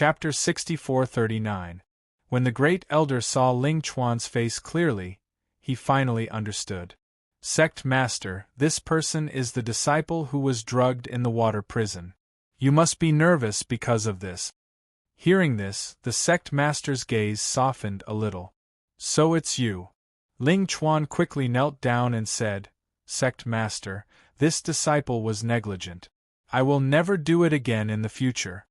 Chapter 64-39. When the great elder saw Ling Chuan's face clearly, he finally understood. Sect Master, this person is the disciple who was drugged in the water prison. You must be nervous because of this. Hearing this, the sect master's gaze softened a little. So it's you. Ling Chuan quickly knelt down and said, Sect Master, this disciple was negligent. I will never do it again in the future.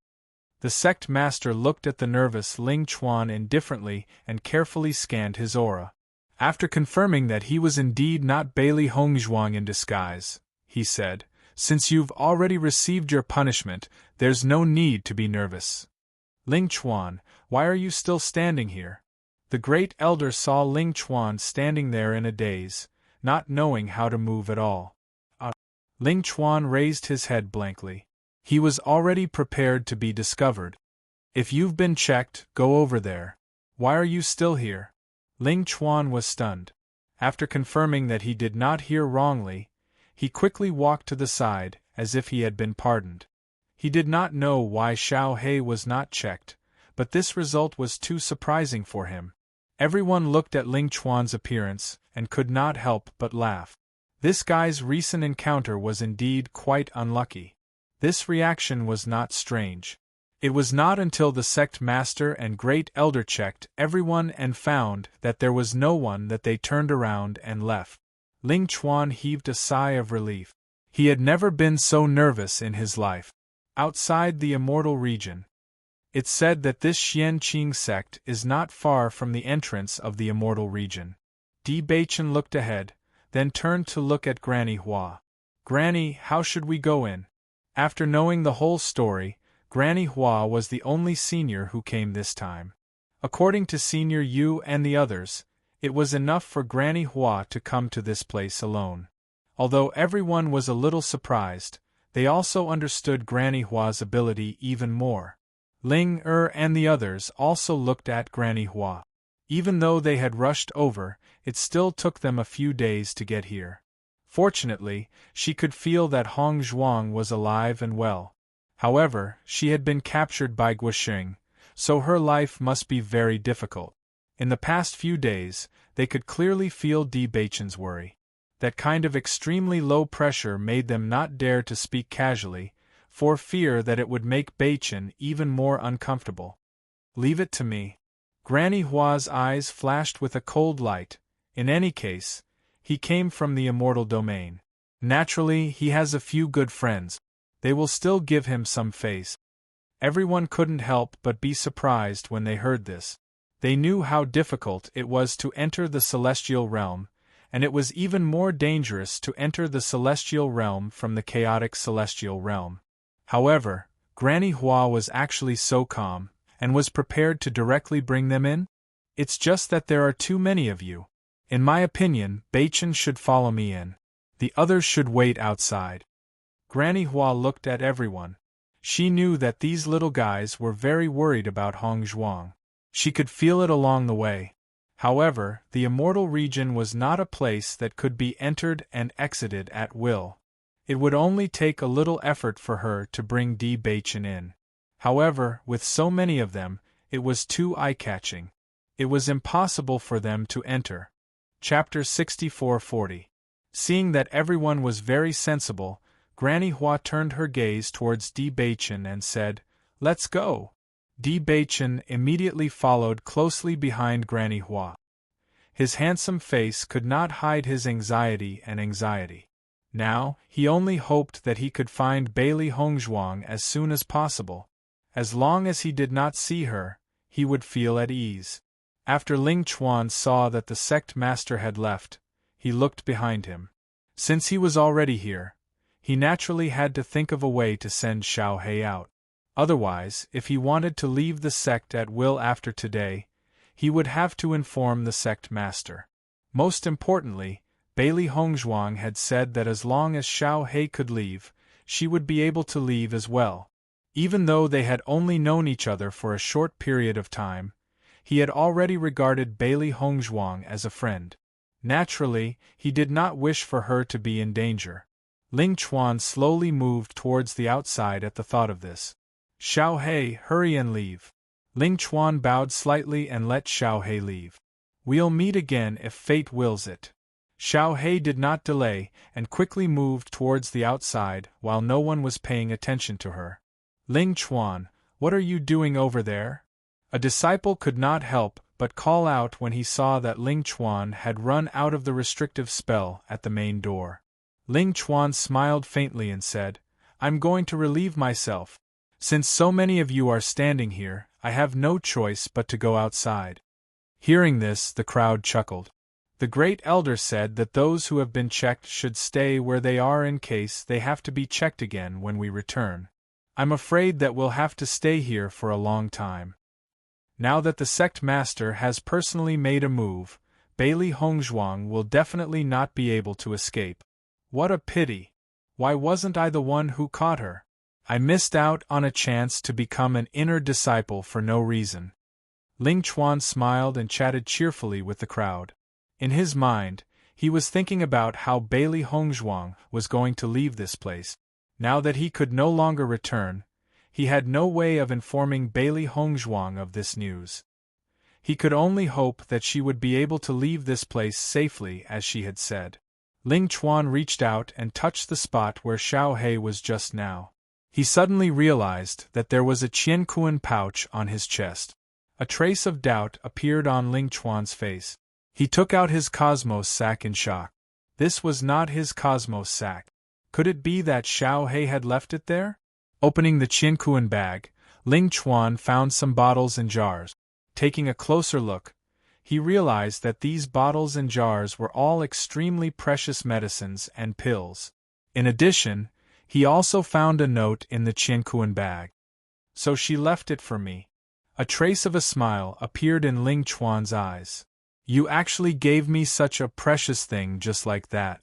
The sect master looked at the nervous Ling Chuan indifferently and carefully scanned his aura. After confirming that he was indeed not Bailey Hongzhuang in disguise, he said, Since you've already received your punishment, there's no need to be nervous. Ling Chuan, why are you still standing here? The great elder saw Ling Chuan standing there in a daze, not knowing how to move at all. Ling Chuan raised his head blankly. He was already prepared to be discovered. If you've been checked, go over there. Why are you still here? Ling Chuan was stunned. After confirming that he did not hear wrongly, he quickly walked to the side, as if he had been pardoned. He did not know why Xiao He was not checked, but this result was too surprising for him. Everyone looked at Ling Chuan's appearance, and could not help but laugh. This guy's recent encounter was indeed quite unlucky. This reaction was not strange. It was not until the sect master and great elder checked everyone and found that there was no one that they turned around and left. Ling Chuan heaved a sigh of relief. He had never been so nervous in his life. Outside the immortal region, it's said that this Xianqing sect is not far from the entrance of the immortal region. Di Baichen looked ahead, then turned to look at Granny Hua. Granny, how should we go in? After knowing the whole story, Granny Hua was the only senior who came this time. According to Senior Yu and the others, it was enough for Granny Hua to come to this place alone. Although everyone was a little surprised, they also understood Granny Hua's ability even more. Ling and the others also looked at Granny Hua. Even though they had rushed over, it still took them a few days to get here. Fortunately, she could feel that Hongzhuang was alive and well. However, she had been captured by Guosheng, so her life must be very difficult. In the past few days, they could clearly feel Di Baichen's worry. That kind of extremely low pressure made them not dare to speak casually, for fear that it would make Baichen even more uncomfortable. Leave it to me. Granny Hua's eyes flashed with a cold light. In any case, he came from the immortal domain. Naturally, he has a few good friends. They will still give him some face. Everyone couldn't help but be surprised when they heard this. They knew how difficult it was to enter the celestial realm, and it was even more dangerous to enter the celestial realm from the chaotic celestial realm. However, Granny Hua was actually so calm, and was prepared to directly bring them in. It's just that there are too many of you. In my opinion, Baichen should follow me in. The others should wait outside. Granny Hua looked at everyone. She knew that these little guys were very worried about Hongzhuang. She could feel it along the way. However, the immortal region was not a place that could be entered and exited at will. It would only take a little effort for her to bring Di Baichen in. However, with so many of them, it was too eye-catching. It was impossible for them to enter. Chapter 64-40. Seeing that everyone was very sensible, Granny Hua turned her gaze towards Di Baichen and said, Let's go. Di Baichen immediately followed closely behind Granny Hua. His handsome face could not hide his anxiety. Now, he only hoped that he could find Bailey Hongzhuang as soon as possible. As long as he did not see her, he would feel at ease. After Ling Chuan saw that the sect master had left, he looked behind him. Since he was already here, he naturally had to think of a way to send Xiao He out. Otherwise, if he wanted to leave the sect at will after today, he would have to inform the sect master. Most importantly, Bailey Hongzhuang had said that as long as Xiao He could leave, she would be able to leave as well. Even though they had only known each other for a short period of time, he had already regarded Bailey Hongzhuang as a friend. Naturally, he did not wish for her to be in danger. Ling Chuan slowly moved towards the outside at the thought of this. Xiao He, hurry and leave. Ling Chuan bowed slightly and let Xiao He leave. We'll meet again if fate wills it. Xiao He did not delay, and quickly moved towards the outside while no one was paying attention to her. Ling Chuan, what are you doing over there? A disciple could not help but call out when he saw that Ling Chuan had run out of the restrictive spell at the main door. Ling Chuan smiled faintly and said, I'm going to relieve myself. Since so many of you are standing here, I have no choice but to go outside. Hearing this, the crowd chuckled. The great elder said that those who have been checked should stay where they are in case they have to be checked again when we return. I'm afraid that we'll have to stay here for a long time. Now that the sect master has personally made a move, Bailey Hongzhuang will definitely not be able to escape. What a pity! Why wasn't I the one who caught her? I missed out on a chance to become an inner disciple for no reason. Ling Chuan smiled and chatted cheerfully with the crowd. In his mind, he was thinking about how Bailey Hongzhuang was going to leave this place. Now that he could no longer return, he had no way of informing Bailey Hongzhuang of this news. He could only hope that she would be able to leave this place safely as she had said. Ling Chuan reached out and touched the spot where Xiao He was just now. He suddenly realized that there was a Qiankuan pouch on his chest. A trace of doubt appeared on Ling Chuan's face. He took out his cosmos sack in shock. This was not his cosmos sack. Could it be that Xiao He had left it there? Opening the Qiankuan bag, Ling Chuan found some bottles and jars. Taking a closer look, he realized that these bottles and jars were all extremely precious medicines and pills. In addition, he also found a note in the Qiankuan bag. So she left it for me. A trace of a smile appeared in Ling Chuan's eyes. You actually gave me such a precious thing just like that.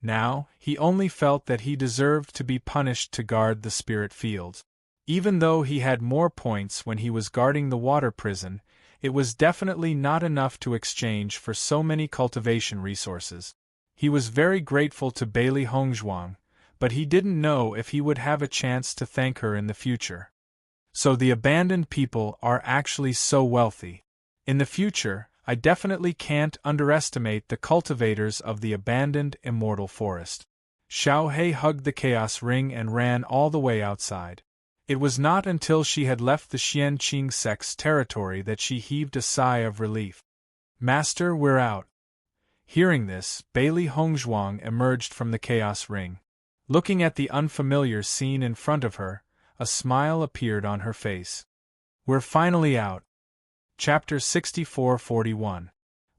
Now, he only felt that he deserved to be punished to guard the spirit fields. Even though he had more points when he was guarding the water prison, it was definitely not enough to exchange for so many cultivation resources. He was very grateful to Bailey Hongzhuang, but he didn't know if he would have a chance to thank her in the future. So the abandoned people are actually so wealthy. In the future, I definitely can't underestimate the cultivators of the abandoned immortal forest. Xiao He hugged the chaos ring and ran all the way outside. It was not until she had left the Xianqing sect's territory that she heaved a sigh of relief. Master, we're out. Hearing this, Bailey Hongzhuang emerged from the chaos ring. Looking at the unfamiliar scene in front of her, a smile appeared on her face. We're finally out. Chapter 64-41.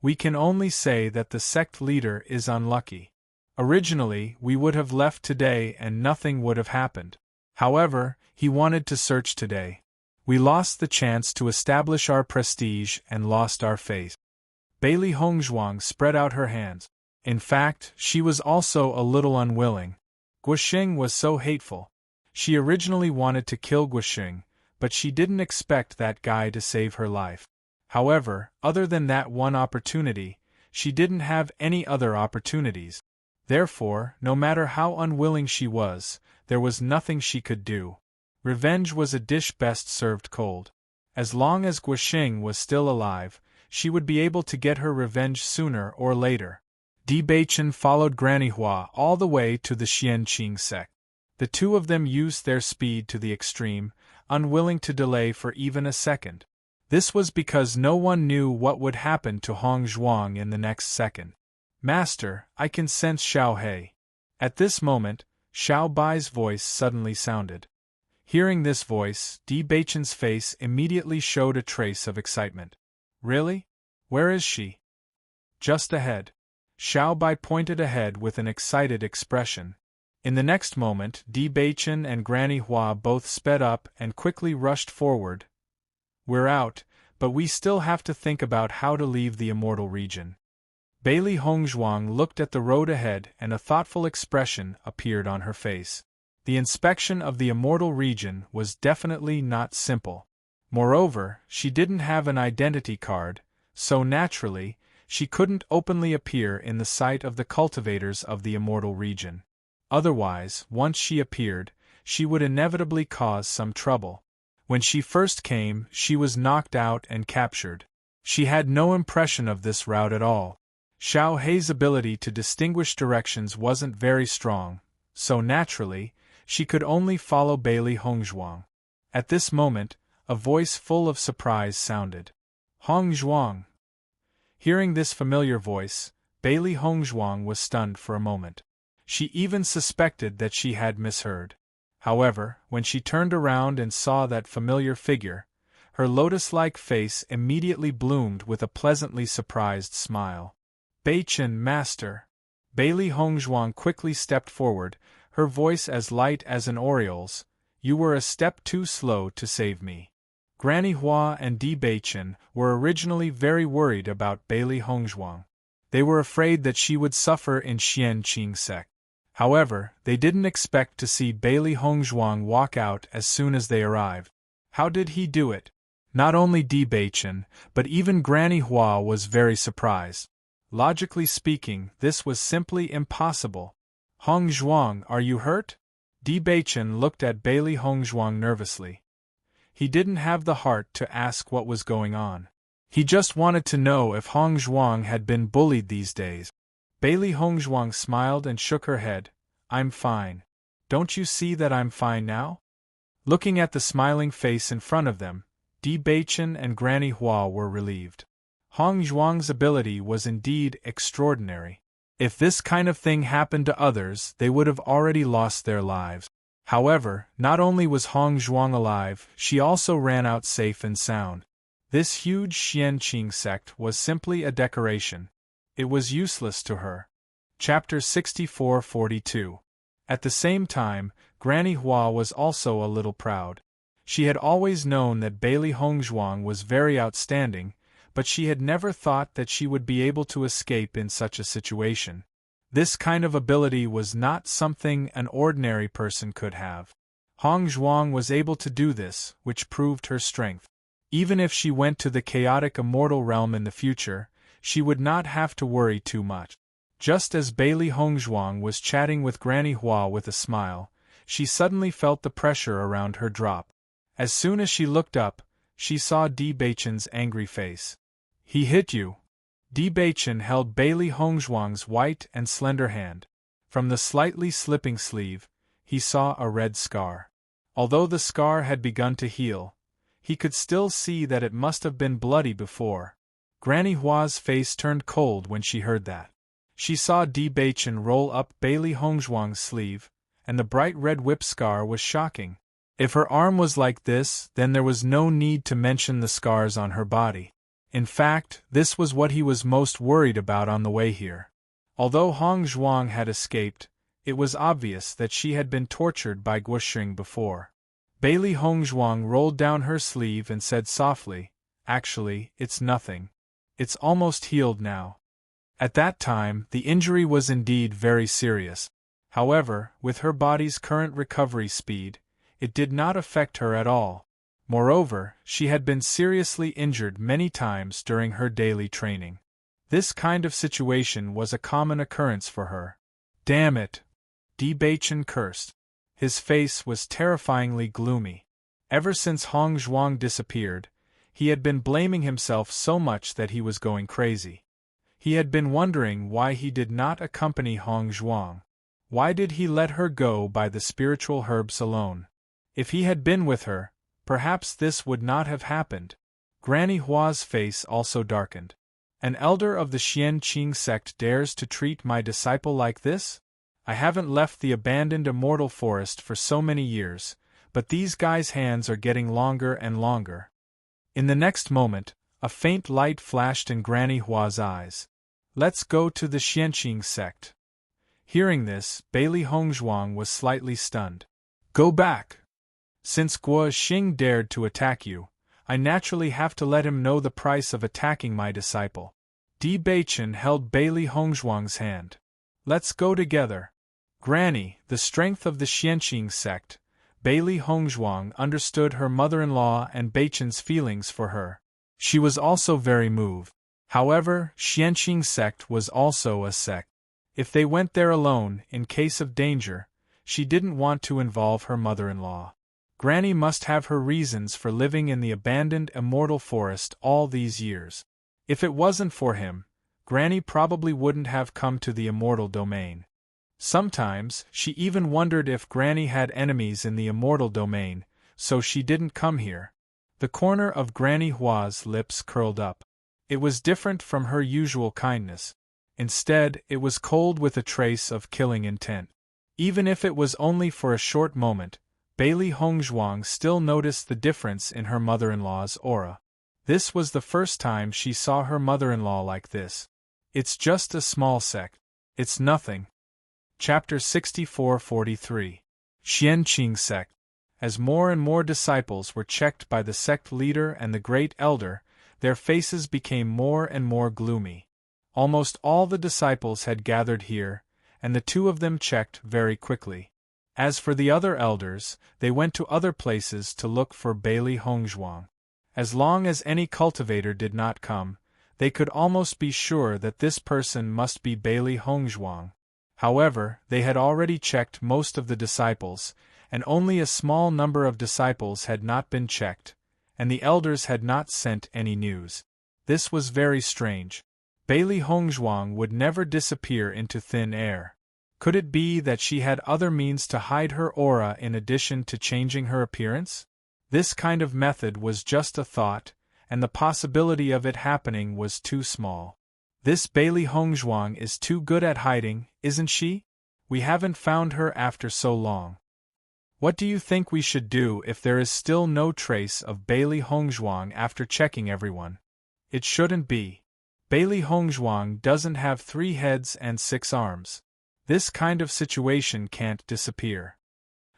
We can only say that the sect leader is unlucky. Originally, we would have left today and nothing would have happened. However, he wanted to search today. We lost the chance to establish our prestige and lost our faith. Bailey Hongzhuang spread out her hands. In fact, she was also a little unwilling. Guoxing was so hateful. She originally wanted to kill Guoxing, but she didn't expect that guy to save her life. However, other than that one opportunity, she didn't have any other opportunities. Therefore, no matter how unwilling she was, there was nothing she could do. Revenge was a dish best served cold. As long as Guoxing was still alive, she would be able to get her revenge sooner or later. Di Beichen followed Granny Hua all the way to the Xianqing sect. The two of them used their speed to the extreme, unwilling to delay for even a second. This was because no one knew what would happen to Hongzhuang in the next second. Master, I can sense Xiao He. At this moment, Xiao Bai's voice suddenly sounded. Hearing this voice, Di Beichen's face immediately showed a trace of excitement. Really? Where is she? Just ahead. Xiao Bai pointed ahead with an excited expression. In the next moment, Di Beichen and Granny Hua both sped up and quickly rushed forward. We're out, but we still have to think about how to leave the immortal region. Bailey Hongzhuang looked at the road ahead and a thoughtful expression appeared on her face. The inspection of the immortal region was definitely not simple. Moreover, she didn't have an identity card, so naturally, she couldn't openly appear in the sight of the cultivators of the immortal region. Otherwise, once she appeared, she would inevitably cause some trouble. When she first came, she was knocked out and captured. She had no impression of this route at all. Xiao Hei's ability to distinguish directions wasn't very strong, so naturally, she could only follow Bailey Hongzhuang. At this moment, a voice full of surprise sounded. Hongzhuang! Hearing this familiar voice, Bailey Hongzhuang was stunned for a moment. She even suspected that she had misheard. However, when she turned around and saw that familiar figure, her lotus-like face immediately bloomed with a pleasantly surprised smile. Beichen, master! Bailey Hongzhuang quickly stepped forward, her voice as light as an oriole's. You were a step too slow to save me. Granny Hua and Di Beichen were originally very worried about Bailey Hongzhuang. They were afraid that she would suffer in Xianqing sect. However, they didn't expect to see Bailey Hongzhuang walk out as soon as they arrived. How did he do it? Not only Di Beichen, but even Granny Hua was very surprised. Logically speaking, this was simply impossible. Hongzhuang, are you hurt? Di Beichen looked at Bailey Hongzhuang nervously. He didn't have the heart to ask what was going on. He just wanted to know if Hongzhuang had been bullied these days. Bailey Hongzhuang smiled and shook her head. I'm fine. Don't you see that I'm fine now? Looking at the smiling face in front of them, Di Beichen and Granny Hua were relieved. Hongzhuang's ability was indeed extraordinary. If this kind of thing happened to others, they would have already lost their lives. However, not only was Hongzhuang alive, she also ran out safe and sound. This huge Xianqing sect was simply a decoration. It was useless to her. Chapter 64-42. At the same time, Granny Hua was also a little proud. She had always known that Bailey Hongzhuang was very outstanding, but she had never thought that she would be able to escape in such a situation. This kind of ability was not something an ordinary person could have. Hongzhuang was able to do this, which proved her strength. Even if she went to the chaotic immortal realm in the future, she would not have to worry too much. Just as Bailey Hongzhuang was chatting with Granny Hua with a smile, she suddenly felt the pressure around her drop. As soon as she looked up, she saw Di Beichen's angry face. He hit you. Di Beichen held Bailey Hongzhuang's white and slender hand. From the slightly slipping sleeve, he saw a red scar. Although the scar had begun to heal, he could still see that it must have been bloody before. Granny Hua's face turned cold when she heard that. She saw Di Beichen roll up Bailey Hongzhuang's sleeve, and the bright red whip scar was shocking. If her arm was like this, then there was no need to mention the scars on her body. In fact, this was what he was most worried about on the way here. Although Hongzhuang had escaped, it was obvious that she had been tortured by Guosheng before. Bailey Hongzhuang rolled down her sleeve and said softly, "Actually, it's nothing. It's almost healed now." At that time, the injury was indeed very serious. However, with her body's current recovery speed, it did not affect her at all. Moreover, she had been seriously injured many times during her daily training. This kind of situation was a common occurrence for her. Damn it! Di Beichen cursed. His face was terrifyingly gloomy. Ever since Hongzhuang disappeared, he had been blaming himself so much that he was going crazy. He had been wondering why he did not accompany Hongzhuang. Why did he let her go by the spiritual herbs alone? If he had been with her, perhaps this would not have happened. Granny Hua's face also darkened. An elder of the Xianqing sect dares to treat my disciple like this? I haven't left the abandoned immortal forest for so many years, but these guys' hands are getting longer and longer. In the next moment, a faint light flashed in Granny Hua's eyes. Let's go to the Xianqing sect. Hearing this, Bailey Hongzhuang was slightly stunned. Go back! Since Guosheng dared to attack you, I naturally have to let him know the price of attacking my disciple. Di Beichen held Bailey Hongzhuang's hand. Let's go together. Granny, the strength of the Xianqing sect. Bailey Hongzhuang understood her mother-in-law and Beichen's feelings for her. She was also very moved. However, Xianqing sect was also a sect. If they went there alone, in case of danger, she didn't want to involve her mother-in-law. Granny must have her reasons for living in the abandoned immortal forest all these years. If it wasn't for him, Granny probably wouldn't have come to the immortal domain. Sometimes, she even wondered if Granny had enemies in the immortal domain, so she didn't come here. The corner of Granny Hua's lips curled up. It was different from her usual kindness. Instead, it was cold with a trace of killing intent. Even if it was only for a short moment, Bailey Hongzhuang still noticed the difference in her mother-in-law's aura. This was the first time she saw her mother-in-law like this. It's just a small sect. It's nothing. Chapter 64-43. Xianqing Sect. As more and more disciples were checked by the sect leader and the great elder, their faces became more and more gloomy. Almost all the disciples had gathered here, and the two of them checked very quickly. As for the other elders, they went to other places to look for Bailey Hongzhuang. As long as any cultivator did not come, they could almost be sure that this person must be Bailey Hongzhuang. However, they had already checked most of the disciples, and only a small number of disciples had not been checked, and the elders had not sent any news. This was very strange. Bailey Hongzhuang would never disappear into thin air. Could it be that she had other means to hide her aura in addition to changing her appearance? This kind of method was just a thought, and the possibility of it happening was too small. This Bailey Hongzhuang is too good at hiding, isn't she? We haven't found her after so long. What do you think we should do if there is still no trace of Bailey Hongzhuang after checking everyone? It shouldn't be. Bailey Hongzhuang doesn't have 3 heads and 6 arms. This kind of situation can't disappear.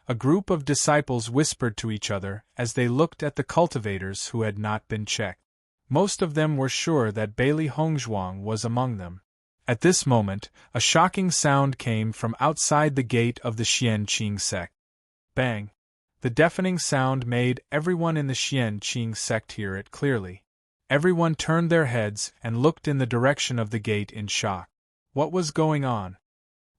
A group of disciples whispered to each other as they looked at the cultivators who had not been checked. Most of them were sure that Bailey Hongzhuang was among them. At this moment, a shocking sound came from outside the gate of the Xianqing sect. Bang! The deafening sound made everyone in the Xianqing sect hear it clearly. Everyone turned their heads and looked in the direction of the gate in shock. What was going on?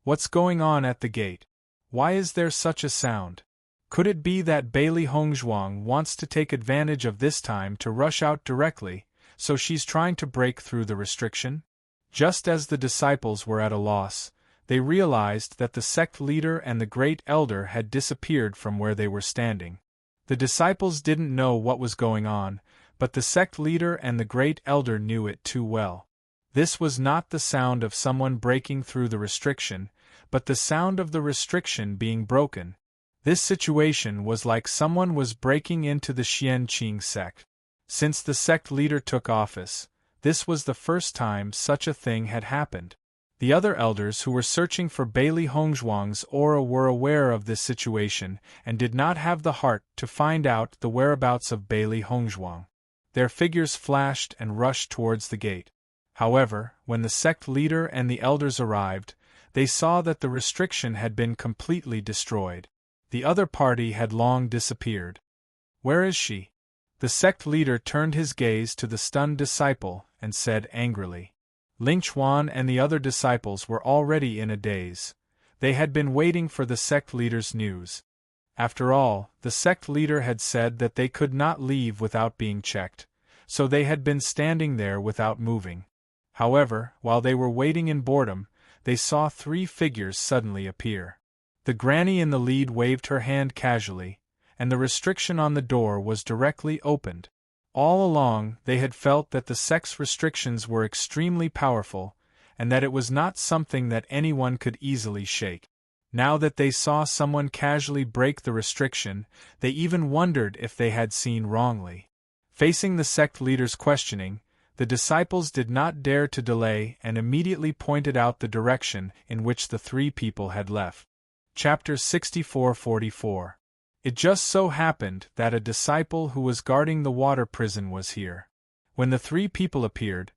What's going on at the gate? Why is there such a sound? Could it be that Bailey Hongzhuang wants to take advantage of this time to rush out directly, so she's trying to break through the restriction? Just as the disciples were at a loss, they realized that the sect leader and the great elder had disappeared from where they were standing. The disciples didn't know what was going on, but the sect leader and the great elder knew it too well. This was not the sound of someone breaking through the restriction, but the sound of the restriction being broken. This situation was like someone was breaking into the Xianqing sect. Since the sect leader took office, this was the first time such a thing had happened. The other elders who were searching for Bailey Hongzhuang's aura were aware of this situation and did not have the heart to find out the whereabouts of Bailey Hongzhuang. Their figures flashed and rushed towards the gate. However, when the sect leader and the elders arrived, they saw that the restriction had been completely destroyed. The other party had long disappeared. Where is she? The sect leader turned his gaze to the stunned disciple and said angrily. Ling Chuan and the other disciples were already in a daze. They had been waiting for the sect leader's news. After all, the sect leader had said that they could not leave without being checked, so they had been standing there without moving. However, while they were waiting in boredom, they saw 3 figures suddenly appear. The granny in the lead waved her hand casually, and the restriction on the door was directly opened. All along, they had felt that the sect's restrictions were extremely powerful, and that it was not something that anyone could easily shake. Now that they saw someone casually break the restriction, they even wondered if they had seen wrongly. Facing the sect leader's questioning, the disciples did not dare to delay and immediately pointed out the direction in which the 3 people had left. Chapter 64-44. It just so happened that a disciple who was guarding the water prison was here. When the 3 people appeared,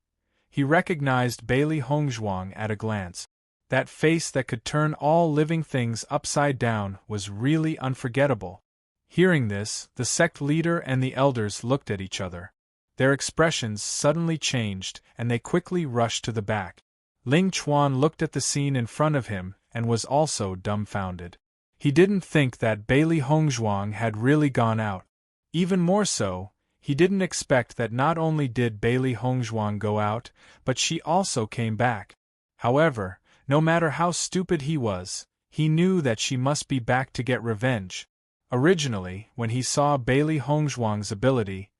he recognized Bailey Hongzhuang at a glance. That face that could turn all living things upside down was really unforgettable. Hearing this, the sect leader and the elders looked at each other. Their expressions suddenly changed, and they quickly rushed to the back. Ling Chuan looked at the scene in front of him and was also dumbfounded. He didn't think that Bailey Hongzhuang had really gone out. Even more so, he didn't expect that not only did Bailey Hongzhuang go out, but she also came back. However, no matter how stupid he was, he knew that she must be back to get revenge. Originally, when he saw Bailey Hongzhuang's ability,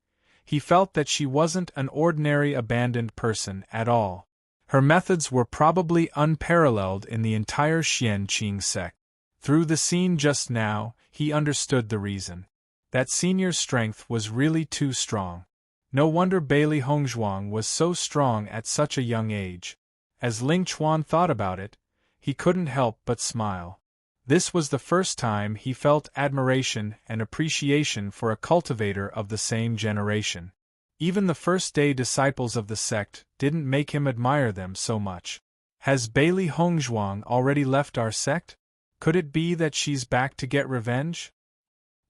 he felt that she wasn't an ordinary abandoned person at all. Her methods were probably unparalleled in the entire Xianqing sect. Through the scene just now, he understood the reason. That senior's strength was really too strong. No wonder Bailey Hongzhuang was so strong at such a young age. As Ling Chuan thought about it, he couldn't help but smile. This was the first time he felt admiration and appreciation for a cultivator of the same generation. Even the first-day disciples of the sect didn't make him admire them so much. Has Bailey Hongzhuang already left our sect? Could it be that she's back to get revenge?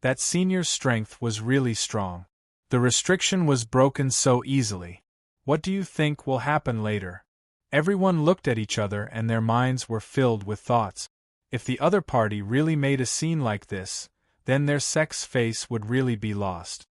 That senior's strength was really strong. The restriction was broken so easily. What do you think will happen later? Everyone looked at each other and their minds were filled with thoughts. If the other party really made a scene like this, then their sect's face would really be lost.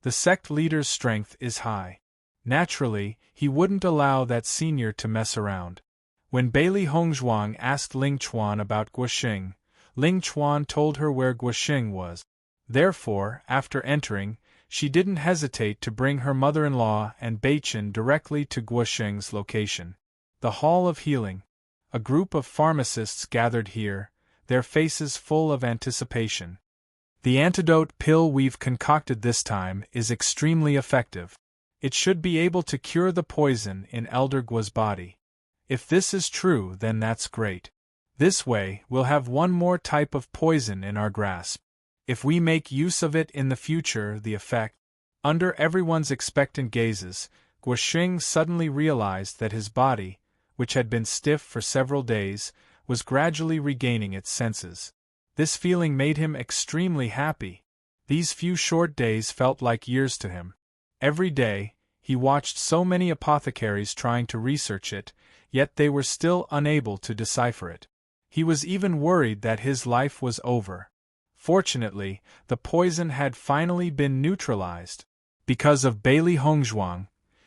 The sect leader's strength is high. Naturally, he wouldn't allow that senior to mess around. When Bailey Hongzhuang asked Ling Chuan about Guoxing, Ling Chuan told her where Guoxing was. Therefore, after entering, she didn't hesitate to bring her mother-in-law and Beichen directly to Guoxing's location. The Hall of Healing. A group of pharmacists gathered here, their faces full of anticipation. The antidote pill we've concocted this time is extremely effective. It should be able to cure the poison in Elder Guo's body. If this is true, then that's great. This way, we'll have one more type of poison in our grasp. If we make use of it in the future, the effect. Under everyone's expectant gazes, Guoxing suddenly realized that his body, which had been stiff for several days, was gradually regaining its senses. This feeling made him extremely happy. These few short days felt like years to him. Every day, he watched so many apothecaries trying to research it, yet they were still unable to decipher it. He was even worried that his life was over. Fortunately, the poison had finally been neutralized. Because of Bailey Hongzhuang,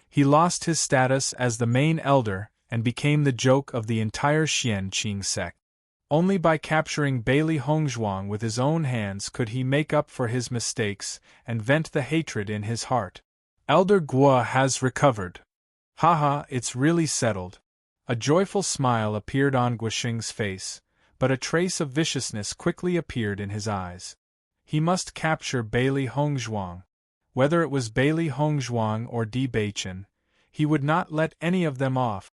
he lost his status as the main elder and became the joke of the entire Xianqing sect. Only by capturing Bailey Hongzhuang with his own hands could he make up for his mistakes and vent the hatred in his heart. Elder Guo has recovered. Haha, it's really settled. A joyful smile appeared on Guoxing's face, but a trace of viciousness quickly appeared in his eyes. He must capture Bailey Hongzhuang. Whether it was Bailey Hongzhuang or Di Beichen, he would not let any of them off.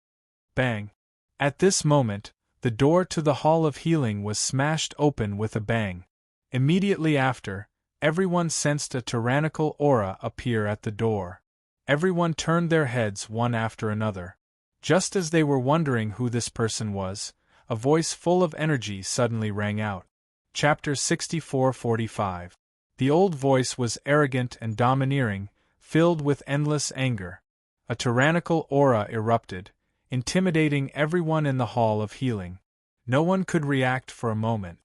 Bang! At this moment, the door to the Hall of Healing was smashed open with a bang. Immediately after, everyone sensed a tyrannical aura appear at the door. Everyone turned their heads one after another. Just as they were wondering who this person was, a voice full of energy suddenly rang out. Chapter 64-45. The old voice was arrogant and domineering, filled with endless anger. A tyrannical aura erupted, intimidating everyone in the Hall of Healing. No one could react for a moment.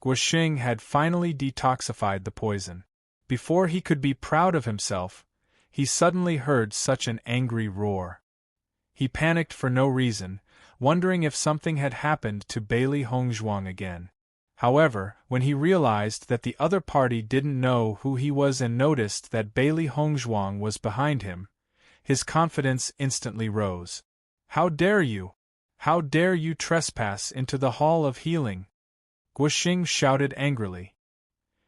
Guoxing had finally detoxified the poison. Before he could be proud of himself, he suddenly heard such an angry roar. He panicked for no reason, wondering if something had happened to Bailey Hongzhuang again. However, when he realized that the other party didn't know who he was and noticed that Bailey Hongzhuang was behind him, his confidence instantly rose. How dare you? How dare you trespass into the Hall of Healing? Guoxing shouted angrily.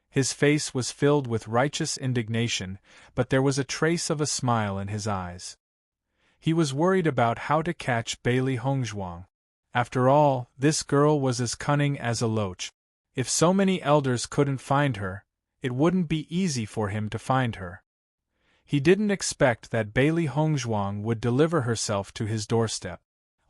His face was filled with righteous indignation, but there was a trace of a smile in his eyes. He was worried about how to catch Bailey Hongzhuang. After all, this girl was as cunning as a loach. If so many elders couldn't find her, it wouldn't be easy for him to find her. He didn't expect that Bailey Hongzhuang would deliver herself to his doorstep.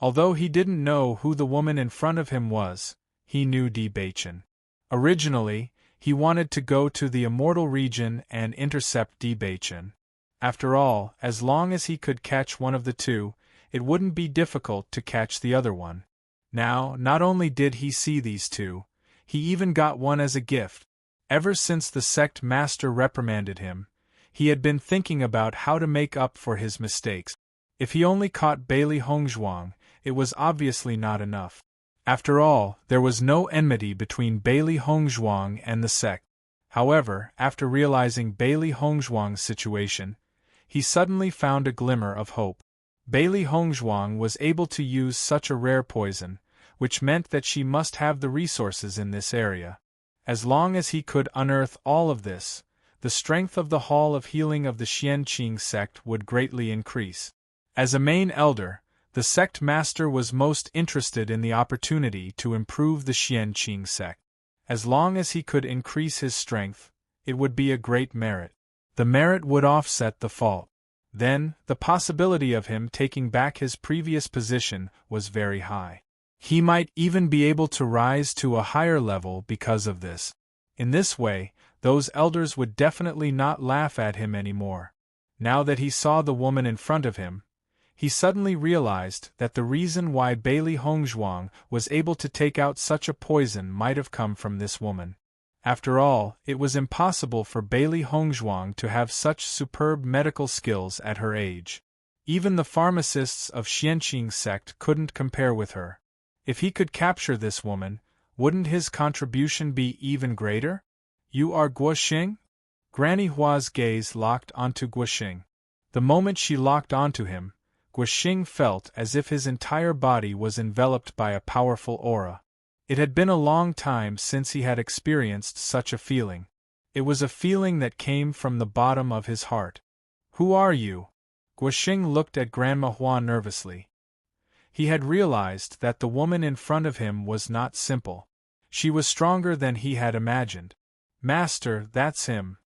Although he didn't know who the woman in front of him was, he knew Di Beichen. Originally, he wanted to go to the Immortal Region and intercept Di Beichen. After all, as long as he could catch one of the two, it wouldn't be difficult to catch the other one. Now, not only did he see these two, He even got one as a gift. Ever since the sect master reprimanded him, he had been thinking about how to make up for his mistakes. If he only caught Bailey Hongzhuang, it was obviously not enough. After all, there was no enmity between Bailey Hongzhuang and the sect. However, after realizing Bailey Hongzhuang's situation, he suddenly found a glimmer of hope. Bailey Hongzhuang was able to use such a rare poison, which meant that she must have the resources in this area. As long as he could unearth all of this, the strength of the Hall of Healing of the Xianqing sect would greatly increase. As a main elder, the sect master was most interested in the opportunity to improve the Xianqing sect. As long as he could increase his strength, it would be a great merit. The merit would offset the fault. Then, the possibility of him taking back his previous position was very high. He might even be able to rise to a higher level because of this. In this way, those elders would definitely not laugh at him anymore. Now that he saw the woman in front of him, he suddenly realized that the reason why Bailey Hongzhuang was able to take out such a poison might have come from this woman. After all, it was impossible for Bailey Hongzhuang to have such superb medical skills at her age. Even the pharmacists of Xianqing sect couldn't compare with her. If he could capture this woman, wouldn't his contribution be even greater? You are Guoxing? Granny Hua's gaze locked onto Guoxing. The moment she locked onto him, Guoxing felt as if his entire body was enveloped by a powerful aura. It had been a long time since he had experienced such a feeling. It was a feeling that came from the bottom of his heart. Who are you? Guoxing looked at Grandma Hua nervously. He had realized that the woman in front of him was not simple. She was stronger than he had imagined. Master, that's him.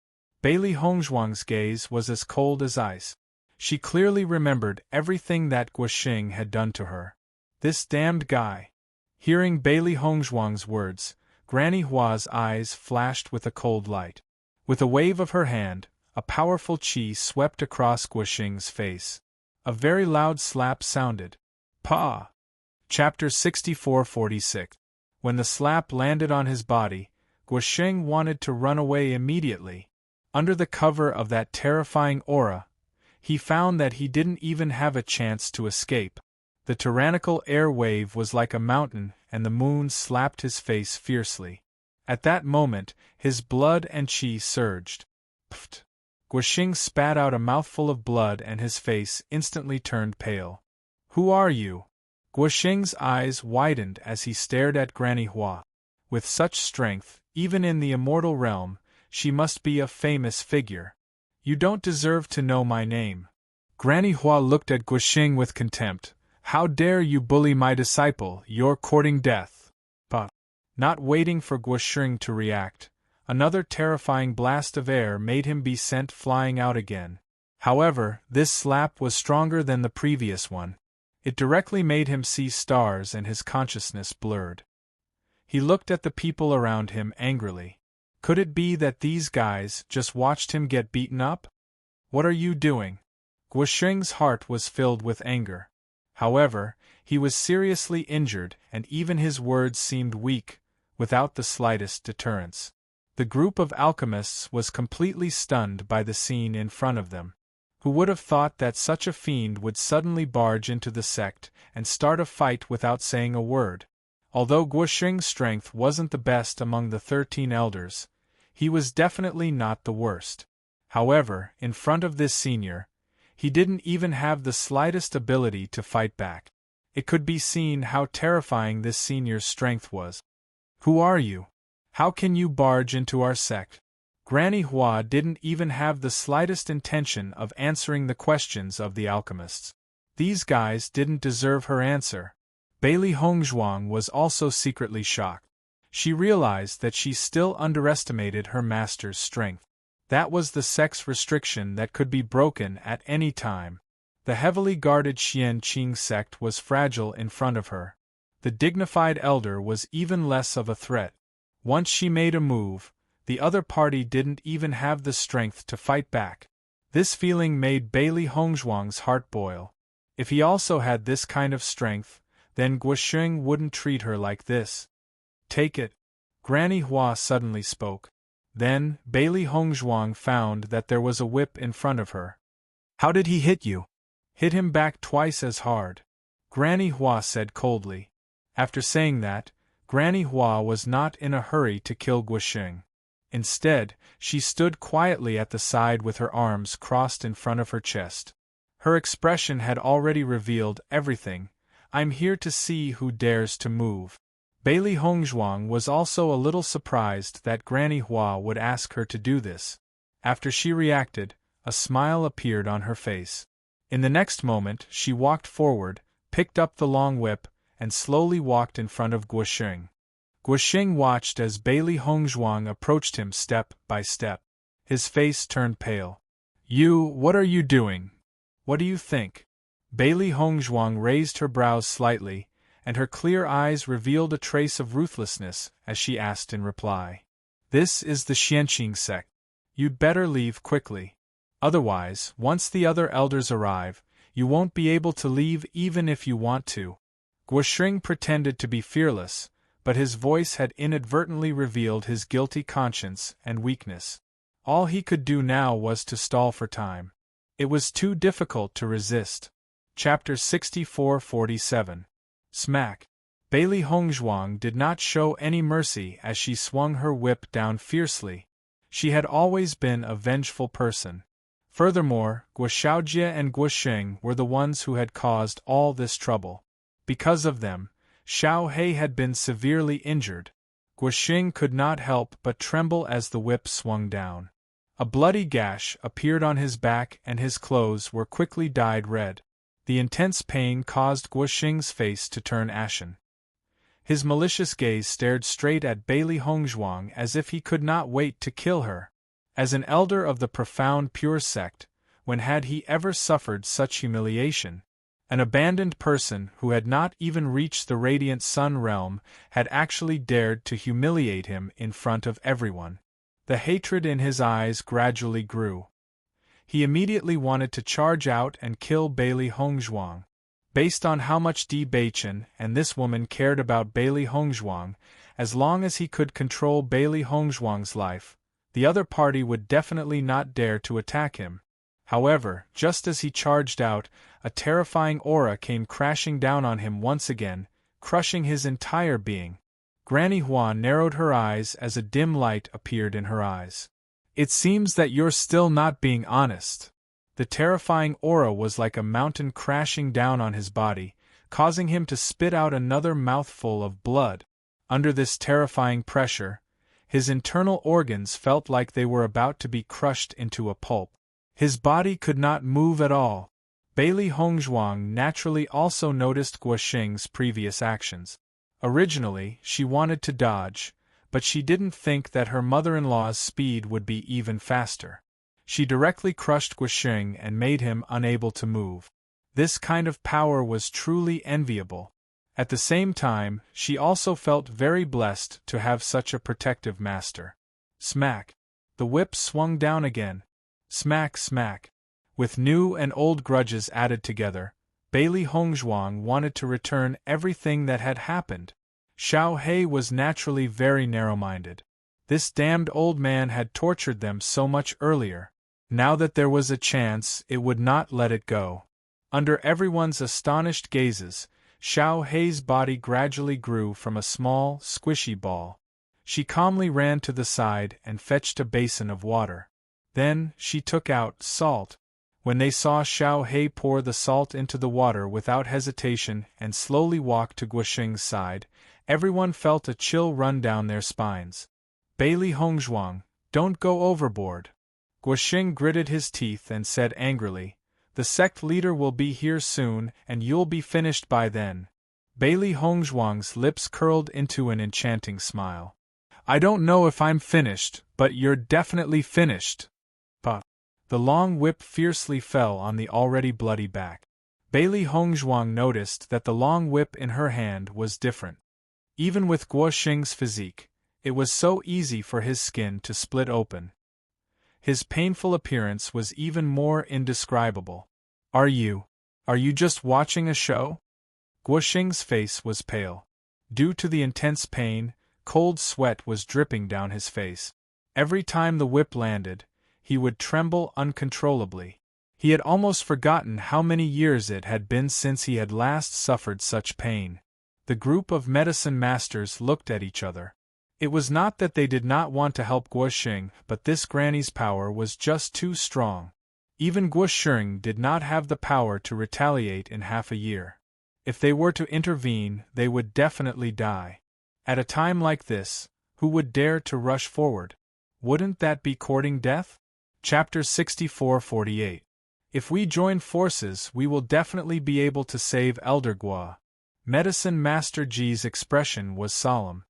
Bailey Hongzhuang's gaze was as cold as ice. She clearly remembered everything that Guoxing had done to her. This damned guy. Hearing Bailey Hongzhuang's words, Granny Hua's eyes flashed with a cold light. With a wave of her hand, a powerful qi swept across Guoxing's face. A very loud slap sounded. Pa! Chapter 64-46. When the slap landed on his body, Guoxing wanted to run away immediately. Under the cover of that terrifying aura, he found that he didn't even have a chance to escape. The tyrannical air wave was like a mountain, and the moon slapped his face fiercely. At that moment, his blood and qi surged. Pfft! Guoxing spat out a mouthful of blood and his face instantly turned pale. Who are you? Guoxing's eyes widened as he stared at Granny Hua. With such strength, even in the immortal realm, she must be a famous figure. You don't deserve to know my name. Granny Hua looked at Guoxing with contempt. How dare you bully my disciple, you're courting death. But, not waiting for Guoxing to react, another terrifying blast of air made him be sent flying out again. However, this slap was stronger than the previous one. It directly made him see stars and his consciousness blurred. He looked at the people around him angrily. Could it be that these guys just watched him get beaten up? What are you doing? Guoxing's heart was filled with anger. However, he was seriously injured and even his words seemed weak, without the slightest deterrence. The group of alchemists was completely stunned by the scene in front of them. Who would have thought that such a fiend would suddenly barge into the sect and start a fight without saying a word? Although Guoxing's strength wasn't the best among the 13 elders, he was definitely not the worst. However, in front of this senior, he didn't even have the slightest ability to fight back. It could be seen how terrifying this senior's strength was. Who are you? How can you barge into our sect? Granny Hua didn't even have the slightest intention of answering the questions of the alchemists. These guys didn't deserve her answer. Bailey Hongzhuang was also secretly shocked. She realized that she still underestimated her master's strength. That was the sex restriction that could be broken at any time. The heavily guarded Xianqing sect was fragile in front of her. The dignified elder was even less of a threat. Once she made a move, the other party didn't even have the strength to fight back. This feeling made Bailey Hongzhuang's heart boil. If he also had this kind of strength, then Guoxing wouldn't treat her like this. Take it. Granny Hua suddenly spoke. Then, Bailey Hongzhuang found that there was a whip in front of her. How did he hit you? Hit him back twice as hard. Granny Hua said coldly. After saying that, Granny Hua was not in a hurry to kill Guosheng. Instead, she stood quietly at the side with her arms crossed in front of her chest. Her expression had already revealed everything. I'm here to see who dares to move. Bailey Hongzhuang was also a little surprised that Granny Hua would ask her to do this. After she reacted, a smile appeared on her face. In the next moment, she walked forward, picked up the long whip, and slowly walked in front of Guosheng. Guosheng watched as Bailey Hongzhuang approached him step by step. His face turned pale. What are you doing? What do you think? Bailey Hongzhuang raised her brows slightly, and her clear eyes revealed a trace of ruthlessness as she asked in reply. This is the Xianqing sect. You'd better leave quickly. Otherwise, once the other elders arrive, you won't be able to leave even if you want to. Guosheng pretended to be fearless, but his voice had inadvertently revealed his guilty conscience and weakness. All he could do now was to stall for time. It was too difficult to resist. Chapter 64-47. Smack. Bailey Hongzhuang did not show any mercy as she swung her whip down fiercely. She had always been a vengeful person. Furthermore, Guo Xiaojie and Guosheng were the ones who had caused all this trouble. Because of them, Xiao Hei had been severely injured. Guosheng could not help but tremble as the whip swung down. A bloody gash appeared on his back and his clothes were quickly dyed red. The intense pain caused Guosheng's face to turn ashen. His malicious gaze stared straight at Bailey Hongzhuang as if he could not wait to kill her. As an elder of the profound pure sect, when had he ever suffered such humiliation? An abandoned person who had not even reached the radiant sun realm had actually dared to humiliate him in front of everyone. The hatred in his eyes gradually grew. He immediately wanted to charge out and kill Bailey Hongzhuang. Based on how much Di Beichen and this woman cared about Bailey Hongzhuang, as long as he could control Bailey Hongzhuang's life, the other party would definitely not dare to attack him. However, just as he charged out, a terrifying aura came crashing down on him once again, crushing his entire being. Granny Hua narrowed her eyes as a dim light appeared in her eyes. It seems that you're still not being honest. The terrifying aura was like a mountain crashing down on his body, causing him to spit out another mouthful of blood. Under this terrifying pressure, his internal organs felt like they were about to be crushed into a pulp. His body could not move at all. Bailey Hongzhuang naturally also noticed Guosheng's previous actions. Originally, she wanted to dodge, but she didn't think that her mother-in-law's speed would be even faster. She directly crushed Guosheng and made him unable to move. This kind of power was truly enviable. At the same time, she also felt very blessed to have such a protective master. Smack! The whip swung down again. Smack, smack! With new and old grudges added together, Bailey Hongzhuang wanted to return everything that had happened. Xiao Hei was naturally very narrow-minded. This damned old man had tortured them so much earlier. Now that there was a chance, it would not let it go. Under everyone's astonished gazes, Xiao Hei's body gradually grew from a small, squishy ball. She calmly ran to the side and fetched a basin of water. Then, she took out salt. When they saw Xiao Hei pour the salt into the water without hesitation and slowly walk to Guosheng's side, everyone felt a chill run down their spines. Bailey Hongzhuang, don't go overboard. Guosheng gritted his teeth and said angrily, the sect leader will be here soon and you'll be finished by then. Bailey Hongzhuang's lips curled into an enchanting smile. I don't know if I'm finished, but you're definitely finished. Puff. The long whip fiercely fell on the already bloody back. Bailey Hongzhuang noticed that the long whip in her hand was different. Even with Guosheng's physique, it was so easy for his skin to split open. His painful appearance was even more indescribable. Are you just watching a show? Guosheng's face was pale. Due to the intense pain, Cold sweat was dripping down his face. Every time the whip landed, he would tremble uncontrollably. He had almost forgotten how many years it had been since he had last suffered such pain. The group of medicine masters looked at each other. It was not that they did not want to help Guoxing, but this granny's power was just too strong. Even Guoxing did not have the power to retaliate in half a year. If they were to intervene, they would definitely die. At a time like this, who would dare to rush forward? Wouldn't that be courting death? Chapter 64-48. If we join forces, we will definitely be able to save Elder Guo. Medicine Master Ji's expression was solemn.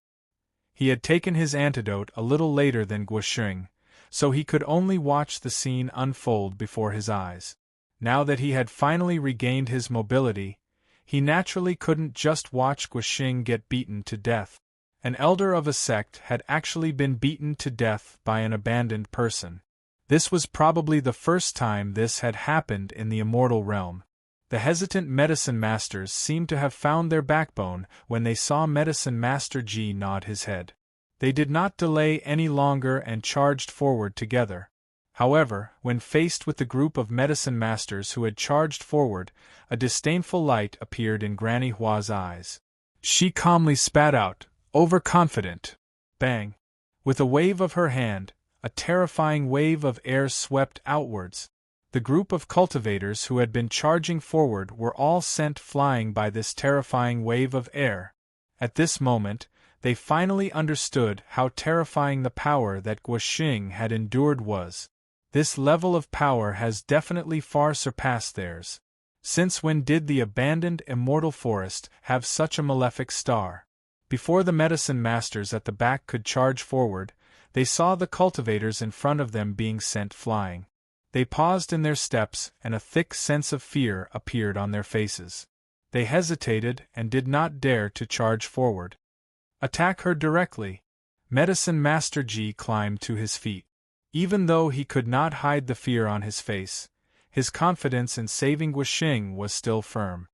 He had taken his antidote a little later than Guoxing, so he could only watch the scene unfold before his eyes. Now that he had finally regained his mobility, he naturally couldn't just watch Guoxing get beaten to death. An elder of a sect had actually been beaten to death by an abandoned person. This was probably the first time this had happened in the immortal realm. The hesitant medicine masters seemed to have found their backbone when they saw Medicine Master Ji nod his head. They did not delay any longer and charged forward together. However, when faced with the group of medicine masters who had charged forward, a disdainful light appeared in Granny Hua's eyes. She calmly spat out, overconfident. Bang! With a wave of her hand, a terrifying wave of air swept outwards. The group of cultivators who had been charging forward were all sent flying by this terrifying wave of air. At this moment, they finally understood how terrifying the power that Guoxing had endured was. This level of power has definitely far surpassed theirs. Since when did the abandoned immortal forest have such a malefic star? Before the medicine masters at the back could charge forward, they saw the cultivators in front of them being sent flying. They paused in their steps, and a thick sense of fear appeared on their faces. They hesitated and did not dare to charge forward. Attack her directly. Medicine Master Ji climbed to his feet. Even though he could not hide the fear on his face, his confidence in saving Guoxing was still firm.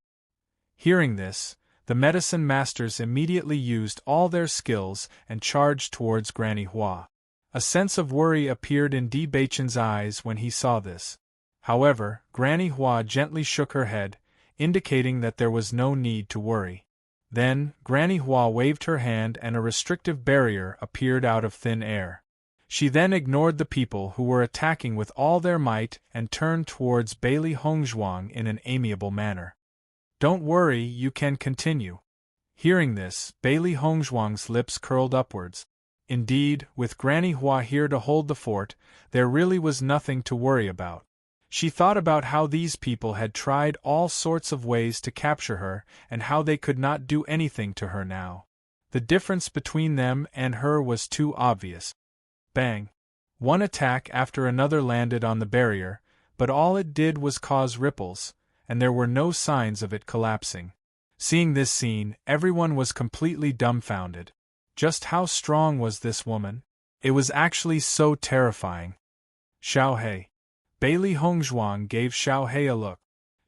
Hearing this, the medicine masters immediately used all their skills and charged towards Granny Hua. A sense of worry appeared in Di Baichen's eyes when he saw this. However, Granny Hua gently shook her head, indicating that there was no need to worry. Then, Granny Hua waved her hand and a restrictive barrier appeared out of thin air. She then ignored the people who were attacking with all their might and turned towards Bailey Hongzhuang in an amiable manner. "Don't worry, you can continue." Hearing this, Bailey Hongzhuang's lips curled upwards. Indeed, with Granny Hua here to hold the fort, there really was nothing to worry about. She thought about how these people had tried all sorts of ways to capture her and how they could not do anything to her now. The difference between them and her was too obvious. Bang! One attack after another landed on the barrier, but all it did was cause ripples, and there were no signs of it collapsing. Seeing this scene, everyone was completely dumbfounded. Just how strong was this woman? It was actually so terrifying. Xiao He. Bailey Hongzhuang gave Xiao He a look.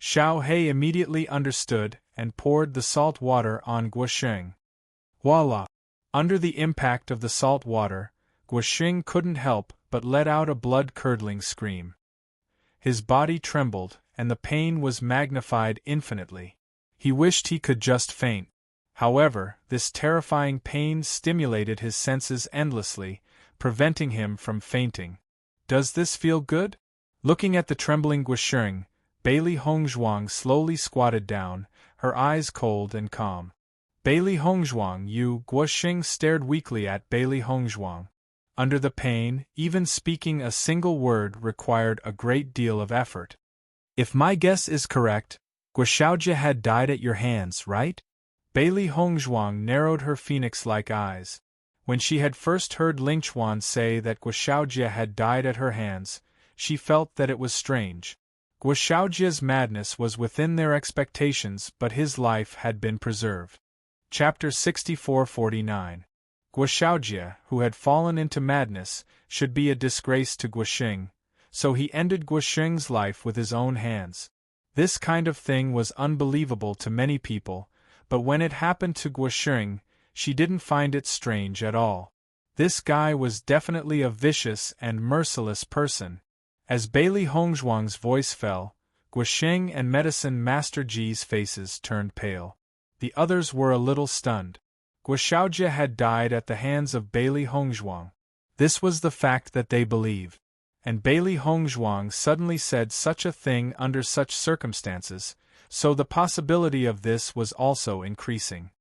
Xiao He immediately understood and poured the salt water on Guoxing. Voila! Under the impact of the salt water, Guoxing couldn't help but let out a blood-curdling scream. His body trembled, and the pain was magnified infinitely. He wished he could just faint. However, this terrifying pain stimulated his senses endlessly, preventing him from fainting. "Does this feel good?" Looking at the trembling Guoxing, Bailey Hongzhuang slowly squatted down, her eyes cold and calm. "Bailey Hongzhuang, you..." Guoxing stared weakly at Bailey Hongzhuang. Under the pain, even speaking a single word required a great deal of effort. "If my guess is correct, Guoxiaojie had died at your hands, right?" Bailey Hongzhuang narrowed her phoenix-like eyes. When she had first heard Ling Chuan say that Guoxiaojie had died at her hands, she felt that it was strange. Guoxiaojie's madness was within their expectations, but his life had been preserved. Chapter 64-49. Guoxiaojie, who had fallen into madness, should be a disgrace to Guoxing, so he ended Guoxing's life with his own hands. This kind of thing was unbelievable to many people, but when it happened to Guoxing, she didn't find it strange at all. This guy was definitely a vicious and merciless person. As Bailey Hongzhuang's voice fell, Guosheng and Medicine Master Ji's faces turned pale. The others were a little stunned. Guo Xiaojie had died at the hands of Bailey Hongzhuang. This was the fact that they believed. And Bailey Hongzhuang suddenly said such a thing under such circumstances, so the possibility of this was also increasing.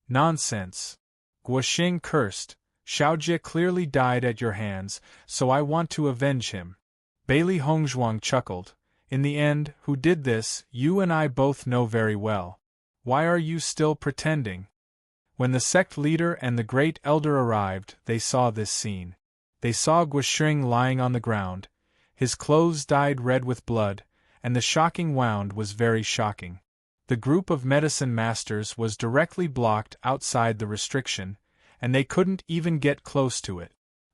Nonsense. Guosheng cursed. Xiaojie clearly died at your hands, so I want to avenge him. Bailey Hongzhuang chuckled. In the end, who did this, you and I both know very well. Why are you still pretending? When the sect leader and the great elder arrived, they saw this scene. They saw Guosheng lying on the ground, his clothes dyed red with blood, and the shocking wound was very shocking. The group of medicine masters was directly blocked outside the restriction, and they couldn't even get close to it.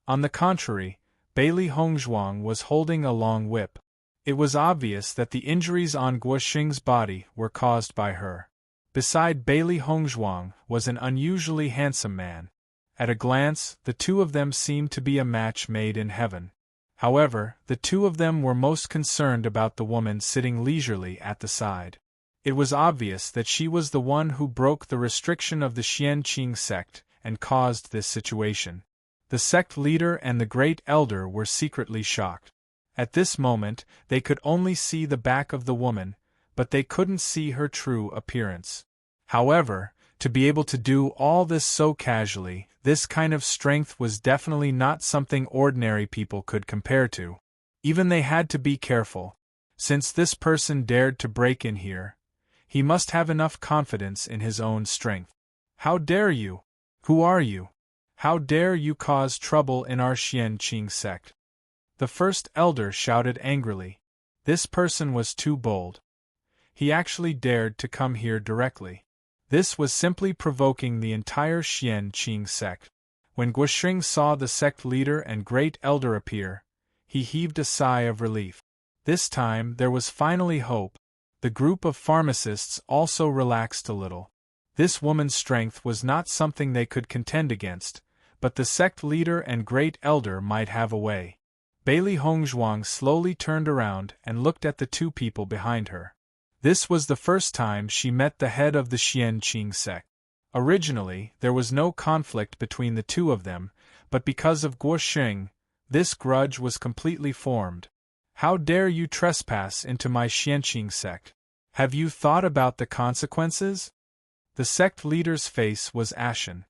On the contrary, Bailey Hongzhuang was holding a long whip. It was obvious that the injuries on Guosheng's body were caused by her. Beside Bailey Hongzhuang was an unusually handsome man. At a glance, the two of them seemed to be a match made in heaven. However, the two of them were most concerned about the woman sitting leisurely at the side. It was obvious that she was the one who broke the restriction of the Xianqing sect and caused this situation. The sect leader and the great elder were secretly shocked. At this moment, they could only see the back of the woman, but they couldn't see her true appearance. However, to be able to do all this so casually, this kind of strength was definitely not something ordinary people could compare to. Even they had to be careful. Since this person dared to break in here, he must have enough confidence in his own strength. How dare you? Who are you? How dare you cause trouble in our Xianqing sect? The first elder shouted angrily. This person was too bold. He actually dared to come here directly. This was simply provoking the entire Xianqing sect. When Guosheng saw the sect leader and great elder appear, he heaved a sigh of relief. This time there was finally hope. The group of pharmacists also relaxed a little. This woman's strength was not something they could contend against, but the sect leader and great elder might have a way. Bailey Hongzhuang slowly turned around and looked at the two people behind her. This was the first time she met the head of the Xianqing sect. Originally, there was no conflict between the two of them, but because of Guosheng, this grudge was completely formed. How dare you trespass into my Xianqing sect? Have you thought about the consequences? The sect leader's face was ashen.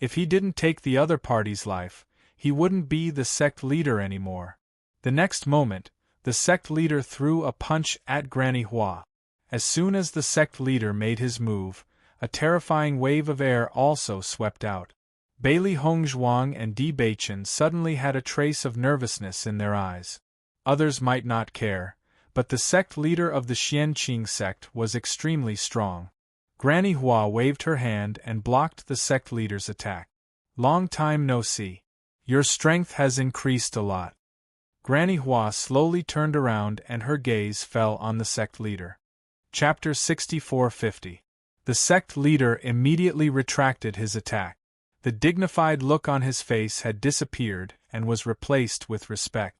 If he didn't take the other party's life, he wouldn't be the sect leader anymore. The next moment, the sect leader threw a punch at Granny Hua. As soon as the sect leader made his move, a terrifying wave of air also swept out. Bailey Hongzhuang and Di Beichen suddenly had a trace of nervousness in their eyes. Others might not care, but the sect leader of the Xianqing sect was extremely strong. Granny Hua waved her hand and blocked the sect leader's attack. Long time no see. Your strength has increased a lot. Granny Hua slowly turned around and her gaze fell on the sect leader. Chapter 64-50. The sect leader immediately retracted his attack. The dignified look on his face had disappeared and was replaced with respect.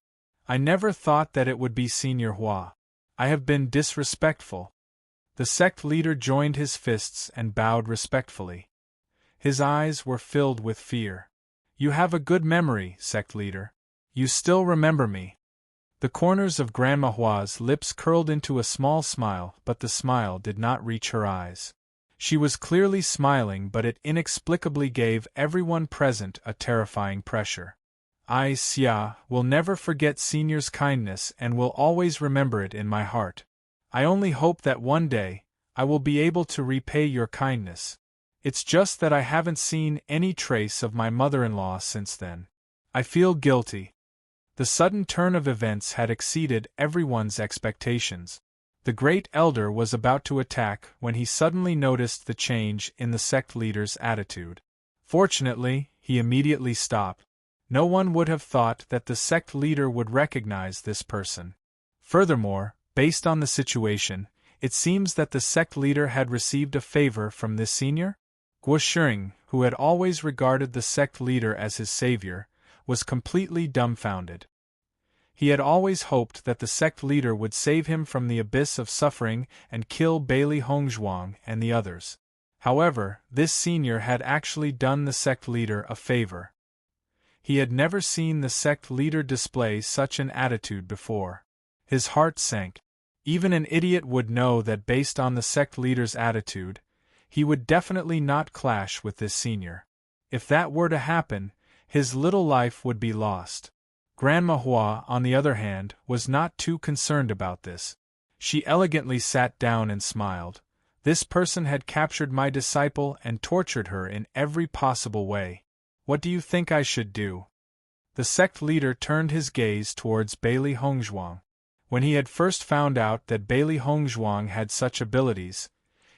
I never thought that it would be Senior Hua. I have been disrespectful. The sect leader joined his fists and bowed respectfully. His eyes were filled with fear. You have a good memory, sect leader. You still remember me. The corners of Grandma Hua's lips curled into a small smile, but the smile did not reach her eyes. She was clearly smiling, but it inexplicably gave everyone present a terrifying pressure. I, Xia, will never forget Senior's kindness and will always remember it in my heart. I only hope that one day, I will be able to repay your kindness. It's just that I haven't seen any trace of my mother-in-law since then. I feel guilty. The sudden turn of events had exceeded everyone's expectations. The great elder was about to attack when he suddenly noticed the change in the sect leader's attitude. Fortunately, he immediately stopped. No one would have thought that the sect leader would recognize this person. Furthermore, based on the situation, it seems that the sect leader had received a favor from this senior? Guo Sheng, who had always regarded the sect leader as his savior, was completely dumbfounded. He had always hoped that the sect leader would save him from the abyss of suffering and kill Bailey Hongzhuang and the others. However, this senior had actually done the sect leader a favor. He had never seen the sect leader display such an attitude before. His heart sank. Even an idiot would know that based on the sect leader's attitude, he would definitely not clash with this senior. If that were to happen, his little life would be lost. Grandma Hua, on the other hand, was not too concerned about this. She elegantly sat down and smiled. This person had captured my disciple and tortured her in every possible way. What do you think I should do? The sect leader turned his gaze towards Bailey Hongzhuang. When he had first found out that Bailey Hongzhuang had such abilities,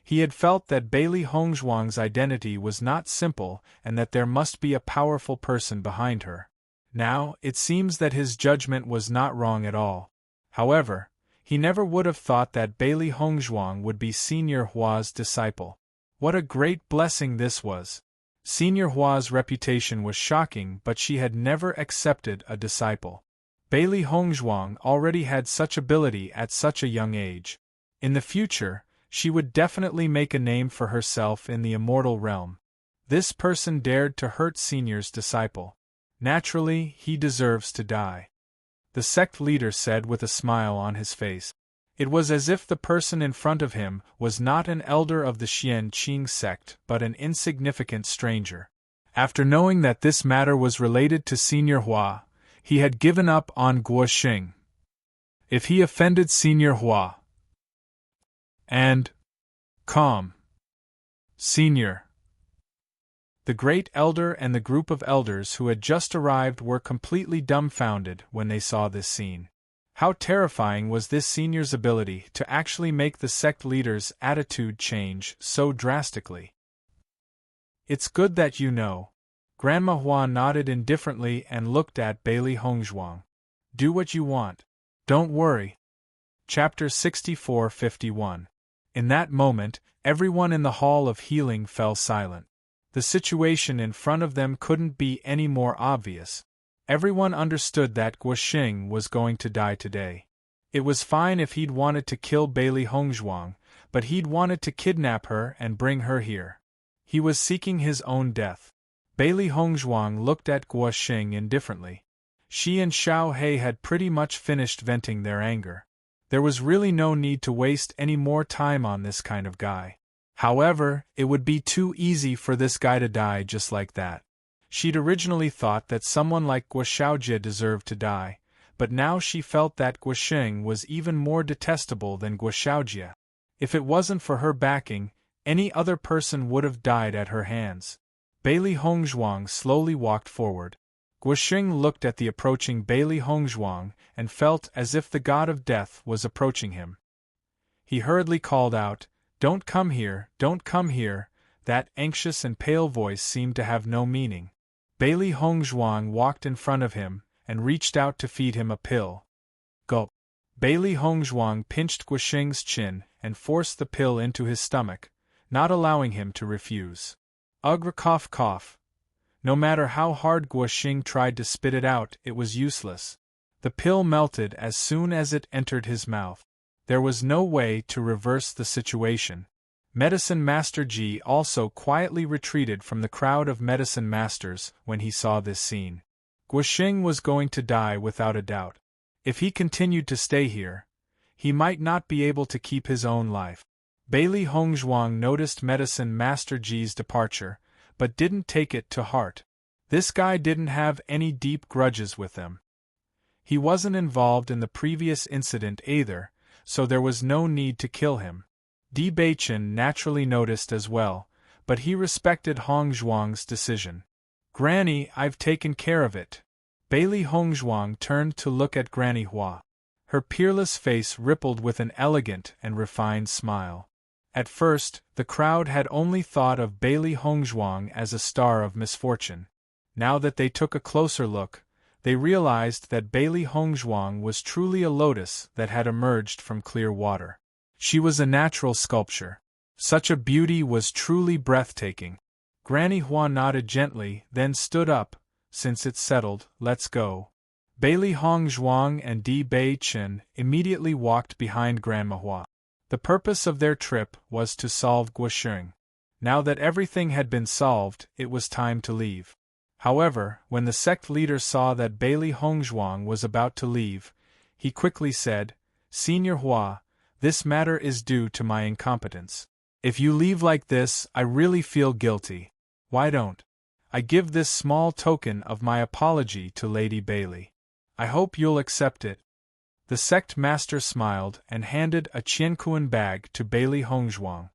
he had felt that Bailey Hongzhuang's identity was not simple and that there must be a powerful person behind her. Now, it seems that his judgment was not wrong at all. However, he never would have thought that Bailey Hongzhuang would be Senior Hua's disciple. What a great blessing this was! Senior Hua's reputation was shocking, but she had never accepted a disciple. Bailey Hongzhuang already had such ability at such a young age. In the future, she would definitely make a name for herself in the immortal realm. This person dared to hurt Senior's disciple. Naturally, he deserves to die. The sect leader said with a smile on his face. It was as if the person in front of him was not an elder of the Xian Qing sect but an insignificant stranger. After knowing that this matter was related to Senior Hua, he had given up on Guo Sheng. If he offended Senior Hua and calm. Senior. The great elder and the group of elders who had just arrived were completely dumbfounded when they saw this scene. How terrifying was this senior's ability to actually make the sect leader's attitude change so drastically. It's good that you know. Grandma Hua nodded indifferently and looked at Bailey Hongzhuang. Do what you want. Don't worry. Chapter 64-51. In that moment, everyone in the Hall of Healing fell silent. The situation in front of them couldn't be any more obvious. Everyone understood that Guo Sheng was going to die today. It was fine if he'd wanted to kill Bailey Hongzhuang, but he'd wanted to kidnap her and bring her here. He was seeking his own death. Bailey Hongzhuang looked at Guo Sheng indifferently. She and Xiao He had pretty much finished venting their anger. There was really no need to waste any more time on this kind of guy. However, it would be too easy for this guy to die just like that. She'd originally thought that someone like Guo Xiaojie deserved to die, but now she felt that Guo Sheng was even more detestable than Guo Xiaojie. If it wasn't for her backing, any other person would have died at her hands. Bailey Hongzhuang slowly walked forward. Guo Sheng looked at the approaching Bailey Hongzhuang and felt as if the god of death was approaching him. He hurriedly called out, "Don't come here, don't come here." That anxious and pale voice seemed to have no meaning. Bailey Hongzhuang walked in front of him and reached out to feed him a pill. Gulp. Bailey Hongzhuang pinched Guo Sheng's chin and forced the pill into his stomach, not allowing him to refuse. Ugh, cough, cough. No matter how hard Guo Sheng tried to spit it out, it was useless. The pill melted as soon as it entered his mouth. There was no way to reverse the situation. Medicine Master Ji also quietly retreated from the crowd of medicine masters when he saw this scene. Guo Sheng was going to die without a doubt. If he continued to stay here, he might not be able to keep his own life. Bailey Hongzhuang noticed Medicine Master Ji's departure, but didn't take it to heart. This guy didn't have any deep grudges with them. He wasn't involved in the previous incident either, so there was no need to kill him. Di Beichen naturally noticed as well, but he respected Hongzhuang's decision. "Granny, I've taken care of it." Bailey Hongzhuang turned to look at Granny Hua. Her peerless face rippled with an elegant and refined smile. At first, the crowd had only thought of Bailey Hongzhuang as a star of misfortune. Now that they took a closer look, they realized that Bailey Hongzhuang was truly a lotus that had emerged from clear water. She was a natural sculpture. Such a beauty was truly breathtaking. Granny Hua nodded gently, then stood up. Since it's settled, let's go. Bailey Hong Zhuang and Di Bei Chen immediately walked behind Grandma Hua. The purpose of their trip was to solve Guosheng. Now that everything had been solved, it was time to leave. However, when the sect leader saw that Bailey Hongzhuang was about to leave, he quickly said, "Senior Hua, this matter is due to my incompetence. If you leave like this, I really feel guilty. Why don't I give this small token of my apology to Lady Bailey? I hope you'll accept it." The sect master smiled and handed a Qiankuan bag to Bailey Hongzhuang.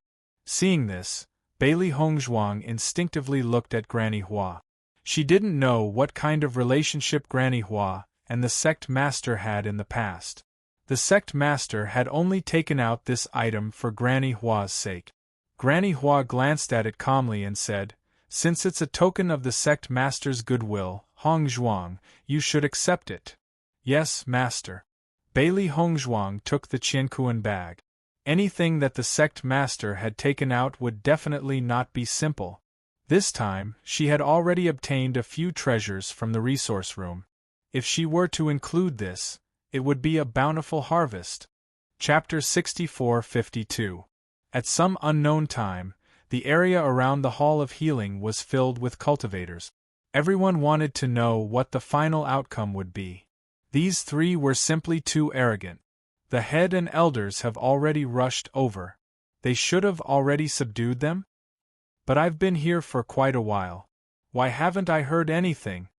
Seeing this, Bailey Hongzhuang instinctively looked at Granny Hua. She didn't know what kind of relationship Granny Hua and the sect master had in the past. The sect master had only taken out this item for Granny Hua's sake. Granny Hua glanced at it calmly and said, "Since it's a token of the sect master's goodwill, Hongzhuang, you should accept it." "Yes, master." Bailey Hongzhuang took the Qiankuan bag. Anything that the sect master had taken out would definitely not be simple. This time, she had already obtained a few treasures from the resource room. If she were to include this, it would be a bountiful harvest. Chapter 64-52. At some unknown time, the area around the Hall of Healing was filled with cultivators. Everyone wanted to know what the final outcome would be. These three were simply too arrogant. The head and elders have already rushed over. They should have already subdued them? But I've been here for quite a while. Why haven't I heard anything?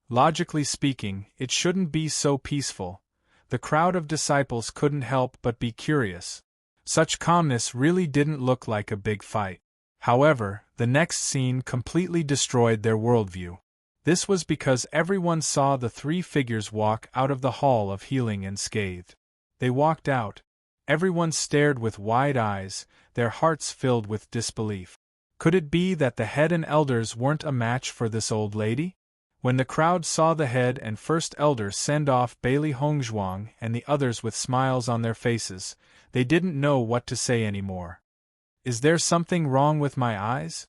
Logically speaking, it shouldn't be so peaceful. The crowd of disciples couldn't help but be curious. Such calmness really didn't look like a big fight. However, the next scene completely destroyed their worldview. This was because everyone saw the three figures walk out of the Hall of Healing unscathed. They walked out. Everyone stared with wide eyes, their hearts filled with disbelief. Could it be that the head and elders weren't a match for this old lady? When the crowd saw the head and first elder send off Bailey Hongzhuang and the others with smiles on their faces, they didn't know what to say anymore. "Is there something wrong with my eyes?"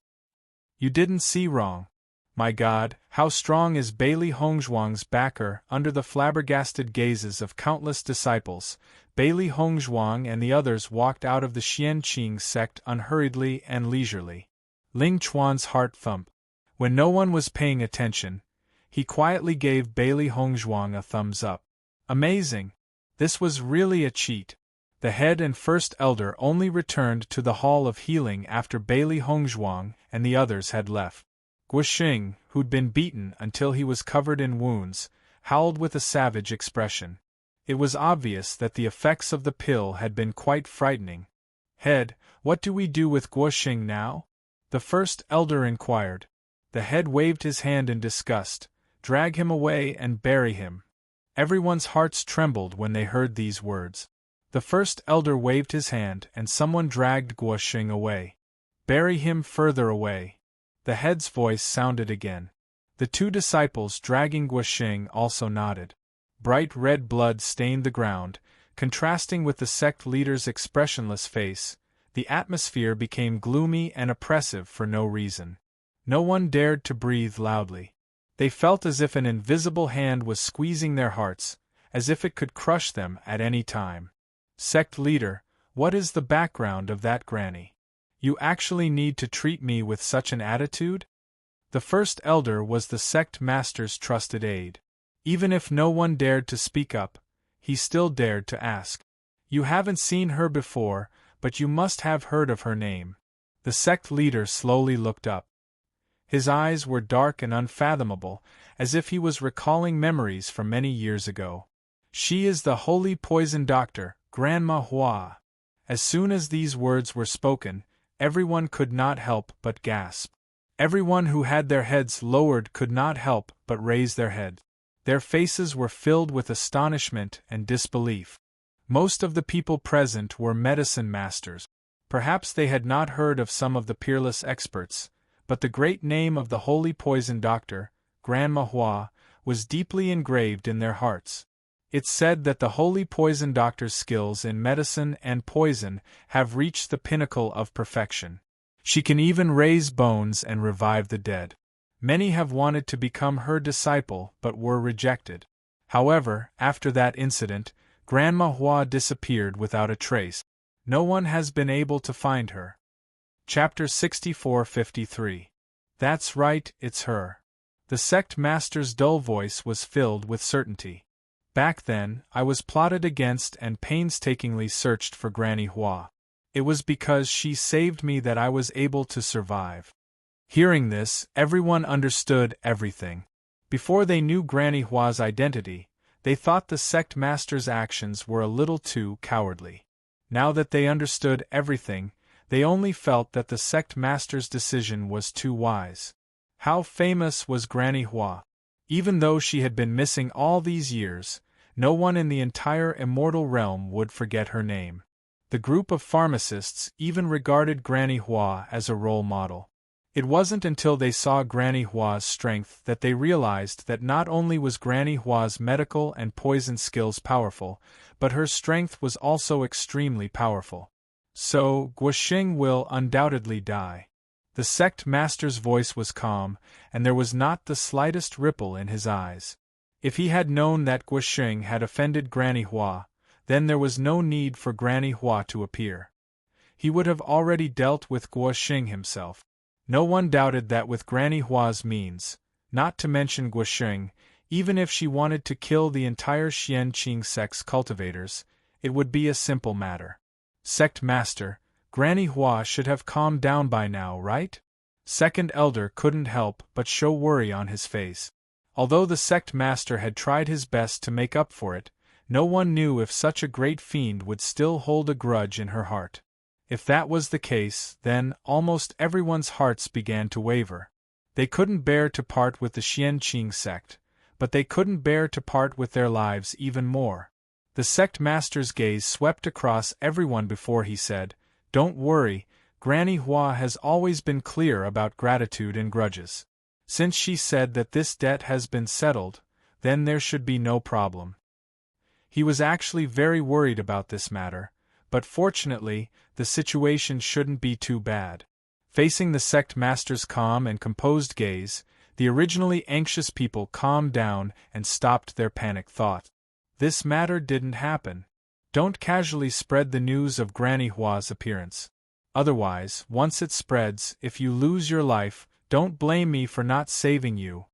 "You didn't see wrong. My God, how strong is Bailey Hongzhuang's backer!" Under the flabbergasted gazes of countless disciples, Bailey Hongzhuang and the others walked out of the Xianqing sect unhurriedly and leisurely. Ling Chuan's heart thumped. When no one was paying attention, he quietly gave Bailey Hongzhuang a thumbs up. Amazing! This was really a cheat. The head and first elder only returned to the Hall of Healing after Bailey Hongzhuang and the others had left. Guosheng, who'd been beaten until he was covered in wounds, howled with a savage expression. It was obvious that the effects of the pill had been quite frightening. "Head, what do we do with Guosheng now?" the first elder inquired. The head waved his hand in disgust. "Drag him away and bury him." Everyone's hearts trembled when they heard these words. The first elder waved his hand and someone dragged Guosheng away. "Bury him further away." The head's voice sounded again. The two disciples dragging Guosheng also nodded. Bright red blood stained the ground, contrasting with the sect leader's expressionless face. The atmosphere became gloomy and oppressive for no reason. No one dared to breathe loudly. They felt as if an invisible hand was squeezing their hearts, as if it could crush them at any time. "Sect leader, what is the background of that granny? You actually need to treat me with such an attitude?" The first elder was the sect master's trusted aide. Even if no one dared to speak up, he still dared to ask. "You haven't seen her before, but you must have heard of her name." The sect leader slowly looked up. His eyes were dark and unfathomable, as if he was recalling memories from many years ago. "She is the holy poison doctor, Grandma Hua." As soon as these words were spoken, everyone could not help but gasp. Everyone who had their heads lowered could not help but raise their heads. Their faces were filled with astonishment and disbelief. Most of the people present were medicine masters. Perhaps they had not heard of some of the peerless experts, but the great name of the holy poison doctor, Grandma Hua, was deeply engraved in their hearts. It's said that the holy poison doctor's skills in medicine and poison have reached the pinnacle of perfection. She can even raise bones and revive the dead. Many have wanted to become her disciple but were rejected. However, after that incident, Grandma Hua disappeared without a trace. No one has been able to find her. Chapter 64-53. That's right, it's her. The sect master's dull voice was filled with certainty. Back then, I was plotted against and painstakingly searched for Granny Hua. It was because she saved me that I was able to survive. Hearing this, everyone understood everything. Before they knew Granny Hua's identity, they thought the sect master's actions were a little too cowardly. Now that they understood everything, they only felt that the sect master's decision was too wise. How famous was Granny Hua? Even though she had been missing all these years, no one in the entire immortal realm would forget her name. The group of pharmacists even regarded Granny Hua as a role model. It wasn't until they saw Granny Hua's strength that they realized that not only was Granny Hua's medical and poison skills powerful, but her strength was also extremely powerful. So, Guoxing will undoubtedly die. The sect master's voice was calm, and there was not the slightest ripple in his eyes. If he had known that Guoxing had offended Granny Hua, then there was no need for Granny Hua to appear. He would have already dealt with Guoxing himself. No one doubted that with Granny Hua's means, not to mention Guoxing, even if she wanted to kill the entire Xianqing sect's cultivators, it would be a simple matter. Sect Master, Granny Hua should have calmed down by now, right? Second Elder couldn't help but show worry on his face. Although the Sect Master had tried his best to make up for it, no one knew if such a great fiend would still hold a grudge in her heart. If that was the case, then almost everyone's hearts began to waver. They couldn't bear to part with the Xianqing sect, but they couldn't bear to part with their lives even more. The sect master's gaze swept across everyone before he said, "Don't worry, Granny Hua has always been clear about gratitude and grudges. Since she said that this debt has been settled, then there should be no problem." He was actually very worried about this matter, but fortunately, the situation shouldn't be too bad. Facing the sect master's calm and composed gaze, the originally anxious people calmed down and stopped their panic thought. This matter didn't happen. Don't casually spread the news of Granny Hua's appearance. Otherwise, once it spreads, if you lose your life, don't blame me for not saving you.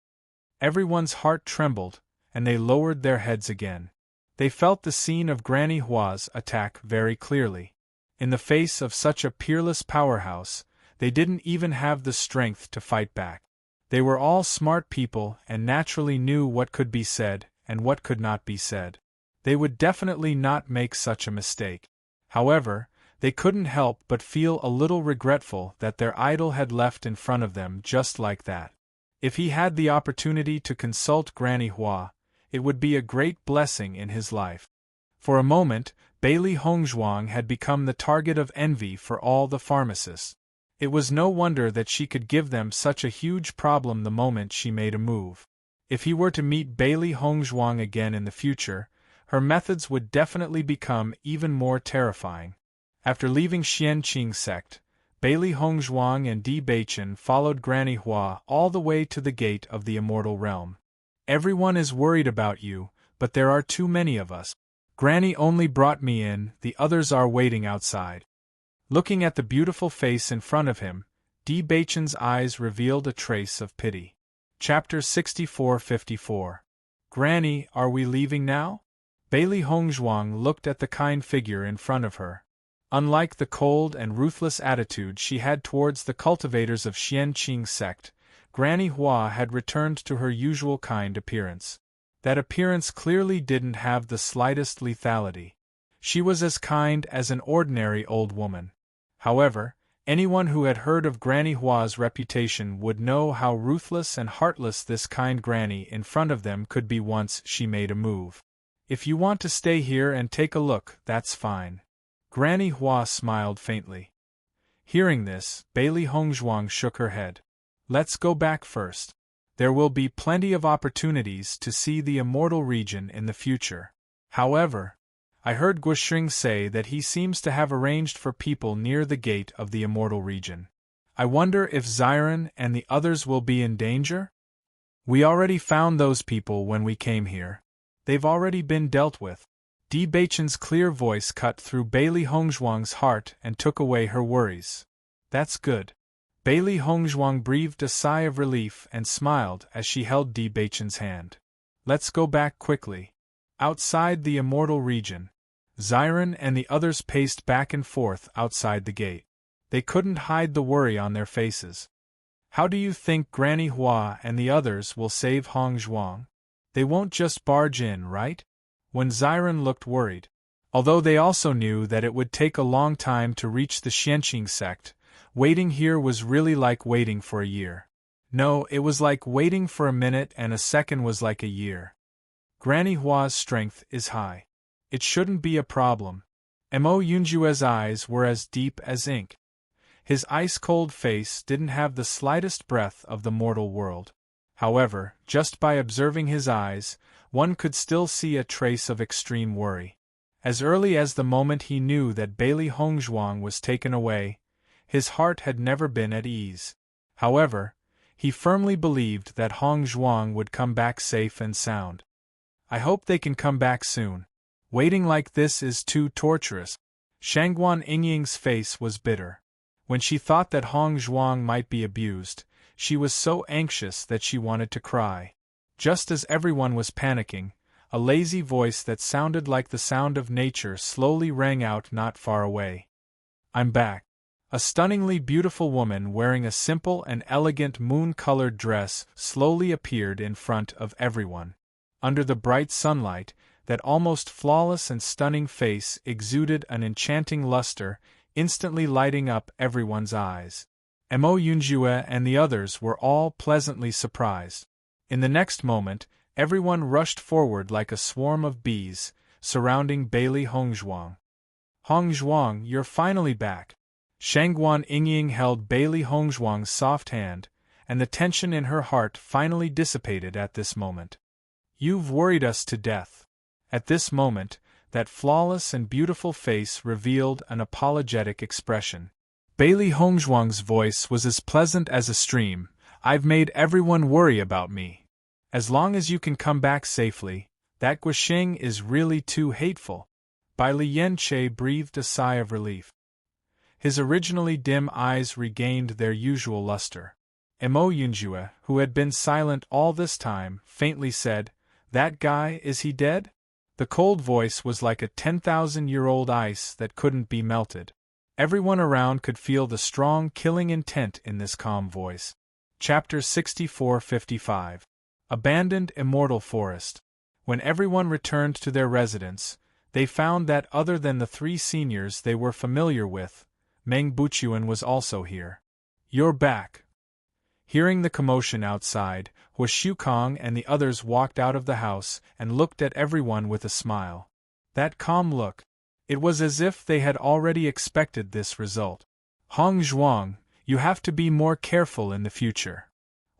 Everyone's heart trembled, and they lowered their heads again. They felt the scene of Granny Hua's attack very clearly. In the face of such a peerless powerhouse, they didn't even have the strength to fight back. They were all smart people and naturally knew what could be said and what could not be said. They would definitely not make such a mistake. However, they couldn't help but feel a little regretful that their idol had left in front of them just like that. If he had the opportunity to consult Granny Hua, it would be a great blessing in his life. For a moment, Bailey Hongzhuang had become the target of envy for all the pharmacists. It was no wonder that she could give them such a huge problem the moment she made a move. If he were to meet Bailey Hongzhuang again in the future, her methods would definitely become even more terrifying. After leaving Xianqing sect, Bailey Hongzhuang and Di Beichen followed Granny Hua all the way to the gate of the immortal realm. "Everyone is worried about you, but there are too many of us. Granny only brought me in, the others are waiting outside." Looking at the beautiful face in front of him, Di Beichen's eyes revealed a trace of pity. Chapter 64-54. "Granny, are we leaving now?" Bailey Hongzhuang looked at the kind figure in front of her. Unlike the cold and ruthless attitude she had towards the cultivators of Xianqing sect, Granny Hua had returned to her usual kind appearance. That appearance clearly didn't have the slightest lethality. She was as kind as an ordinary old woman. However, anyone who had heard of Granny Hua's reputation would know how ruthless and heartless this kind granny in front of them could be once she made a move. "If you want to stay here and take a look, that's fine." Granny Hua smiled faintly. Hearing this, Bailey Hongzhuang shook her head. "Let's go back first. There will be plenty of opportunities to see the immortal region in the future. However, I heard Guoxing say that he seems to have arranged for people near the gate of the immortal region. I wonder if Xiren and the others will be in danger? We already found those people when we came here. They've already been dealt with. Di Baichen's clear voice cut through Bailey Hongzhuang's heart and took away her worries. That's good. Bailey Hongzhuang breathed a sigh of relief and smiled as she held Di Baichen's hand. Let's go back quickly. Outside the immortal region, Xiren and the others paced back and forth outside the gate. They couldn't hide the worry on their faces. How do you think Granny Hua and the others will save Hongzhuang? They won't just barge in, right? When Xiren looked worried. Although they also knew that it would take a long time to reach the Xianqing sect, waiting here was really like waiting for a year. No, it was like waiting for a minute, and a second was like a year. Granny Hua's strength is high. It shouldn't be a problem. Mo Yunjue's eyes were as deep as ink. His ice-cold face didn't have the slightest breath of the mortal world. However, just by observing his eyes, one could still see a trace of extreme worry. As early as the moment he knew that Bailey Hongzhuang was taken away, his heart had never been at ease. However, he firmly believed that Hongzhuang would come back safe and sound. I hope they can come back soon. Waiting like this is too torturous. Shangguan Yingying's face was bitter. When she thought that Hongzhuang might be abused, she was so anxious that she wanted to cry. Just as everyone was panicking, a lazy voice that sounded like the sound of nature slowly rang out not far away. I'm back. A stunningly beautiful woman wearing a simple and elegant moon-colored dress slowly appeared in front of everyone. Under the bright sunlight, that almost flawless and stunning face exuded an enchanting luster, instantly lighting up everyone's eyes. Mo Yunjue and the others were all pleasantly surprised. In the next moment, everyone rushed forward like a swarm of bees, surrounding Bailey Hongzhuang. Hongzhuang, you're finally back. Shangguan Yingying held Bailey Hongzhuang's soft hand, and the tension in her heart finally dissipated at this moment. You've worried us to death. At this moment, that flawless and beautiful face revealed an apologetic expression. Bailey Hongzhuang's voice was as pleasant as a stream. I've made everyone worry about me. As long as you can come back safely, that Guoxing is really too hateful. Bai Lianche breathed a sigh of relief. His originally dim eyes regained their usual luster. Mo Yunjue, who had been silent all this time, faintly said, That guy, is he dead? The cold voice was like a 10,000-year-old ice that couldn't be melted. Everyone around could feel the strong killing intent in this calm voice. Chapter 64-55. Abandoned Immortal Forest. When everyone returned to their residence, they found that other than the three seniors they were familiar with, Meng Buchuan was also here. You're back. Hearing the commotion outside, Hua Shukong and the others walked out of the house and looked at everyone with a smile. That calm look. It was as if they had already expected this result. Hongzhuang, you have to be more careful in the future.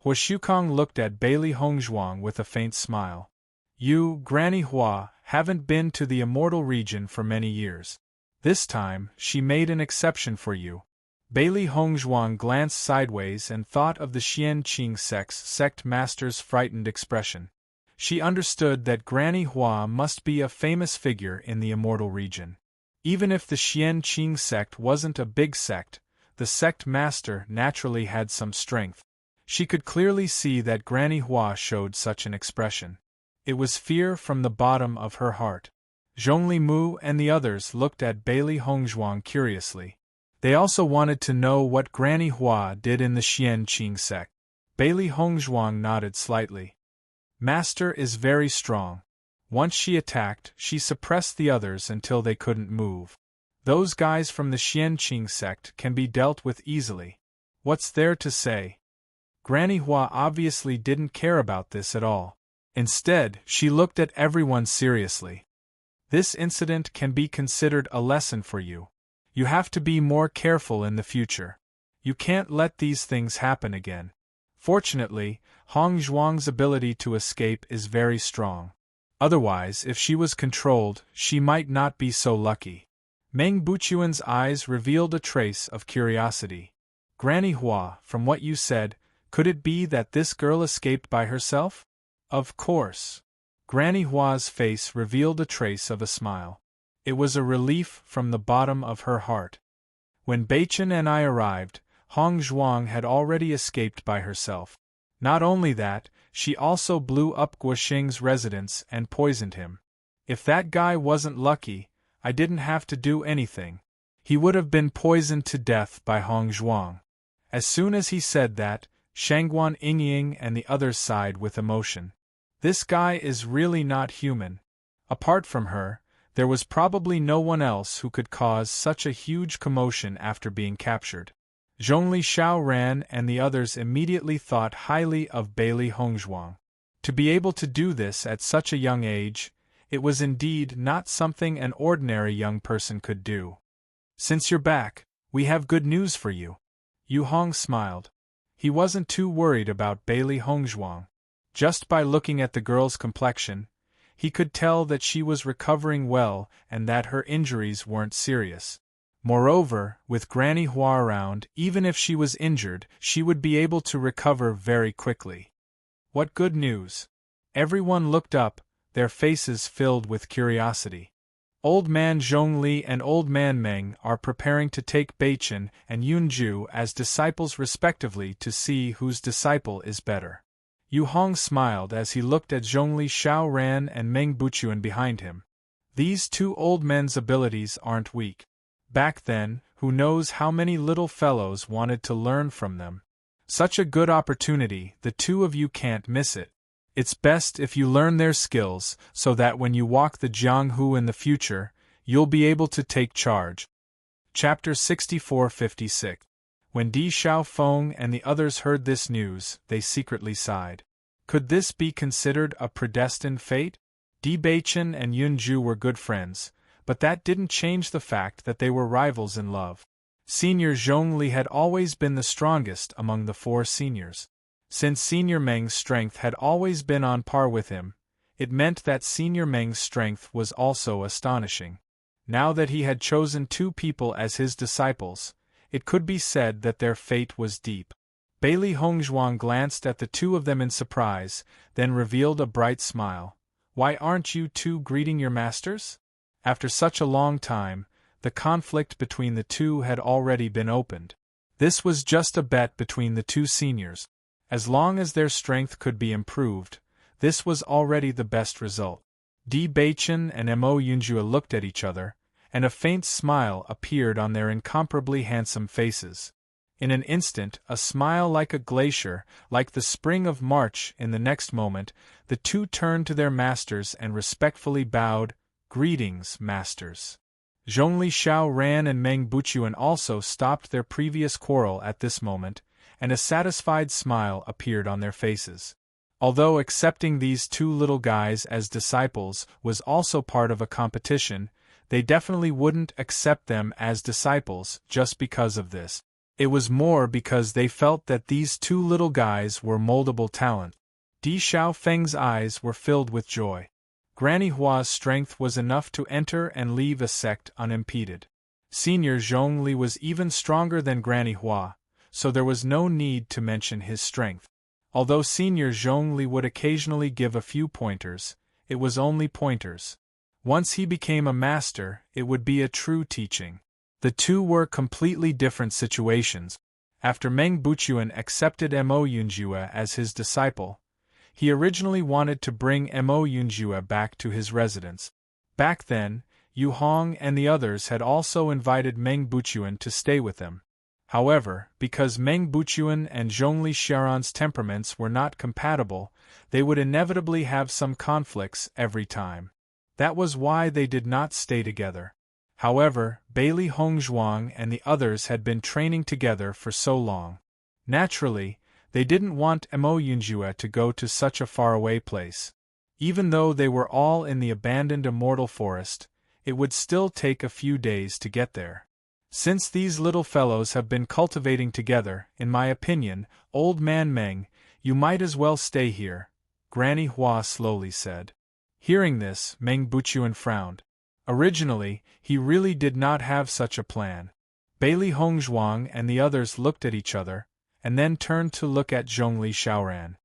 Hua Shukong looked at Bailey Hongzhuang with a faint smile. You, Granny Hua, haven't been to the immortal region for many years. This time, she made an exception for you. Bailey Hongzhuang glanced sideways and thought of the Xianqing sect master's frightened expression. She understood that Granny Hua must be a famous figure in the immortal region. Even if the Xianqing sect wasn't a big sect, the sect master naturally had some strength. She could clearly see that Granny Hua showed such an expression. It was fear from the bottom of her heart. Zhongli Mu and the others looked at Bailey Hongzhuang curiously. They also wanted to know what Granny Hua did in the Xianqing sect. Bailey Hongzhuang nodded slightly. Master is very strong. Once she attacked, she suppressed the others until they couldn't move. Those guys from the Xianqing sect can be dealt with easily. What's there to say? Granny Hua obviously didn't care about this at all. Instead, she looked at everyone seriously. This incident can be considered a lesson for you. You have to be more careful in the future. You can't let these things happen again. Fortunately, Hongzhuang's ability to escape is very strong. Otherwise, if she was controlled, she might not be so lucky. Meng Buchuan's eyes revealed a trace of curiosity. Granny Hua, from what you said, could it be that this girl escaped by herself? Of course. Granny Hua's face revealed a trace of a smile. It was a relief from the bottom of her heart. When Beichen and I arrived, Hong Zhuang had already escaped by herself. Not only that, she also blew up Guoxing's residence and poisoned him. If that guy wasn't lucky, I didn't have to do anything. He would have been poisoned to death by Hong Zhuang. As soon as he said that, Shangguan Yingying and the others sighed with emotion. This guy is really not human. Apart from her, there was probably no one else who could cause such a huge commotion after being captured. Zhongli Xiaoran and the others immediately thought highly of Bailey Hongzhuang. To be able to do this at such a young age, it was indeed not something an ordinary young person could do. Since you're back, we have good news for you. Yu Hong smiled. He wasn't too worried about Bailey Hongzhuang. Just by looking at the girl's complexion, he could tell that she was recovering well and that her injuries weren't serious. Moreover, with Granny Hua around, even if she was injured, she would be able to recover very quickly. What good news! Everyone looked up, their faces filled with curiosity. Old Man Zhongli and Old Man Meng are preparing to take Beichen and Yunju as disciples respectively to see whose disciple is better. Yu Hong smiled as he looked at Zhongli Xiaoran and Meng Buchuan behind him. These two old men's abilities aren't weak. Back then, who knows how many little fellows wanted to learn from them. Such a good opportunity, the two of you can't miss it. It's best if you learn their skills, so that when you walk the Jianghu in the future, you'll be able to take charge. Chapter 64-56. When Di Xiaofeng and the others heard this news, they secretly sighed. Could this be considered a predestined fate? Di Beichen and Yunju were good friends, but that didn't change the fact that they were rivals in love. Senior Zhongli had always been the strongest among the four seniors. Since Senior Meng's strength had always been on par with him, it meant that Senior Meng's strength was also astonishing. Now that he had chosen two people as his disciples, it could be said that their fate was deep. Bailey Hongzhuang glanced at the two of them in surprise, then revealed a bright smile. Why aren't you two greeting your masters? After such a long time, the conflict between the two had already been opened. This was just a bet between the two seniors. As long as their strength could be improved, this was already the best result. Di Beichen and Mo Yunjua looked at each other, and a faint smile appeared on their incomparably handsome faces. In an instant, a smile like a glacier, like the spring of March. In the next moment, the two turned to their masters and respectfully bowed. Greetings, masters. Zhongli Xiaoran and Meng Buchuan also stopped their previous quarrel at this moment, and a satisfied smile appeared on their faces. Although accepting these two little guys as disciples was also part of a competition, they definitely wouldn't accept them as disciples just because of this. It was more because they felt that these two little guys were moldable talent. Di Xiaofeng's eyes were filled with joy. Granny Hua's strength was enough to enter and leave a sect unimpeded. Senior Zhongli was even stronger than Granny Hua, so there was no need to mention his strength. Although Senior Zhongli would occasionally give a few pointers, it was only pointers. Once he became a master, it would be a true teaching. The two were completely different situations. After Meng Buchuan accepted Mo Yunjua as his disciple, he originally wanted to bring Mo Yunjua back to his residence. Back then, Yu Hong and the others had also invited Meng Buchuan to stay with them. However, because Meng Buchuan and Zhongli Xiaoran's temperaments were not compatible, they would inevitably have some conflicts every time. That was why they did not stay together. However, Bailey Hongzhuang and the others had been training together for so long. Naturally, they didn't want Mo Yunjua to go to such a faraway place. Even though they were all in the abandoned immortal forest, it would still take a few days to get there. Since these little fellows have been cultivating together, in my opinion, Old Man Meng, you might as well stay here, Granny Hua slowly said. Hearing this, Meng Buchuan frowned. Originally, he really did not have such a plan. Bailey Hongzhuang and the others looked at each other, and then turned to look at Zhongli Xiaoran.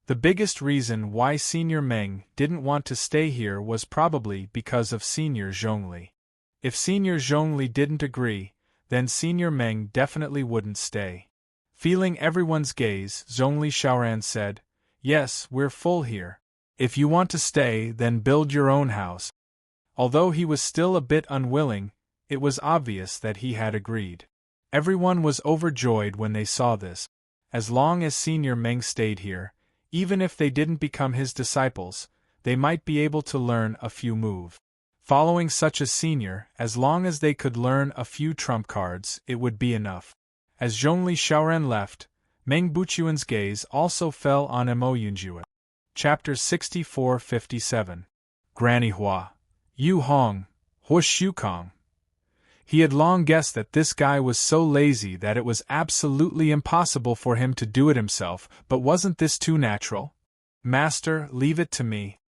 The biggest reason why Senior Meng didn't want to stay here was probably because of Senior Zhongli. If Senior Zhongli didn't agree, then Senior Meng definitely wouldn't stay. Feeling everyone's gaze, Zhongli Xiaoran said, "Yes, we're full here. If you want to stay, then build your own house." Although he was still a bit unwilling, it was obvious that he had agreed. Everyone was overjoyed when they saw this. As long as Senior Meng stayed here, even if they didn't become his disciples, they might be able to learn a few moves. Following such a senior, as long as they could learn a few trump cards, it would be enough. As Zhongli Xiaoran left, Meng Buchuan's gaze also fell on Mo Yunjue. Chapter 64-57. Granny Hua. Yu Hong, Hua Shukong. He had long guessed that this guy was so lazy that it was absolutely impossible for him to do it himself, but wasn't this too natural? "Master, leave it to me."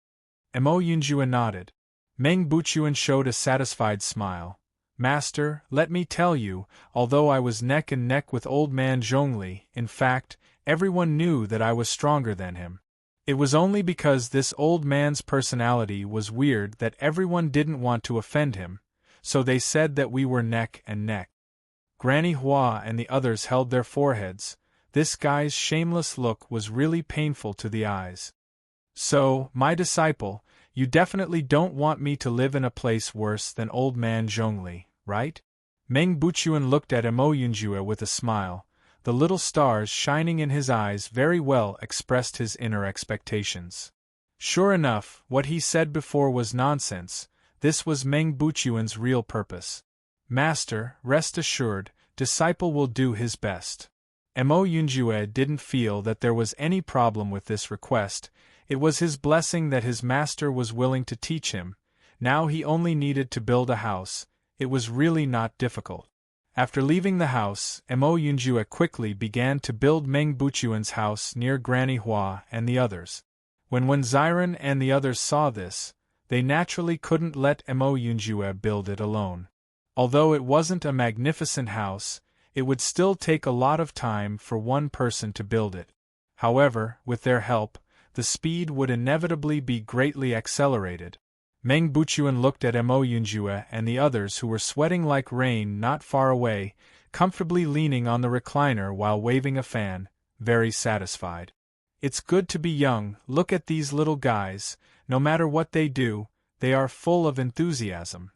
Mo Yunjue nodded. Meng Buchuan showed a satisfied smile. "Master, let me tell you, although I was neck and neck with old man Zhongli, in fact, everyone knew that I was stronger than him. It was only because this old man's personality was weird that everyone didn't want to offend him, so they said that we were neck and neck." Granny Hua and the others held their foreheads. This guy's shameless look was really painful to the eyes. "So, my disciple, you definitely don't want me to live in a place worse than old man Zhongli, right?" Meng Buchuan looked at Mo Yunjue with a smile. The little stars shining in his eyes very well expressed his inner expectations. Sure enough, what he said before was nonsense. This was Meng Buchuan's real purpose. "Master, rest assured, disciple will do his best." Mo Yunjue didn't feel that there was any problem with this request. It was his blessing that his master was willing to teach him. Now he only needed to build a house. It was really not difficult. After leaving the house, Mo Yunjue quickly began to build Meng Buchuan's house near Granny Hua and the others. When Ziren and the others saw this, they naturally couldn't let Mo Yunjue build it alone. Although it wasn't a magnificent house, it would still take a lot of time for one person to build it. However, with their help, the speed would inevitably be greatly accelerated. Meng Buchuan looked at Mo Yunjue and the others who were sweating like rain not far away, comfortably leaning on the recliner while waving a fan, very satisfied. "It's good to be young. Look at these little guys. No matter what they do, they are full of enthusiasm."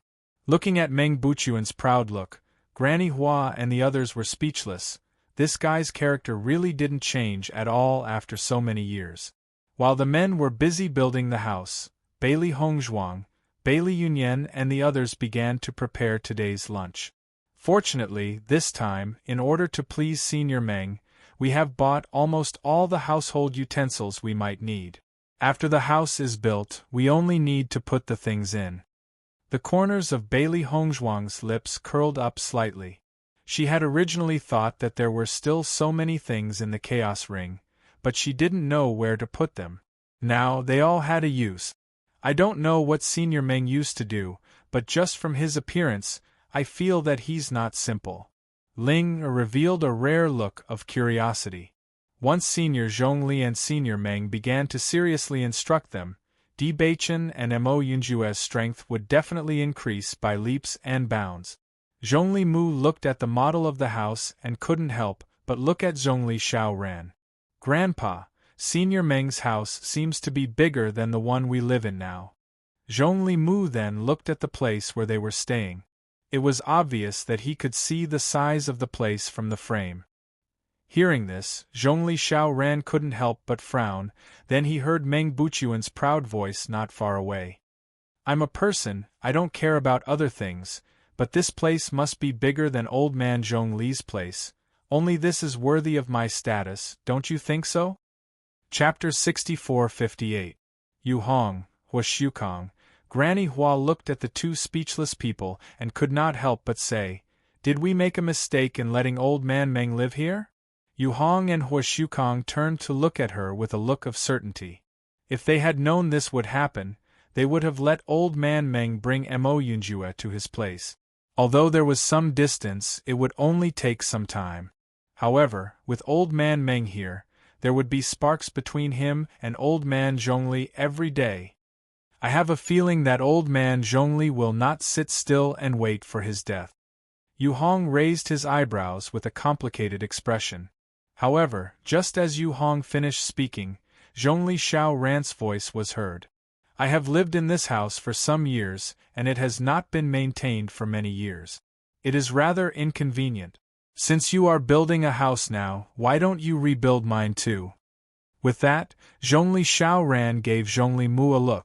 Looking at Meng Buchuan's proud look, Granny Hua and the others were speechless. This guy's character really didn't change at all after so many years. While the men were busy building the house, Bailey Hongzhuang, Bailey Yunyan and the others began to prepare today's lunch. Fortunately, this time, in order to please Senior Meng, we have bought almost all the household utensils we might need. After the house is built, we only need to put the things in. The corners of Bailey Hongzhuang's lips curled up slightly. She had originally thought that there were still so many things in the chaos ring, but she didn't know where to put them. Now they all had a use. I don't know what Senior Meng used to do, but just from his appearance, I feel that he's not simple. Ling revealed a rare look of curiosity. Once Senior Zhongli and Senior Meng began to seriously instruct them, Di Baichen and Mo Yunjue's strength would definitely increase by leaps and bounds. Zhongli Mu looked at the model of the house and couldn't help but look at Zhongli Xiaoran. "Grandpa, Senior Meng's house seems to be bigger than the one we live in now." Zhongli Mu then looked at the place where they were staying. It was obvious that he could see the size of the place from the frame. Hearing this, Zhongli Xiaoran couldn't help but frown. Then he heard Meng Buchuan's proud voice not far away. "I'm a person, I don't care about other things, but this place must be bigger than old man Zhongli's place. Only this is worthy of my status, don't you think so?" Chapter 64-58. Yu Hong, Hua Shukong. Granny Hua looked at the two speechless people and could not help but say, "Did we make a mistake in letting old man Meng live here?" Yu Hong and Hua Shukong turned to look at her with a look of certainty. If they had known this would happen, they would have let old man Meng bring Mo Yunjue to his place. Although there was some distance, it would only take some time. However, with Old Man Meng here, there would be sparks between him and Old Man Zhongli every day. I have a feeling that Old Man Zhongli will not sit still and wait for his death. Yu Hong raised his eyebrows with a complicated expression. However, just as Yu Hong finished speaking, Zhongli Xiao Ran's voice was heard. I have lived in this house for some years, and it has not been maintained for many years. It is rather inconvenient. Since you are building a house now, why don't you rebuild mine too? With that, Zhongli Xiao Ran gave Zhongli Mu a look.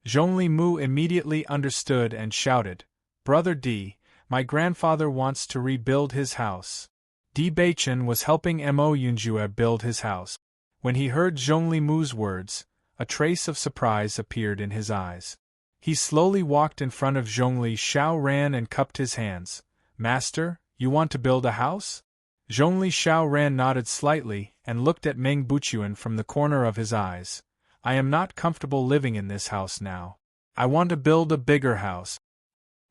Zhongli Mu immediately understood and shouted, "Brother Di, my grandfather wants to rebuild his house." Di Beichen was helping Mo Yunjue build his house. When he heard Zhongli Mu's words, a trace of surprise appeared in his eyes. He slowly walked in front of Zhongli Xiao Ran and cupped his hands. "Master, you want to build a house?" Zhongli Xiao Ran nodded slightly and looked at Meng Buchuan from the corner of his eyes. "I am not comfortable living in this house now. I want to build a bigger house."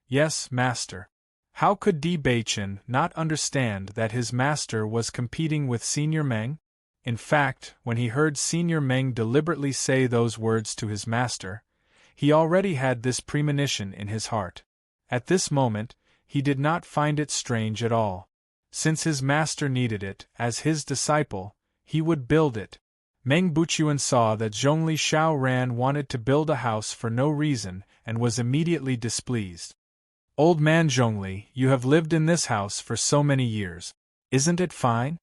"Yes, master." How could Di Beichen not understand that his master was competing with Senior Meng? In fact, when he heard Senior Meng deliberately say those words to his master, he already had this premonition in his heart. At this moment, he did not find it strange at all. Since his master needed it, as his disciple, he would build it. Meng Buchuan saw that Zhongli Xiao Ran wanted to build a house for no reason and was immediately displeased. "Old man Zhongli, you have lived in this house for so many years. Isn't it fine?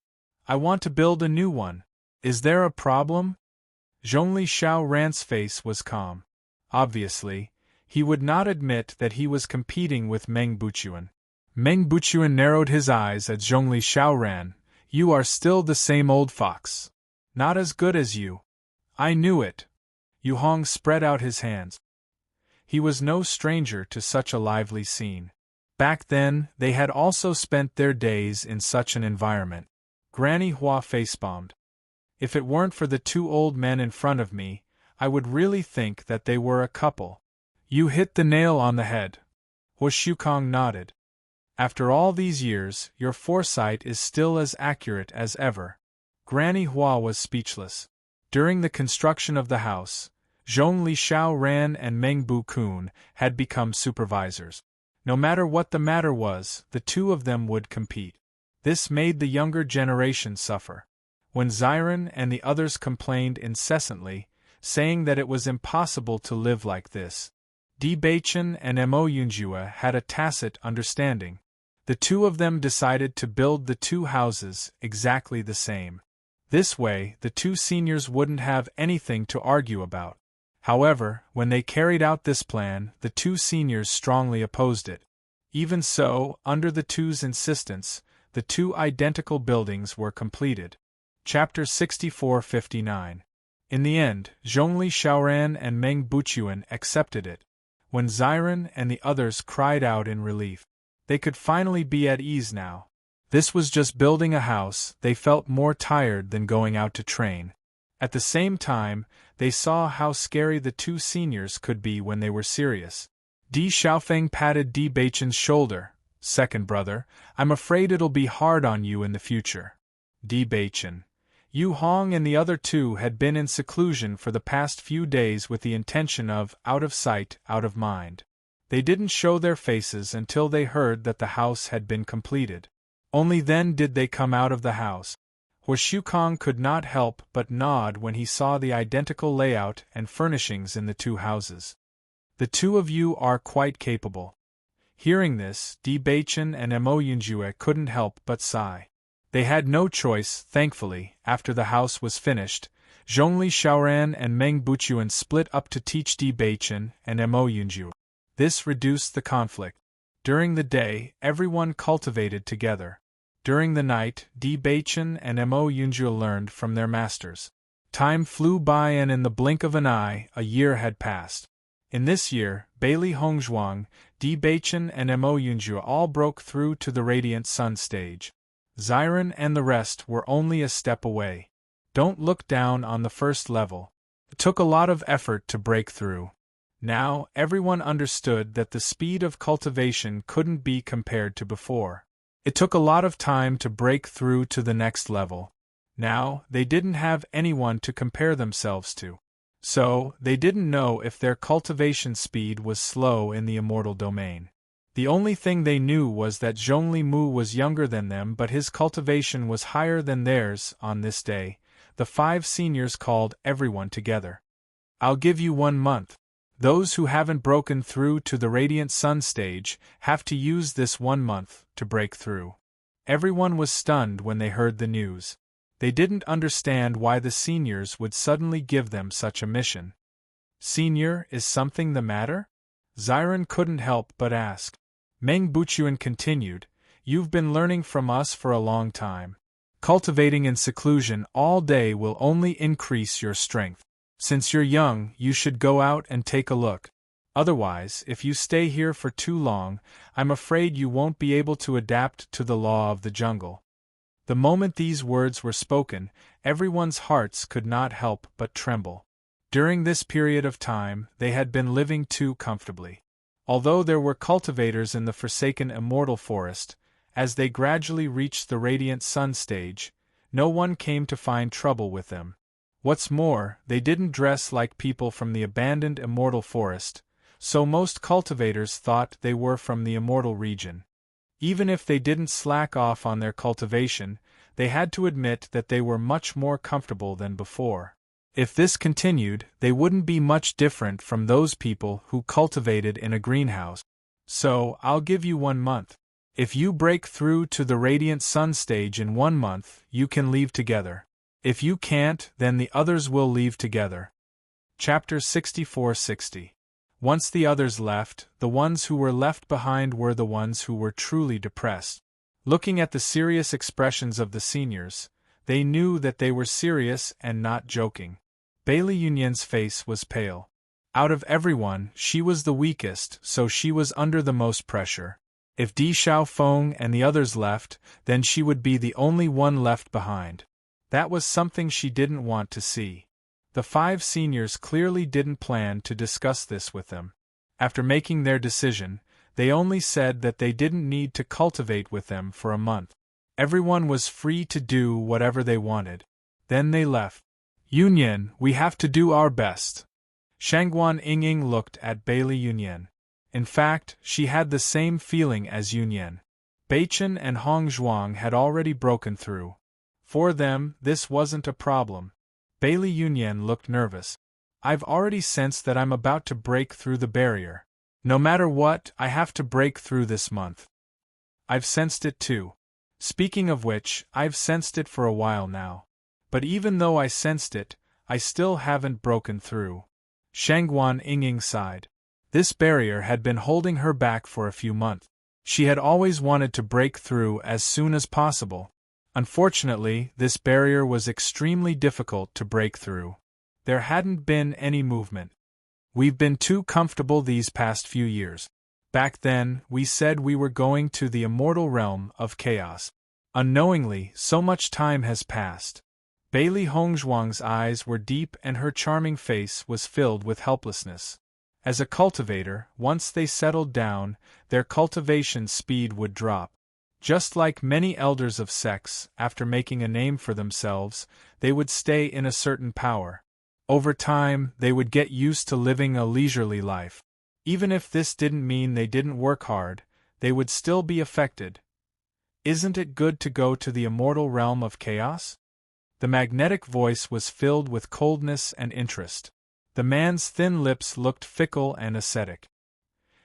I want to build a new one. Is there a problem?" Zhongli Xiao Ran's face was calm. Obviously, he would not admit that he was competing with Meng Buchuan. Meng Buchuan narrowed his eyes at Zhongli Xiao Ran. "You are still the same old fox. Not as good as you." "I knew it." Yu Hong spread out his hands. He was no stranger to such a lively scene. Back then, they had also spent their days in such an environment. Granny Hua facebombed. "If it weren't for the two old men in front of me, I would really think that they were a couple." "You hit the nail on the head." Hua Shukong nodded. "After all these years, your foresight is still as accurate as ever." Granny Hua was speechless. During the construction of the house, Zhongli Xiao Ran and Meng Bu Kun had become supervisors. No matter what the matter was, the two of them would compete. This made the younger generation suffer. When Ziren and the others complained incessantly, saying that it was impossible to live like this, Di Beichen and Mo Yunjue had a tacit understanding. The two of them decided to build the two houses exactly the same. This way, the two seniors wouldn't have anything to argue about. However, when they carried out this plan, the two seniors strongly opposed it. Even so, under the two's insistence, the two identical buildings were completed. Chapter 64-59. In the end, Zhongli Xiaoran and Meng Buchuan accepted it. When Ziren and the others cried out in relief, they could finally be at ease now. This was just building a house. They felt more tired than going out to train. At the same time, they saw how scary the two seniors could be when they were serious. Di Xiaofeng patted Di Beichen's shoulder. "Second brother, I'm afraid it'll be hard on you in the future." Di Beichen. Yu Hong and the other two had been in seclusion for the past few days with the intention of out of sight, out of mind. They didn't show their faces until they heard that the house had been completed. Only then did they come out of the house. Hua Shukong could not help but nod when he saw the identical layout and furnishings in the two houses. "The two of you are quite capable." Hearing this, Di Beichen and Mo Yunjue couldn't help but sigh. They had no choice, thankfully. After the house was finished, Zhongli Xiaoran and Meng Buchuan split up to teach Di Beichen and Mo Yunjue. This reduced the conflict. During the day, everyone cultivated together. During the night, Di Beichen and Mo Yunjue learned from their masters. Time flew by and in the blink of an eye, a year had passed. In this year, Bailey Hongzhuang, Di Beichen and Mo Yunjue all broke through to the Radiant Sun stage. Ziren and the rest were only a step away. Don't look down on the first level. It took a lot of effort to break through. Now, everyone understood that the speed of cultivation couldn't be compared to before. It took a lot of time to break through to the next level. Now, they didn't have anyone to compare themselves to. So, they didn't know if their cultivation speed was slow in the immortal domain. The only thing they knew was that Zhongli Mu was younger than them, but his cultivation was higher than theirs. On this day, the 5 seniors called everyone together. I'll give you 1 month. Those who haven't broken through to the Radiant Sun stage have to use this 1 month to break through. Everyone was stunned when they heard the news. They didn't understand why the seniors would suddenly give them such a mission. Senior, is something the matter? Xiren couldn't help but ask. Meng Buchuan continued, you've been learning from us for a long time. Cultivating in seclusion all day will only increase your strength. Since you're young, you should go out and take a look. Otherwise, if you stay here for too long, I'm afraid you won't be able to adapt to the law of the jungle. The moment these words were spoken, everyone's hearts could not help but tremble. During this period of time, they had been living too comfortably. Although there were cultivators in the forsaken immortal forest, as they gradually reached the Radiant Sun stage, no one came to find trouble with them. What's more, they didn't dress like people from the abandoned immortal forest, so most cultivators thought they were from the immortal region. Even if they didn't slack off on their cultivation, they had to admit that they were much more comfortable than before. If this continued, they wouldn't be much different from those people who cultivated in a greenhouse. So, I'll give you 1 month. If you break through to the Radiant Sun stage in 1 month, you can leave together. If you can't, then the others will leave together. Chapter 64-60. Once the others left, the ones who were left behind were the ones who were truly depressed. Looking at the serious expressions of the seniors, they knew that they were serious and not joking. Bailey Yunyan's face was pale. Out of everyone, she was the weakest, so she was under the most pressure. If Di Xiaofeng and the others left, then she would be the only one left behind. That was something she didn't want to see. The 5 seniors clearly didn't plan to discuss this with them. After making their decision, they only said that they didn't need to cultivate with them for a month. Everyone was free to do whatever they wanted. Then they left. Yunyan, we have to do our best. Shangguan Yingying looked at Bailey Yunyan. In fact, she had the same feeling as Yunyan. Beichen and Hong Zhuang had already broken through. For them, this wasn't a problem. Bailey Yunyan looked nervous. I've already sensed that I'm about to break through the barrier. No matter what, I have to break through this month. I've sensed it too. Speaking of which, I've sensed it for a while now. But even though I sensed it, I still haven't broken through. Shangguan Yingying sighed. This barrier had been holding her back for a few months. She had always wanted to break through as soon as possible. Unfortunately, this barrier was extremely difficult to break through. There hadn't been any movement. We've been too comfortable these past few years. Back then, we said we were going to the immortal realm of chaos. Unknowingly, so much time has passed. Bailey Hongzhuang's eyes were deep and her charming face was filled with helplessness. As a cultivator, once they settled down, their cultivation speed would drop. Just like many elders of sects, after making a name for themselves, they would stay in a certain power. Over time, they would get used to living a leisurely life. Even if this didn't mean they didn't work hard, they would still be affected. Isn't it good to go to the immortal realm of chaos? The magnetic voice was filled with coldness and interest. The man's thin lips looked fickle and ascetic.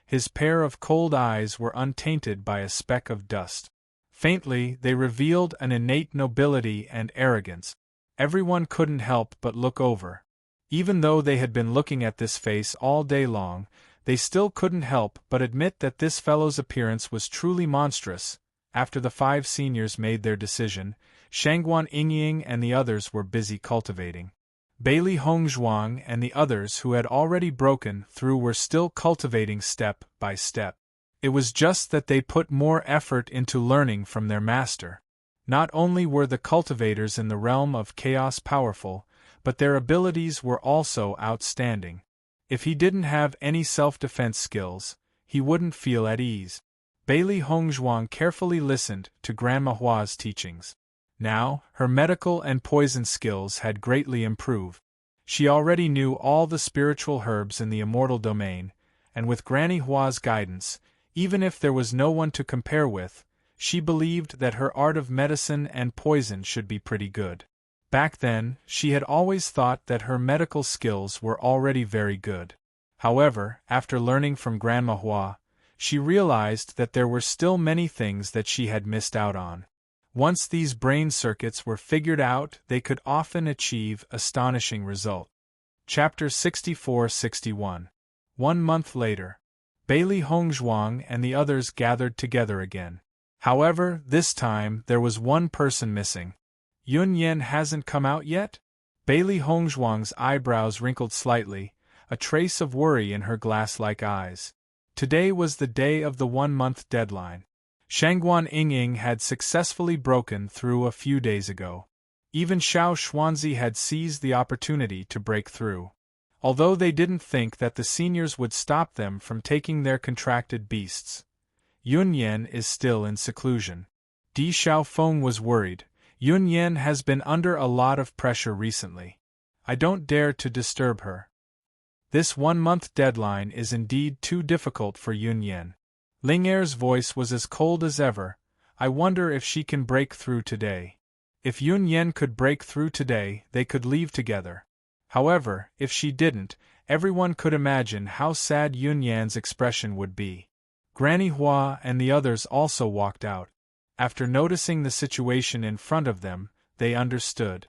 His pair of cold eyes were untainted by a speck of dust. Faintly, they revealed an innate nobility and arrogance. Everyone couldn't help but look over. Even though they had been looking at this face all day long, they still couldn't help but admit that this fellow's appearance was truly monstrous. After the 5 seniors made their decision, Shangguan Yingying and the others were busy cultivating. Bailey Hongzhuang and the others who had already broken through were still cultivating step by step. It was just that they put more effort into learning from their master. Not only were the cultivators in the realm of chaos powerful, but their abilities were also outstanding. If he didn't have any self-defense skills, he wouldn't feel at ease. Bailey Hongzhuang carefully listened to Grandma Hua's teachings. Now, her medical and poison skills had greatly improved. She already knew all the spiritual herbs in the immortal domain, and with Granny Hua's guidance, even if there was no one to compare with, she believed that her art of medicine and poison should be pretty good. Back then, she had always thought that her medical skills were already very good. However, after learning from Grandma Hua, she realized that there were still many things that she had missed out on. Once these brain circuits were figured out, they could often achieve astonishing results. Chapter 64-61. 1 month later, Bailey Hongzhuang and the others gathered together again. However, this time there was one person missing. Yun Yen hasn't come out yet? Bailey Hongzhuang's eyebrows wrinkled slightly, a trace of worry in her glass-like eyes. Today was the day of the 1-month deadline. Shangguan Ying had successfully broken through a few days ago. Even Xiao Xuanzi had seized the opportunity to break through. Although they didn't think that the seniors would stop them from taking their contracted beasts, Yun Yen is still in seclusion. Di Xiaofeng was worried. Yun Yen has been under a lot of pressure recently. I don't dare to disturb her. This 1-month deadline is indeed too difficult for Yun Yen. Ling Er's voice was as cold as ever. I wonder if she can break through today. If Yun Yen could break through today, they could leave together. However, if she didn't, everyone could imagine how sad Yun Yan's expression would be. Granny Hua and the others also walked out. After noticing the situation in front of them, they understood.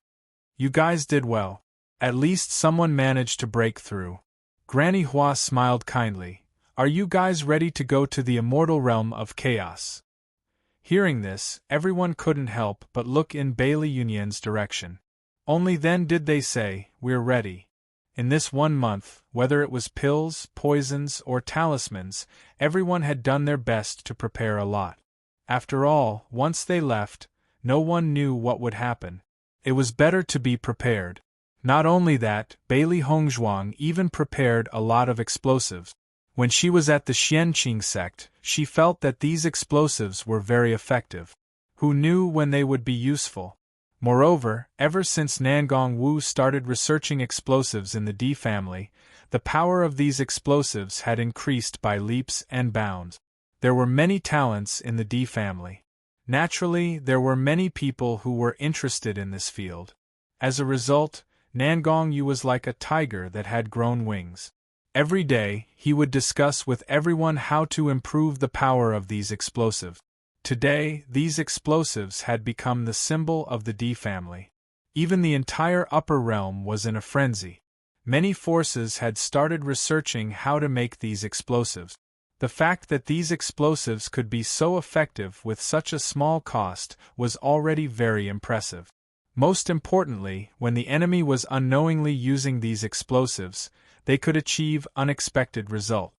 You guys did well. At least someone managed to break through. Granny Hua smiled kindly. Are you guys ready to go to the immortal realm of chaos? Hearing this, everyone couldn't help but look in Bailey Yunyan's direction. Only then did they say, we're ready. In this 1 month, whether it was pills, poisons, or talismans, everyone had done their best to prepare a lot. After all, once they left, no one knew what would happen. It was better to be prepared. Not only that, Bailey Hongzhuang even prepared a lot of explosives. When she was at the Xianqing sect, she felt that these explosives were very effective. Who knew when they would be useful? Moreover, ever since Nangong Wu started researching explosives in the D family, the power of these explosives had increased by leaps and bounds. There were many talents in the D family. Naturally, there were many people who were interested in this field. As a result, Nangong Yu was like a tiger that had grown wings. Every day, he would discuss with everyone how to improve the power of these explosives. Today, these explosives had become the symbol of the D family. Even the entire upper realm was in a frenzy. Many forces had started researching how to make these explosives. The fact that these explosives could be so effective with such a small cost was already very impressive. Most importantly, when the enemy was unknowingly using these explosives, they could achieve unexpected results.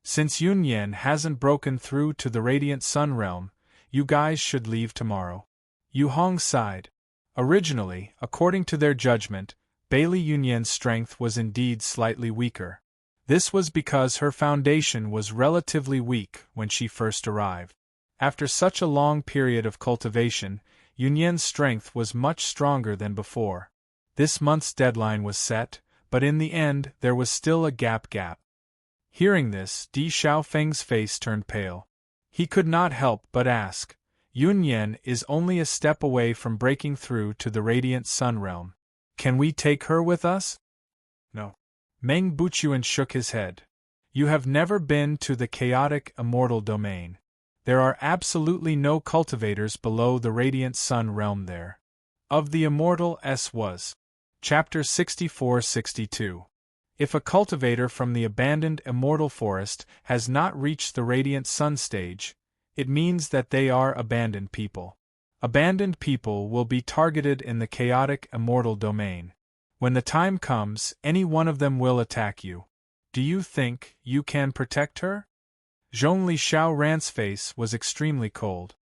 Since Yun Yen hasn't broken through to the Radiant Sun realm, you guys should leave tomorrow. Yu Hong sighed. Originally, according to their judgment, Bailey Yun Yen's strength was indeed slightly weaker. This was because her foundation was relatively weak when she first arrived. After such a long period of cultivation, Yun Yen's strength was much stronger than before. This month's deadline was set, but in the end there was still a gap. Hearing this, Di Xiaofeng's face turned pale. He could not help but ask, Yun Yen is only a step away from breaking through to the Radiant Sun realm. Can we take her with us? No. Meng Buchuan shook his head. You have never been to the chaotic immortal domain. There are absolutely no cultivators below the Radiant Sun realm there. Of the immortal S was. Chapter 64-62. If a cultivator from the abandoned immortal forest has not reached the Radiant Sun stage, it means that they are abandoned people. Abandoned people will be targeted in the chaotic immortal domain. When the time comes, any one of them will attack you. Do you think you can protect her? Zhongli Xiaoran's face was extremely cold.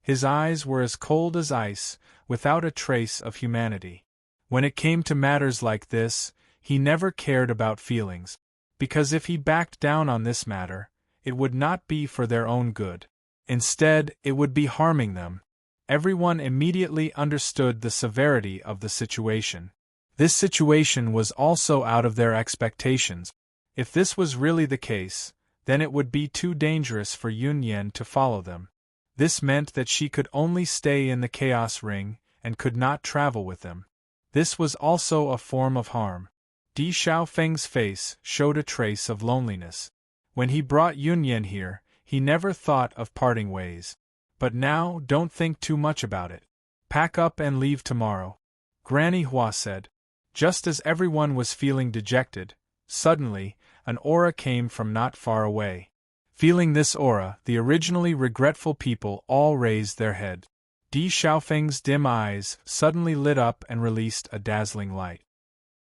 His eyes were as cold as ice, without a trace of humanity. When it came to matters like this, He never cared about feelings. Because if he backed down on this matter, it would not be for their own good. Instead, it would be harming them. Everyone immediately understood the severity of the situation. This situation was also out of their expectations. If this was really the case, then it would be too dangerous for Yunyan to follow them. This meant that she could only stay in the chaos ring and could not travel with them. This was also a form of harm. Di Xiaofeng's face showed a trace of loneliness. When he brought Yunyan here, he never thought of parting ways. But now, don't think too much about it. Pack up and leave tomorrow. Granny Hua said. Just as everyone was feeling dejected, suddenly, an aura came from not far away. Feeling this aura, the originally regretful people all raised their head. Di Xiaofeng's dim eyes suddenly lit up and released a dazzling light.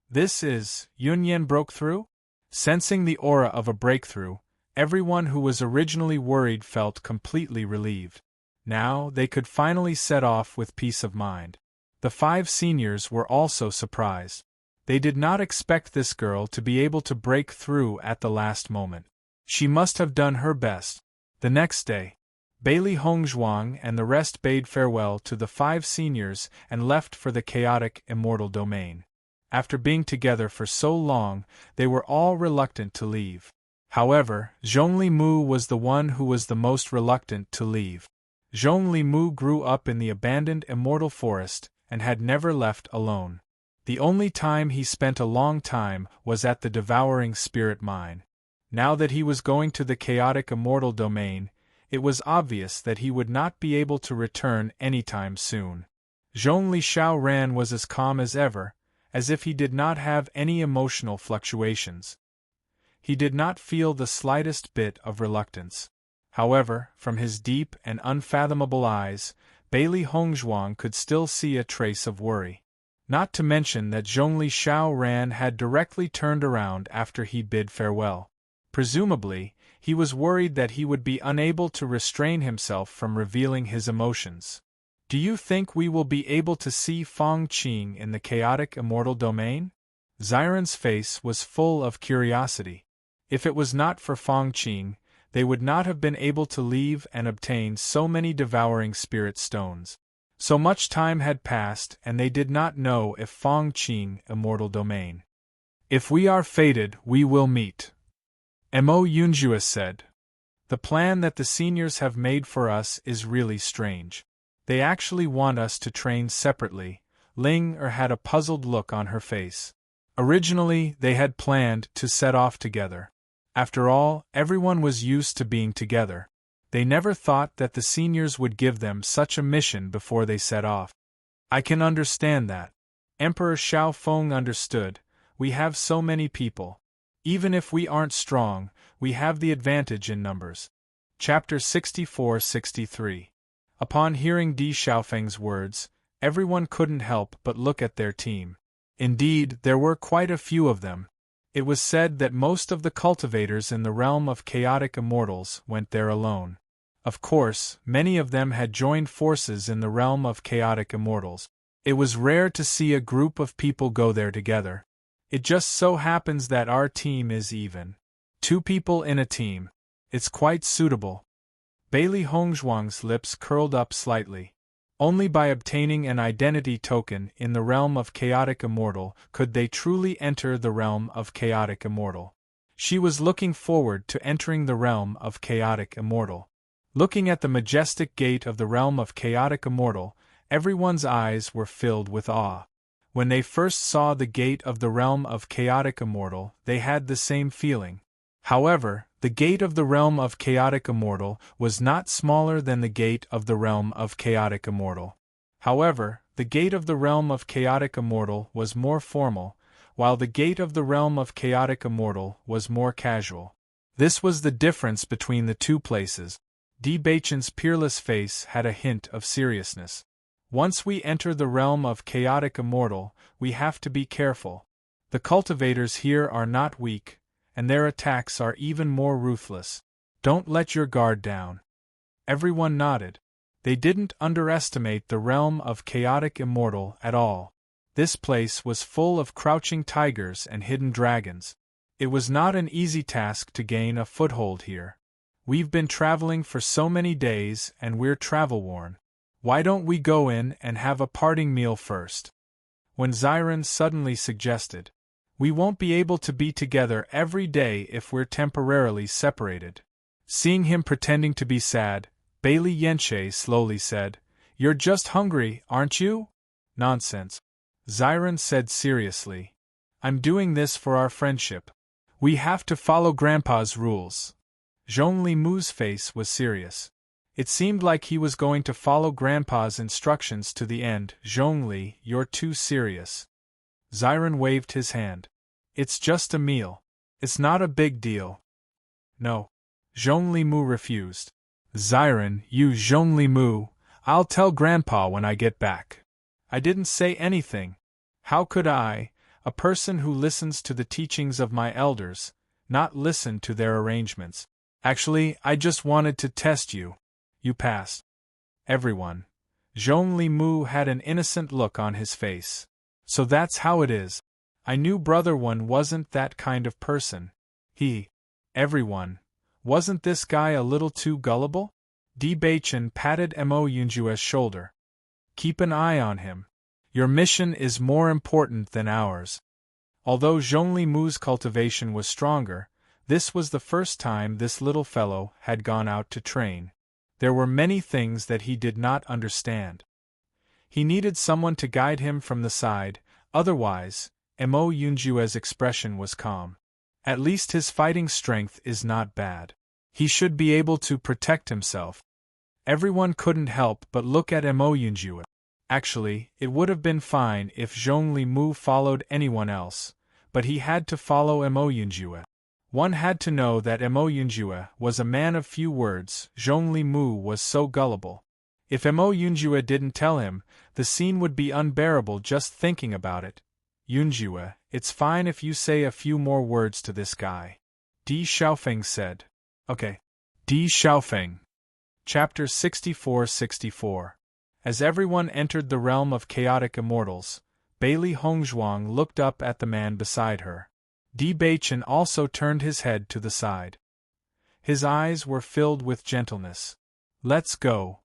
This is, Yunyan broke through? Sensing the aura of a breakthrough, everyone who was originally worried felt completely relieved. Now, they could finally set off with peace of mind. The 5 seniors were also surprised. They did not expect this girl to be able to break through at the last moment. She must have done her best. The next day, Bailey Hongzhuang and the rest bade farewell to the 5 seniors and left for the chaotic immortal domain. After being together for so long, they were all reluctant to leave. However, Zhongli Mu was the one who was the most reluctant to leave. Zhongli Mu grew up in the abandoned immortal forest and had never left alone. The only time he spent a long time was at the devouring spirit mine. Now that he was going to the chaotic immortal domain, it was obvious that he would not be able to return anytime soon. Zhongli Xiaoran was as calm as ever, as if he did not have any emotional fluctuations. He did not feel the slightest bit of reluctance. However, from his deep and unfathomable eyes, Bailey Hongzhuang could still see a trace of worry. Not to mention that Zhongli Xiaoran had directly turned around after he bid farewell. Presumably, he was worried that he would be unable to restrain himself from revealing his emotions. Do you think we will be able to see Feng Qing in the chaotic immortal domain? Xiren's face was full of curiosity. If it was not for Feng Qing, they would not have been able to leave and obtain so many devouring spirit stones. So much time had passed and they did not know if Feng Qing immortal domain. If we are fated, we will meet. Mo Yunjua said. The plan that the seniors have made for us is really strange. They actually want us to train separately. Ling Er had a puzzled look on her face. Originally, they had planned to set off together. After all, everyone was used to being together. They never thought that the seniors would give them such a mission before they set off. I can understand that. Emperor Xiaofeng understood. We have so many people. Even if we aren't strong, we have the advantage in numbers. Chapter 64-63. Upon hearing Di Xiaofeng's words, everyone couldn't help but look at their team. Indeed, there were quite a few of them. It was said that most of the cultivators in the realm of chaotic immortals went there alone. Of course, many of them had joined forces in the realm of chaotic immortals. It was rare to see a group of people go there together. It just so happens that our team is even. 2 people in a team. It's quite suitable. Bailey Hongzhuang's lips curled up slightly. Only by obtaining an identity token in the realm of chaotic immortal could they truly enter the realm of chaotic immortal. She was looking forward to entering the realm of chaotic immortal. Looking at the majestic gate of the realm of chaotic immortal, everyone's eyes were filled with awe. When they first saw the gate of the realm of chaotic immortal, they had the same feeling. However, the gate of the realm of chaotic immortal was not smaller than the gate of the realm of chaotic immortal. However, the gate of the realm of chaotic immortal was more formal, while the gate of the realm of chaotic immortal was more casual. This was the difference between the 2 places. Di Baichen's peerless face had a hint of seriousness. Once we enter the realm of chaotic immortal, we have to be careful. The cultivators here are not weak, and their attacks are even more ruthless. Don't let your guard down. Everyone nodded. They didn't underestimate the realm of chaotic immortal at all. This place was full of crouching tigers and hidden dragons. It was not an easy task to gain a foothold here. We've been traveling for so many days and we're travel-worn. Why don't we go in and have a parting meal first? When Xiren suddenly suggested, we won't be able to be together every day if we're temporarily separated. Seeing him pretending to be sad, Bailey Yenche slowly said, You're just hungry, aren't you? Nonsense. Xiren said seriously. I'm doing this for our friendship. We have to follow Grandpa's rules. Zhongli Mu's face was serious. It seemed like he was going to follow Grandpa's instructions to the end. Zhongli, you're too serious. Xiren waved his hand. It's just a meal. It's not a big deal. No. Zhongli Mu refused. Xiren, you Zhongli Mu, I'll tell Grandpa when I get back. I didn't say anything. How could I, a person who listens to the teachings of my elders, not listen to their arrangements? Actually, I just wanted to test you. You passed. Everyone. Zhongli Mu had an innocent look on his face. So that's how it is. I knew Brother One wasn't that kind of person. Everyone. Wasn't this guy a little too gullible? Di Baichen patted Mo Yunjue's shoulder. Keep an eye on him. Your mission is more important than ours. Although Zhongli Mu's cultivation was stronger, this was the first time this little fellow had gone out to train. There were many things that he did not understand. He needed someone to guide him from the side, otherwise, Mo Yunjue's expression was calm. At least his fighting strength is not bad. He should be able to protect himself. Everyone couldn't help but look at Mo Yunjue. Actually, it would have been fine if Zhongli Mu followed anyone else, but he had to follow Mo Yunjue. One had to know that Mo Yunjue was a man of few words. Zhongli Mu was so gullible. If Mo Yunjue didn't tell him, the scene would be unbearable just thinking about it. Yunjue, it's fine if you say a few more words to this guy. Di Xiaofeng said. Okay. Di Xiaofeng. Chapter 64-64. As everyone entered the realm of chaotic immortals, Bailey Hongzhuang looked up at the man beside her. Di Baichen also turned his head to the side. His eyes were filled with gentleness. Let's go.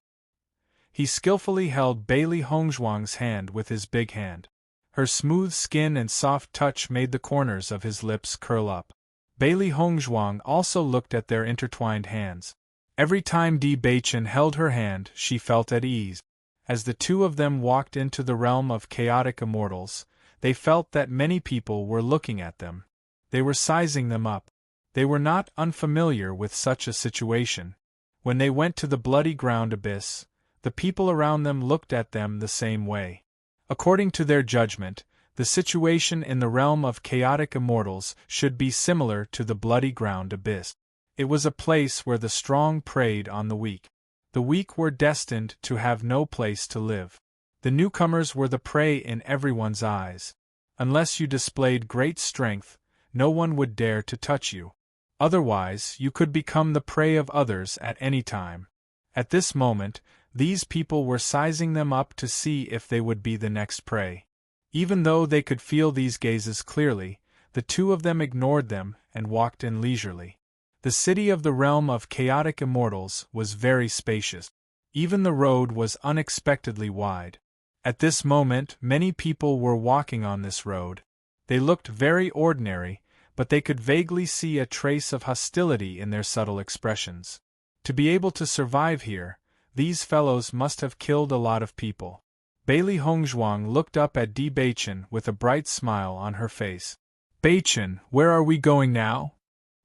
He skillfully held Bailey Hongzhuang's hand with his big hand. Her smooth skin and soft touch made the corners of his lips curl up. Bailey Hongzhuang also looked at their intertwined hands. Every time Di Baichen held her hand, she felt at ease. As the two of them walked into the realm of chaotic immortals, they felt that many people were looking at them. They were sizing them up. They were not unfamiliar with such a situation. When they went to the bloody ground abyss, the people around them looked at them the same way. According to their judgment, the situation in the realm of chaotic immortals should be similar to the bloody ground abyss. It was a place where the strong preyed on the weak. The weak were destined to have no place to live. The newcomers were the prey in everyone's eyes. Unless you displayed great strength, no one would dare to touch you. Otherwise, you could become the prey of others at any time. At this moment, these people were sizing them up to see if they would be the next prey. Even though they could feel these gazes clearly, the two of them ignored them and walked in leisurely. The city of the realm of chaotic immortals was very spacious. Even the road was unexpectedly wide. At this moment, many people were walking on this road. They looked very ordinary, but they could vaguely see a trace of hostility in their subtle expressions. To be able to survive here, these fellows must have killed a lot of people. Bailey Hongzhuang looked up at Di Baichen with a bright smile on her face. Baichen, where are we going now?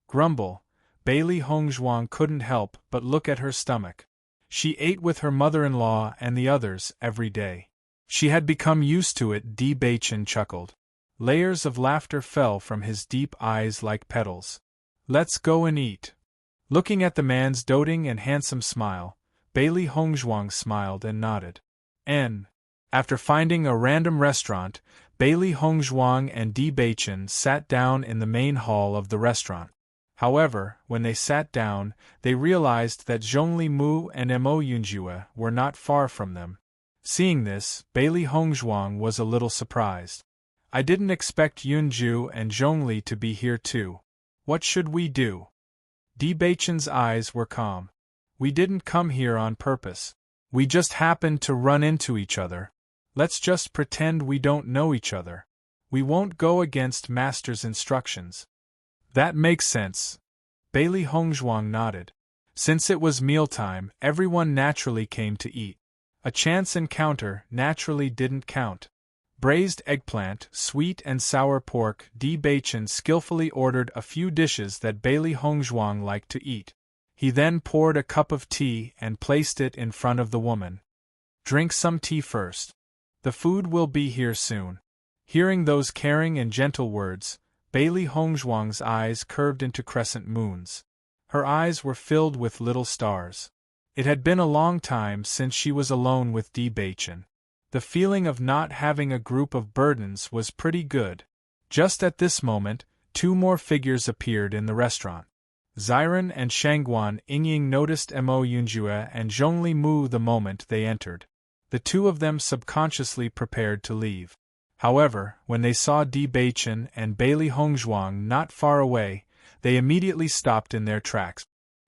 Grumble. Bailey Hongzhuang couldn't help but look at her stomach. She ate with her mother-in-law and the others every day. She had become used to it. Di Baichen chuckled. Layers of laughter fell from his deep eyes like petals. Let's go and eat. Looking at the man's doting and handsome smile, Bailey Hongzhuang smiled and nodded. After finding a random restaurant, Bailey Hongzhuang and Di Baichen sat down in the main hall of the restaurant. However, when they sat down, they realized that Zhongli Mu and Mo Yunjue were not far from them. Seeing this, Bailey Hongzhuang was a little surprised. I didn't expect Yunju and Zhongli to be here too. What should we do? Di Beichen's eyes were calm. We didn't come here on purpose. We just happened to run into each other. Let's just pretend we don't know each other. We won't go against Master's instructions. That makes sense. Bailey Hongzhuang nodded. Since it was mealtime, everyone naturally came to eat. A chance encounter naturally didn't count. Braised eggplant, sweet and sour pork. Di Beichen skillfully ordered a few dishes that Bailey Hongzhuang liked to eat. He then poured a cup of tea and placed it in front of the woman. Drink some tea first. The food will be here soon. Hearing those caring and gentle words, Bailey Hongzhuang's eyes curved into crescent moons. Her eyes were filled with little stars. It had been a long time since she was alone with Di Beichen. The feeling of not having a group of burdens was pretty good. Just at this moment, two more figures appeared in the restaurant. Ziren and Shangguan Yingying noticed Mo Yunjue and Zhongli Mu the moment they entered. The two of them subconsciously prepared to leave. However, when they saw Di Beichen and Bailey Hongzhuang not far away, they immediately stopped in their tracks.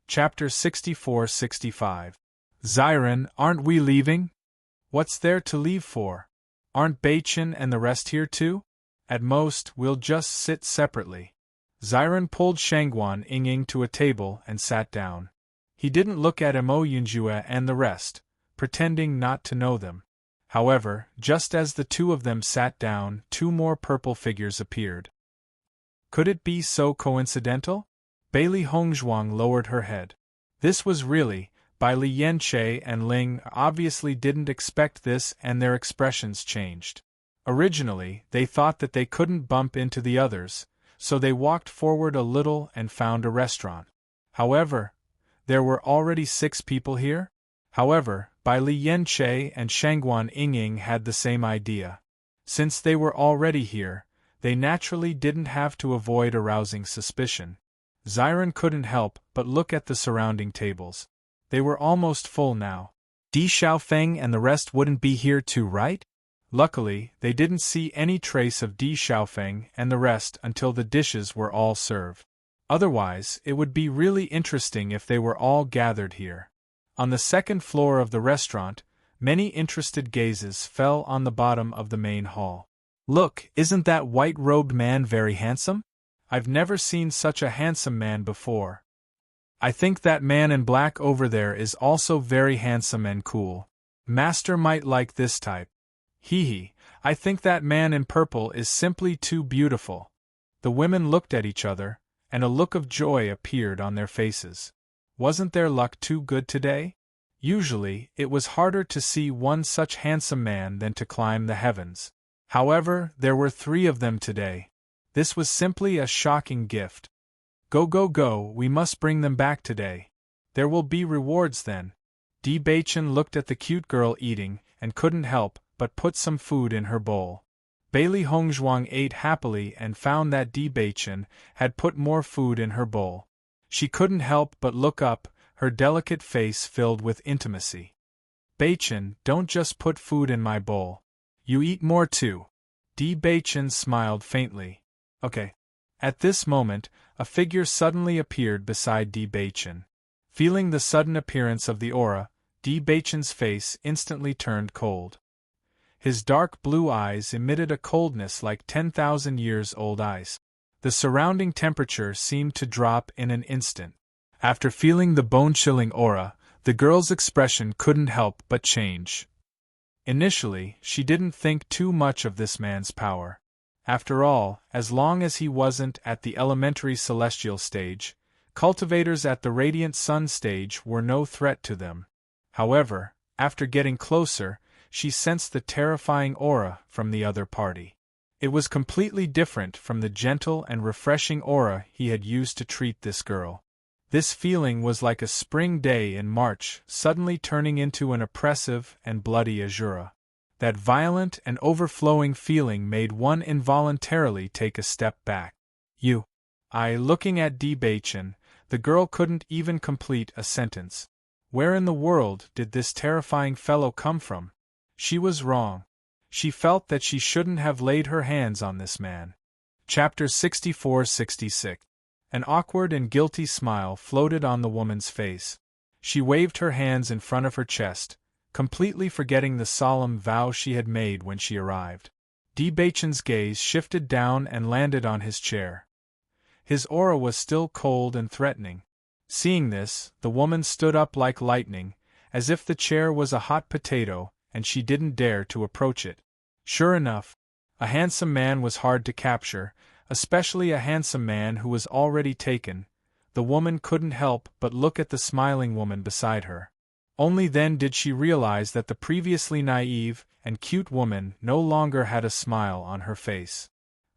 Chapter 64-65. Ziren, aren't we leaving? What's there to leave for? Aren't Beichen and the rest here too? At most, we'll just sit separately. Ziren pulled Shangguan Yingying to a table and sat down. He didn't look at Mo Yunjue and the rest, pretending not to know them. However, just as the two of them sat down, two more purple figures appeared. Could it be so coincidental? Bailey Hongzhuang lowered her head. This was really, by Li Yanche and Ling obviously didn't expect this, and their expressions changed. Originally, they thought that they couldn't bump into the others, so they walked forward a little and found a restaurant. However, there were already 6 people here? However, Bai Li Yanche and Shangguan Yingying had the same idea. Since they were already here, they naturally didn't have to avoid arousing suspicion. Ziren couldn't help but look at the surrounding tables. They were almost full now. Di Xiaofeng and the rest wouldn't be here too, right? Luckily, they didn't see any trace of Di Xiaofeng and the rest until the dishes were all served. Otherwise, it would be really interesting if they were all gathered here. On the second floor of the restaurant, many interested gazes fell on the bottom of the main hall. Look, isn't that white-robed man very handsome? I've never seen such a handsome man before. I think that man in black over there is also very handsome and cool. Master might like this type. Hee, I think that man in purple is simply too beautiful. The women looked at each other, and a look of joy appeared on their faces. Wasn't their luck too good today? Usually, it was harder to see one such handsome man than to climb the heavens. However, there were 3 of them today. This was simply a shocking gift. Go, we must bring them back today. There will be rewards then. Di Beichen looked at the cute girl eating, and couldn't help but put some food in her bowl. Bailey Hongzhuang ate happily and found that Di Beichen had put more food in her bowl. She couldn't help but look up, her delicate face filled with intimacy. Beichen, don't just put food in my bowl. You eat more too. Di Beichen smiled faintly. Okay. At this moment, a figure suddenly appeared beside Di Beichen. Feeling the sudden appearance of the aura, Di Beichen's face instantly turned cold. His dark blue eyes emitted a coldness like 10,000 years old ice. The surrounding temperature seemed to drop in an instant. After feeling the bone-chilling aura, the girl's expression couldn't help but change. Initially, she didn't think too much of this man's power. After all, as long as he wasn't at the elementary celestial stage, cultivators at the radiant sun stage were no threat to them. However, after getting closer, she sensed the terrifying aura from the other party. It was completely different from the gentle and refreshing aura he had used to treat this girl. This feeling was like a spring day in March suddenly turning into an oppressive and bloody azura. That violent and overflowing feeling made one involuntarily take a step back. Looking at Di Beichen, the girl couldn't even complete a sentence. Where in the world did this terrifying fellow come from? She was wrong. She felt that she shouldn't have laid her hands on this man. Chapter 64-66. An awkward and guilty smile floated on the woman's face. She waved her hands in front of her chest, completely forgetting the solemn vow she had made when she arrived. Baechen's gaze shifted down and landed on his chair. His aura was still cold and threatening. Seeing this, the woman stood up like lightning, as if the chair was a hot potato and she didn't dare to approach it. Sure enough, a handsome man was hard to capture, especially a handsome man who was already taken. The woman couldn't help but look at the smiling woman beside her. Only then did she realize that the previously naive and cute woman no longer had a smile on her face.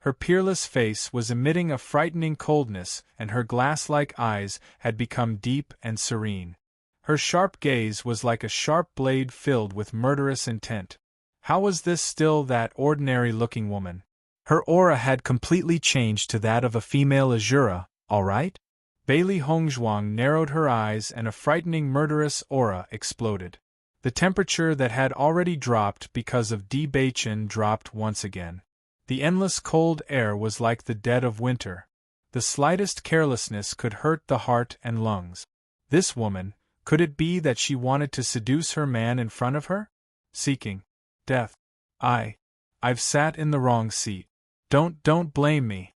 Her peerless face was emitting a frightening coldness, and her glass-like eyes had become deep and serene. Her sharp gaze was like a sharp blade filled with murderous intent. How was this still that ordinary-looking woman? Her aura had completely changed to that of a female Azura, all right? Bailey Hongzhuang narrowed her eyes and a frightening murderous aura exploded. The temperature that had already dropped because of Baechen dropped once again. The endless cold air was like the dead of winter. The slightest carelessness could hurt the heart and lungs. This woman, could it be that she wanted to seduce her man in front of her? Seeking death. I've sat in the wrong seat. Don't blame me.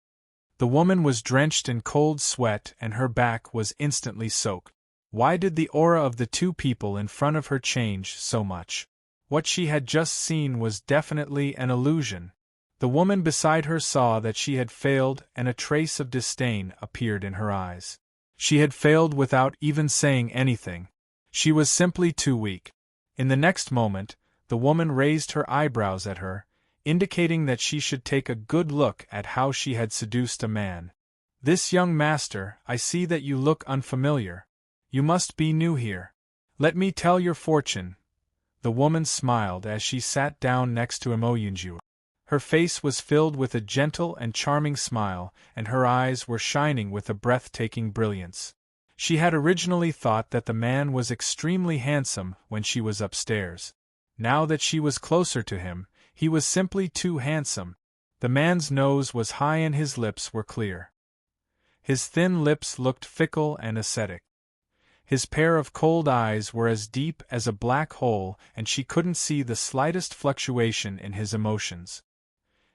The woman was drenched in cold sweat and her back was instantly soaked. Why did the aura of the two people in front of her change so much? What she had just seen was definitely an illusion. The woman beside her saw that she had failed and a trace of disdain appeared in her eyes. She had failed without even saying anything. She was simply too weak. In the next moment, the woman raised her eyebrows at her, indicating that she should take a good look at how she had seduced a man. This young master, I see that you look unfamiliar. You must be new here. Let me tell your fortune. The woman smiled as she sat down next to Emoyunju. Her face was filled with a gentle and charming smile, and her eyes were shining with a breathtaking brilliance. She had originally thought that the man was extremely handsome when she was upstairs. Now that she was closer to him, he was simply too handsome. The man's nose was high and his lips were clear. His thin lips looked fickle and ascetic. His pair of cold eyes were as deep as a black hole, and she couldn't see the slightest fluctuation in his emotions.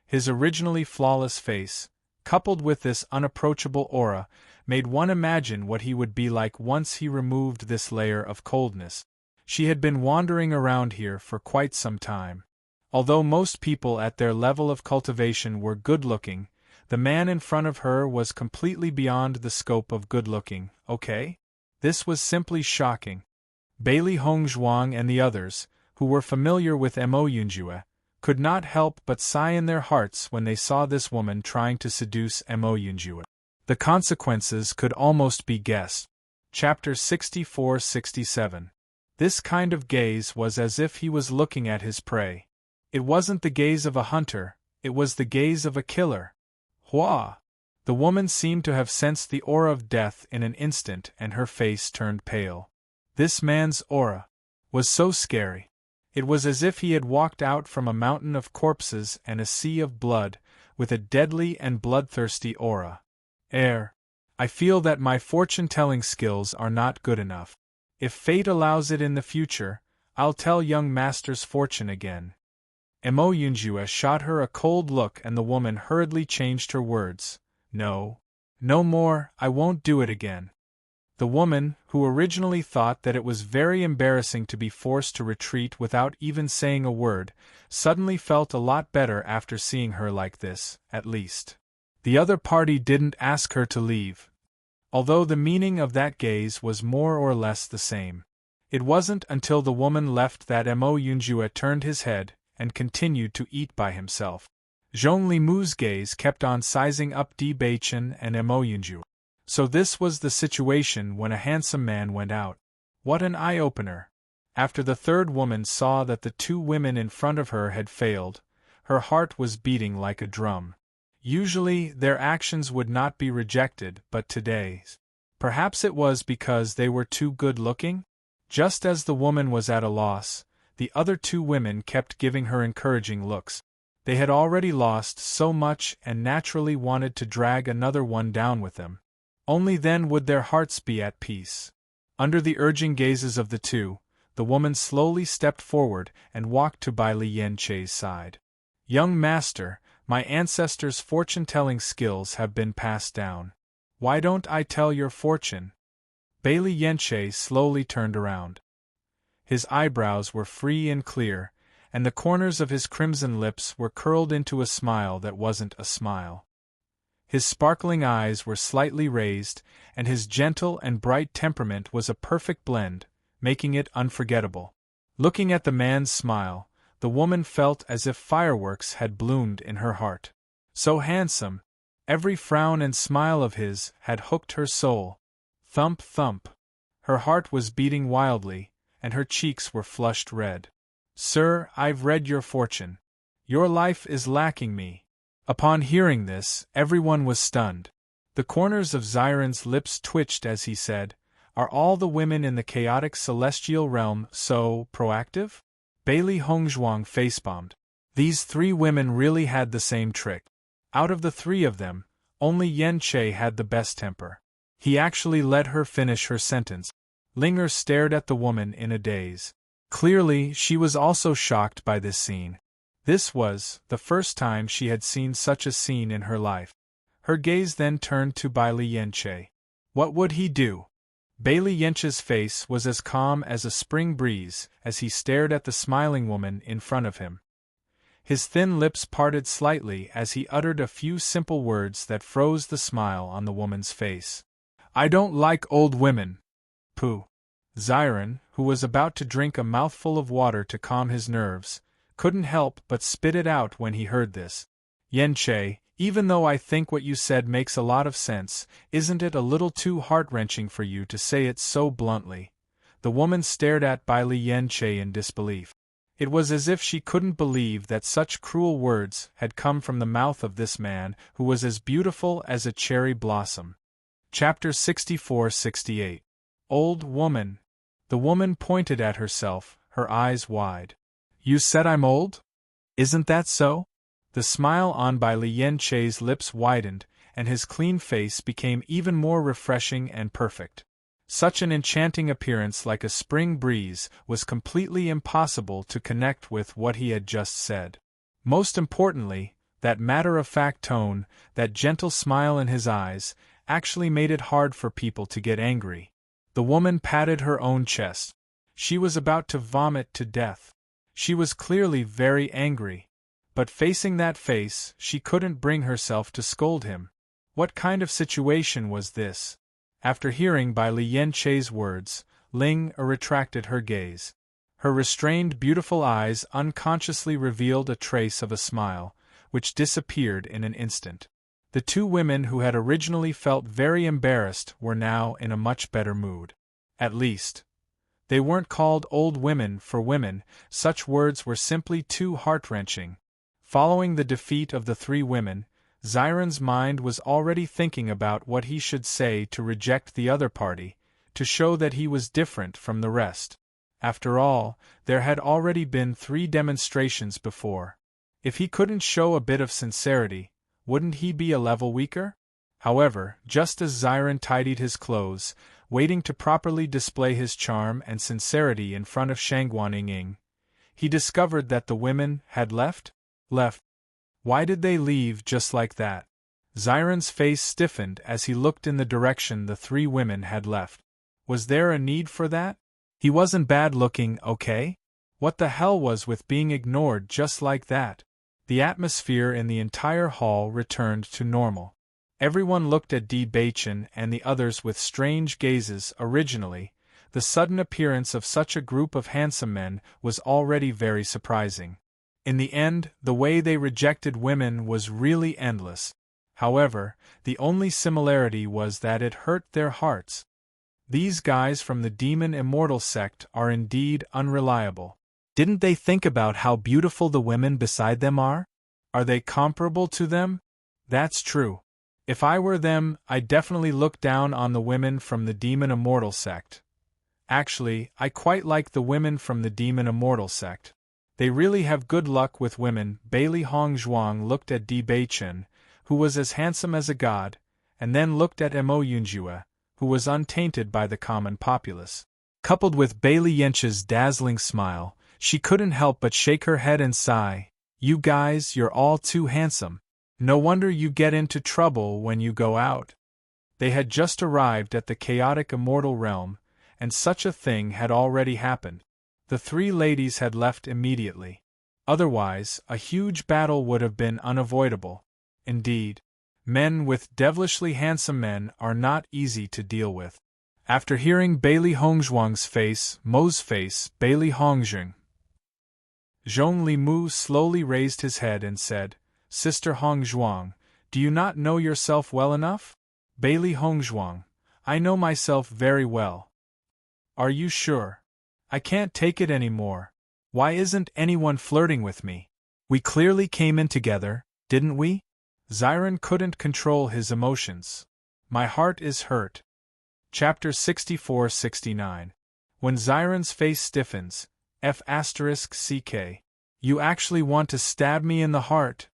His originally flawless face, coupled with this unapproachable aura, made one imagine what he would be like once he removed this layer of coldness. She had been wandering around here for quite some time. Although most people at their level of cultivation were good-looking, the man in front of her was completely beyond the scope of good-looking, okay? This was simply shocking. Bailey Hongzhuang and the others, who were familiar with Emoyunjue, could not help but sigh in their hearts when they saw this woman trying to seduce Emoyunjue. The consequences could almost be guessed. Chapter 64-67. This kind of gaze was as if he was looking at his prey. It wasn't the gaze of a hunter, it was the gaze of a killer. Hua! The woman seemed to have sensed the aura of death in an instant and her face turned pale. This man's aura was so scary. It was as if he had walked out from a mountain of corpses and a sea of blood, with a deadly and bloodthirsty aura. I feel that my fortune-telling skills are not good enough. If fate allows it in the future, I'll tell young master's fortune again. Emoyunjue shot her a cold look and the woman hurriedly changed her words. No more, I won't do it again. The woman, who originally thought that it was very embarrassing to be forced to retreat without even saying a word, suddenly felt a lot better after seeing her like this, at least. The other party didn't ask her to leave. Although the meaning of that gaze was more or less the same. It wasn't until the woman left that Emoyunjue turned his head and continued to eat by himself. Zhong Limu's gaze kept on sizing up Baechen and Emoyunjue. So this was the situation when a handsome man went out. What an eye-opener! After the third woman saw that the two women in front of her had failed, her heart was beating like a drum. Usually, their actions would not be rejected, but today's. Perhaps it was because they were too good-looking? Just as the woman was at a loss, The other two women kept giving her encouraging looks. They had already lost so much and naturally wanted to drag another one down with them. Only then would their hearts be at peace. Under the urging gazes of the two, the woman slowly stepped forward and walked to Bai Li Yen-che's side. "Young master, my ancestors' fortune-telling skills have been passed down. Why don't I tell your fortune?" Bai Li Yen-che slowly turned around. His eyebrows were free and clear, and the corners of his crimson lips were curled into a smile that wasn't a smile. His sparkling eyes were slightly raised, and his gentle and bright temperament was a perfect blend, making it unforgettable. Looking at the man's smile, the woman felt as if fireworks had bloomed in her heart. So handsome! Every frown and smile of his had hooked her soul. Thump, thump! Her heart was beating wildly, and her cheeks were flushed red. "Sir, I've read your fortune. Your life is lacking me." Upon hearing this, everyone was stunned. The corners of Xiren's lips twitched as he said, "Are all the women in the chaotic celestial realm so proactive?" Bai Li Hongzhuang facepalmed. These three women really had the same trick. Out of the three of them, only Yen-che had the best temper. He actually let her finish her sentence. Linger stared at the woman in a daze. Clearly, she was also shocked by this scene. This was the first time she had seen such a scene in her life. Her gaze then turned to Bai Li Yen-che. What would he do? Bai Li Yen-che's face was as calm as a spring breeze as he stared at the smiling woman in front of him. His thin lips parted slightly as he uttered a few simple words that froze the smile on the woman's face. "I don't like old women." Pooh. Xiren, who was about to drink a mouthful of water to calm his nerves, couldn't help but spit it out when he heard this. "Yen-che, even though I think what you said makes a lot of sense, isn't it a little too heart-wrenching for you to say it so bluntly?" The woman stared at Bai Li Yen-che in disbelief. It was as if she couldn't believe that such cruel words had come from the mouth of this man who was as beautiful as a cherry blossom. Chapter 64-68. Old woman. The woman pointed at herself, her eyes wide. "You said I'm old? Isn't that so?" The smile on Bai Li Yen-che's lips widened, and his clean face became even more refreshing and perfect. Such an enchanting appearance like a spring breeze was completely impossible to connect with what he had just said. Most importantly, that matter-of-fact tone, that gentle smile in his eyes, actually made it hard for people to get angry. The woman patted her own chest. She was about to vomit to death. She was clearly very angry. But facing that face, she couldn't bring herself to scold him. What kind of situation was this? After hearing Bai Li Yen-che's words, Ling retracted her gaze. Her restrained beautiful eyes unconsciously revealed a trace of a smile, which disappeared in an instant. The two women who had originally felt very embarrassed were now in a much better mood. At least, they weren't called old women for women, such words were simply too heart-wrenching. Following the defeat of the three women, Xiren's mind was already thinking about what he should say to reject the other party, to show that he was different from the rest. After all, there had already been 3 demonstrations before. If he couldn't show a bit of sincerity, wouldn't he be a level weaker? However, just as Xiren tidied his clothes, waiting to properly display his charm and sincerity in front of Shangguaning, he discovered that the women had left. Why did they leave just like that? Xiren's face stiffened as he looked in the direction the 3 women had left. Was there a need for that? He wasn't bad looking, okay? What the hell was with being ignored just like that? The atmosphere in the entire hall returned to normal. Everyone looked at Di Baichen and the others with strange gazes. Originally, the sudden appearance of such a group of handsome men was already very surprising. In the end, the way they rejected women was really endless. However, the only similarity was that it hurt their hearts. These guys from the Demon Immortal sect are indeed unreliable. Didn't they think about how beautiful the women beside them are? Are they comparable to them? That's true. If I were them, I'd definitely look down on the women from the Demon Immortal sect. Actually, I quite like the women from the Demon Immortal sect. They really have good luck with women. Bailey Hongzhuang looked at Di Beichen, who was as handsome as a god, and then looked at Mo Yunjue, who was untainted by the common populace. Coupled with Bailey Yench's dazzling smile, she couldn't help but shake her head and sigh. You guys, you're all too handsome. No wonder you get into trouble when you go out. They had just arrived at the chaotic immortal realm, and such a thing had already happened. The three ladies had left immediately. Otherwise, a huge battle would have been unavoidable. Indeed, men with devilishly handsome men are not easy to deal with. After hearing Bailey Hongzhuang's face, Mo's face, Bailey Hongzhuang, Zhong Li Mu slowly raised his head and said, Sister Hongzhuang, do you not know yourself well enough? Bailey Hongzhuang, I know myself very well. Are you sure? I can't take it anymore. Why isn't anyone flirting with me? We clearly came in together, didn't we? Ziren couldn't control his emotions. My heart is hurt. Chapter 64-69. When Ziren's face stiffens, F***CK. You actually want to stab me in the heart?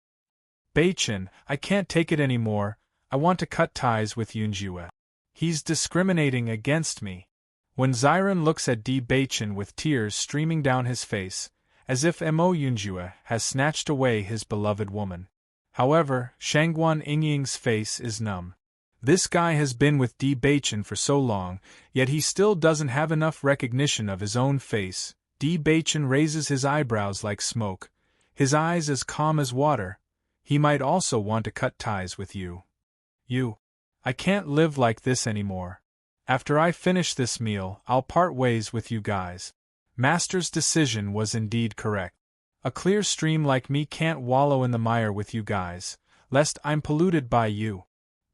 Beichen, I can't take it anymore, I want to cut ties with Yunjue. He's discriminating against me. When Ziren looks at Di Beichen with tears streaming down his face, as if Mo Yunjue has snatched away his beloved woman. However, Shangguan Yingying's face is numb. This guy has been with Di Beichen for so long, yet he still doesn't have enough recognition of his own face. Di Beichen raises his eyebrows like smoke, his eyes as calm as water. He might also want to cut ties with you. I can't live like this anymore. After I finish this meal, I'll part ways with you guys. Master's decision was indeed correct. A clear stream like me can't wallow in the mire with you guys, lest I'm polluted by you.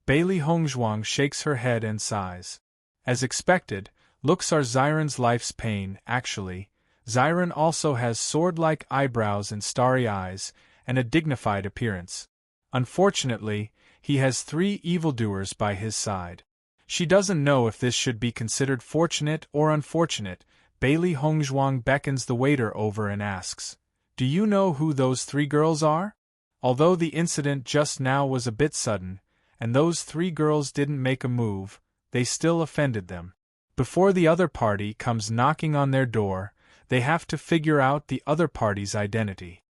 Bailey Hongzhuang shakes her head and sighs. As expected, looks are Ziren's life's pain. Actually, Ziren also has sword-like eyebrows and starry eyes, and a dignified appearance. Unfortunately, he has three evildoers by his side. She doesn't know if this should be considered fortunate or unfortunate. Bailey Hongzhuang beckons the waiter over and asks, Do you know who those three girls are? Although the incident just now was a bit sudden, and those three girls didn't make a move, they still offended them. Before the other party comes knocking on their door, they have to figure out the other party's identity.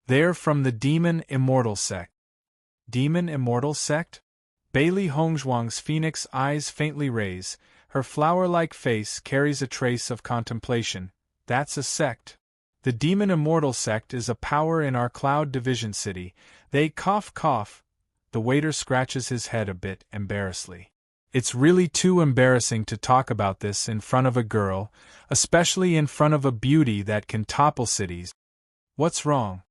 They're from the Demon Immortal sect. Demon Immortal sect? Bailey Hongzhuang's phoenix eyes faintly raise, her flower-like face carries a trace of contemplation. That's a sect. The Demon Immortal sect is a power in our Cloud Division city. They cough. The waiter scratches his head a bit embarrassedly. It's really too embarrassing to talk about this in front of a girl, especially in front of a beauty that can topple cities. What's wrong?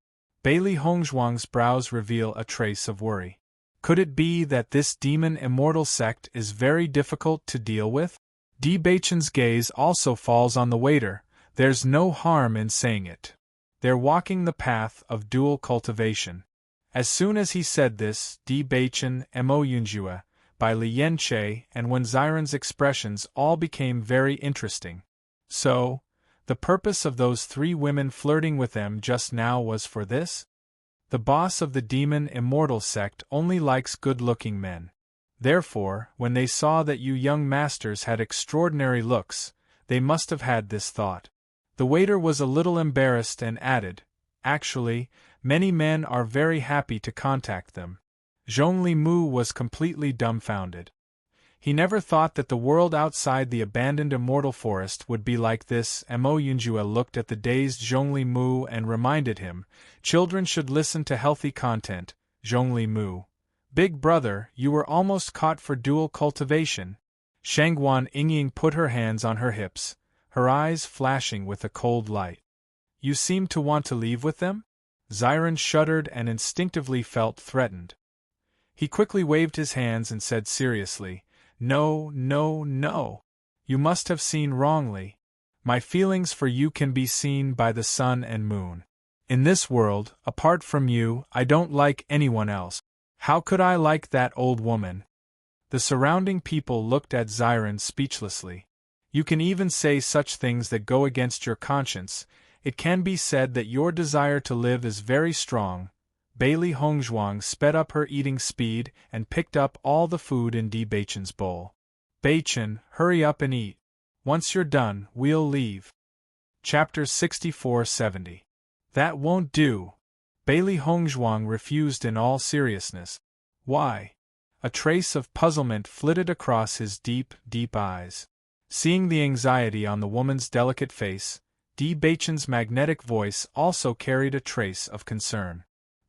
Bailey Hongzhuang's brows reveal a trace of worry. Could it be that this Demon Immortal sect is very difficult to deal with? Di Beichen's gaze also falls on the waiter. There's no harm in saying it. They're walking the path of dual cultivation. As soon as he said this, Di Beichen, Mo Yunjue, by Li Yanche, and when Ziren's expressions all became very interesting. So, the purpose of those three women flirting with them just now was for this? The boss of the Demon Immortal sect only likes good-looking men. Therefore, when they saw that you young masters had extraordinary looks, they must have had this thought. The waiter was a little embarrassed and added, Actually, many men are very happy to contact them. Zhong Li Mu was completely dumbfounded. He never thought that the world outside the abandoned immortal forest would be like this. Mo Yunjue looked at the dazed Zhong Li Mu and reminded him, children should listen to healthy content. Zhong Li Mu. Big brother, you were almost caught for dual cultivation. Shangguan Yingying put her hands on her hips, her eyes flashing with a cold light. You seem to want to leave with them? Ziren shuddered and instinctively felt threatened. He quickly waved his hands and said seriously, No. You must have seen wrongly. My feelings for you can be seen by the sun and moon. In this world, apart from you, I don't like anyone else. How could I like that old woman? The surrounding people looked at Ziren speechlessly. You can even say such things that go against your conscience. It can be said that your desire to live is very strong. Bailey Hongzhuang sped up her eating speed and picked up all the food in Di Beichen's bowl. Beichen, hurry up and eat. Once you're done, we'll leave. Chapter 64-70. That won't do. Bailey Hongzhuang refused in all seriousness. Why? A trace of puzzlement flitted across his deep, deep eyes. Seeing the anxiety on the woman's delicate face, Di Beichen's magnetic voice also carried a trace of concern.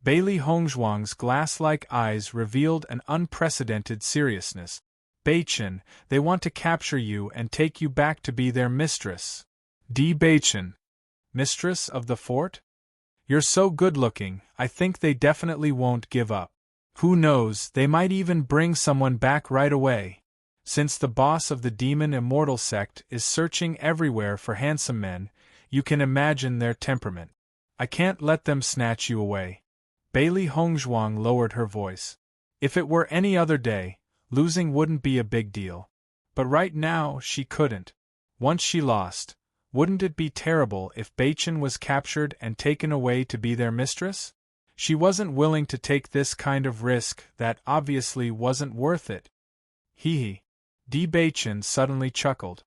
Bailey Hongzhuang's glass-like eyes revealed an unprecedented seriousness. Beichen, they want to capture you and take you back to be their mistress. Di Beichen. Mistress of the fort? You're so good-looking, I think they definitely won't give up. Who knows, they might even bring someone back right away. Since the boss of the Demon Immortal sect is searching everywhere for handsome men, you can imagine their temperament. I can't let them snatch you away. Bailey Hongzhuang lowered her voice. If it were any other day, losing wouldn't be a big deal. But right now, she couldn't. Once she lost, wouldn't it be terrible if Beichen was captured and taken away to be their mistress? She wasn't willing to take this kind of risk that obviously wasn't worth it. Hee. Di Beichen suddenly chuckled.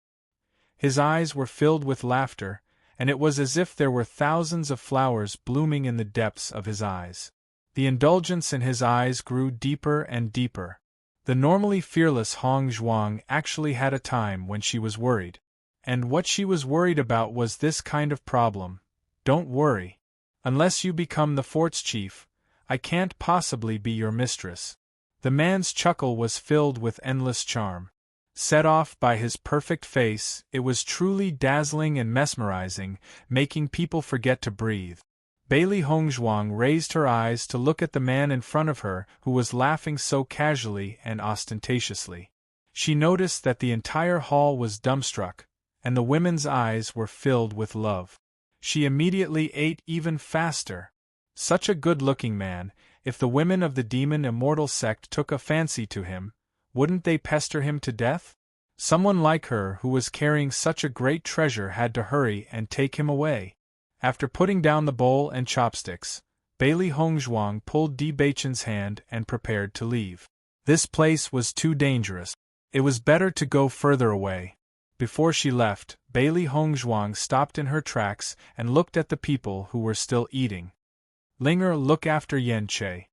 His eyes were filled with laughter, and it was as if there were thousands of flowers blooming in the depths of his eyes. The indulgence in his eyes grew deeper and deeper. The normally fearless Hongzhuang actually had a time when she was worried. And what she was worried about was this kind of problem. Don't worry. Unless you become the fort's chief, I can't possibly be your mistress. The man's chuckle was filled with endless charm. Set off by his perfect face, it was truly dazzling and mesmerizing, making people forget to breathe. Bailey Hongzhuang raised her eyes to look at the man in front of her who was laughing so casually and ostentatiously. She noticed that the entire hall was dumbstruck, and the women's eyes were filled with love. She immediately ate even faster. Such a good-looking man, if the women of the Demon Immortal sect took a fancy to him, wouldn't they pester him to death? Someone like her who was carrying such a great treasure had to hurry and take him away. After putting down the bowl and chopsticks, Bailey Hongzhuang pulled Di Beichen's hand and prepared to leave. This place was too dangerous. It was better to go further away. Before she left, Bailey Hongzhuang stopped in her tracks and looked at the people who were still eating. Linger, look after Yanche.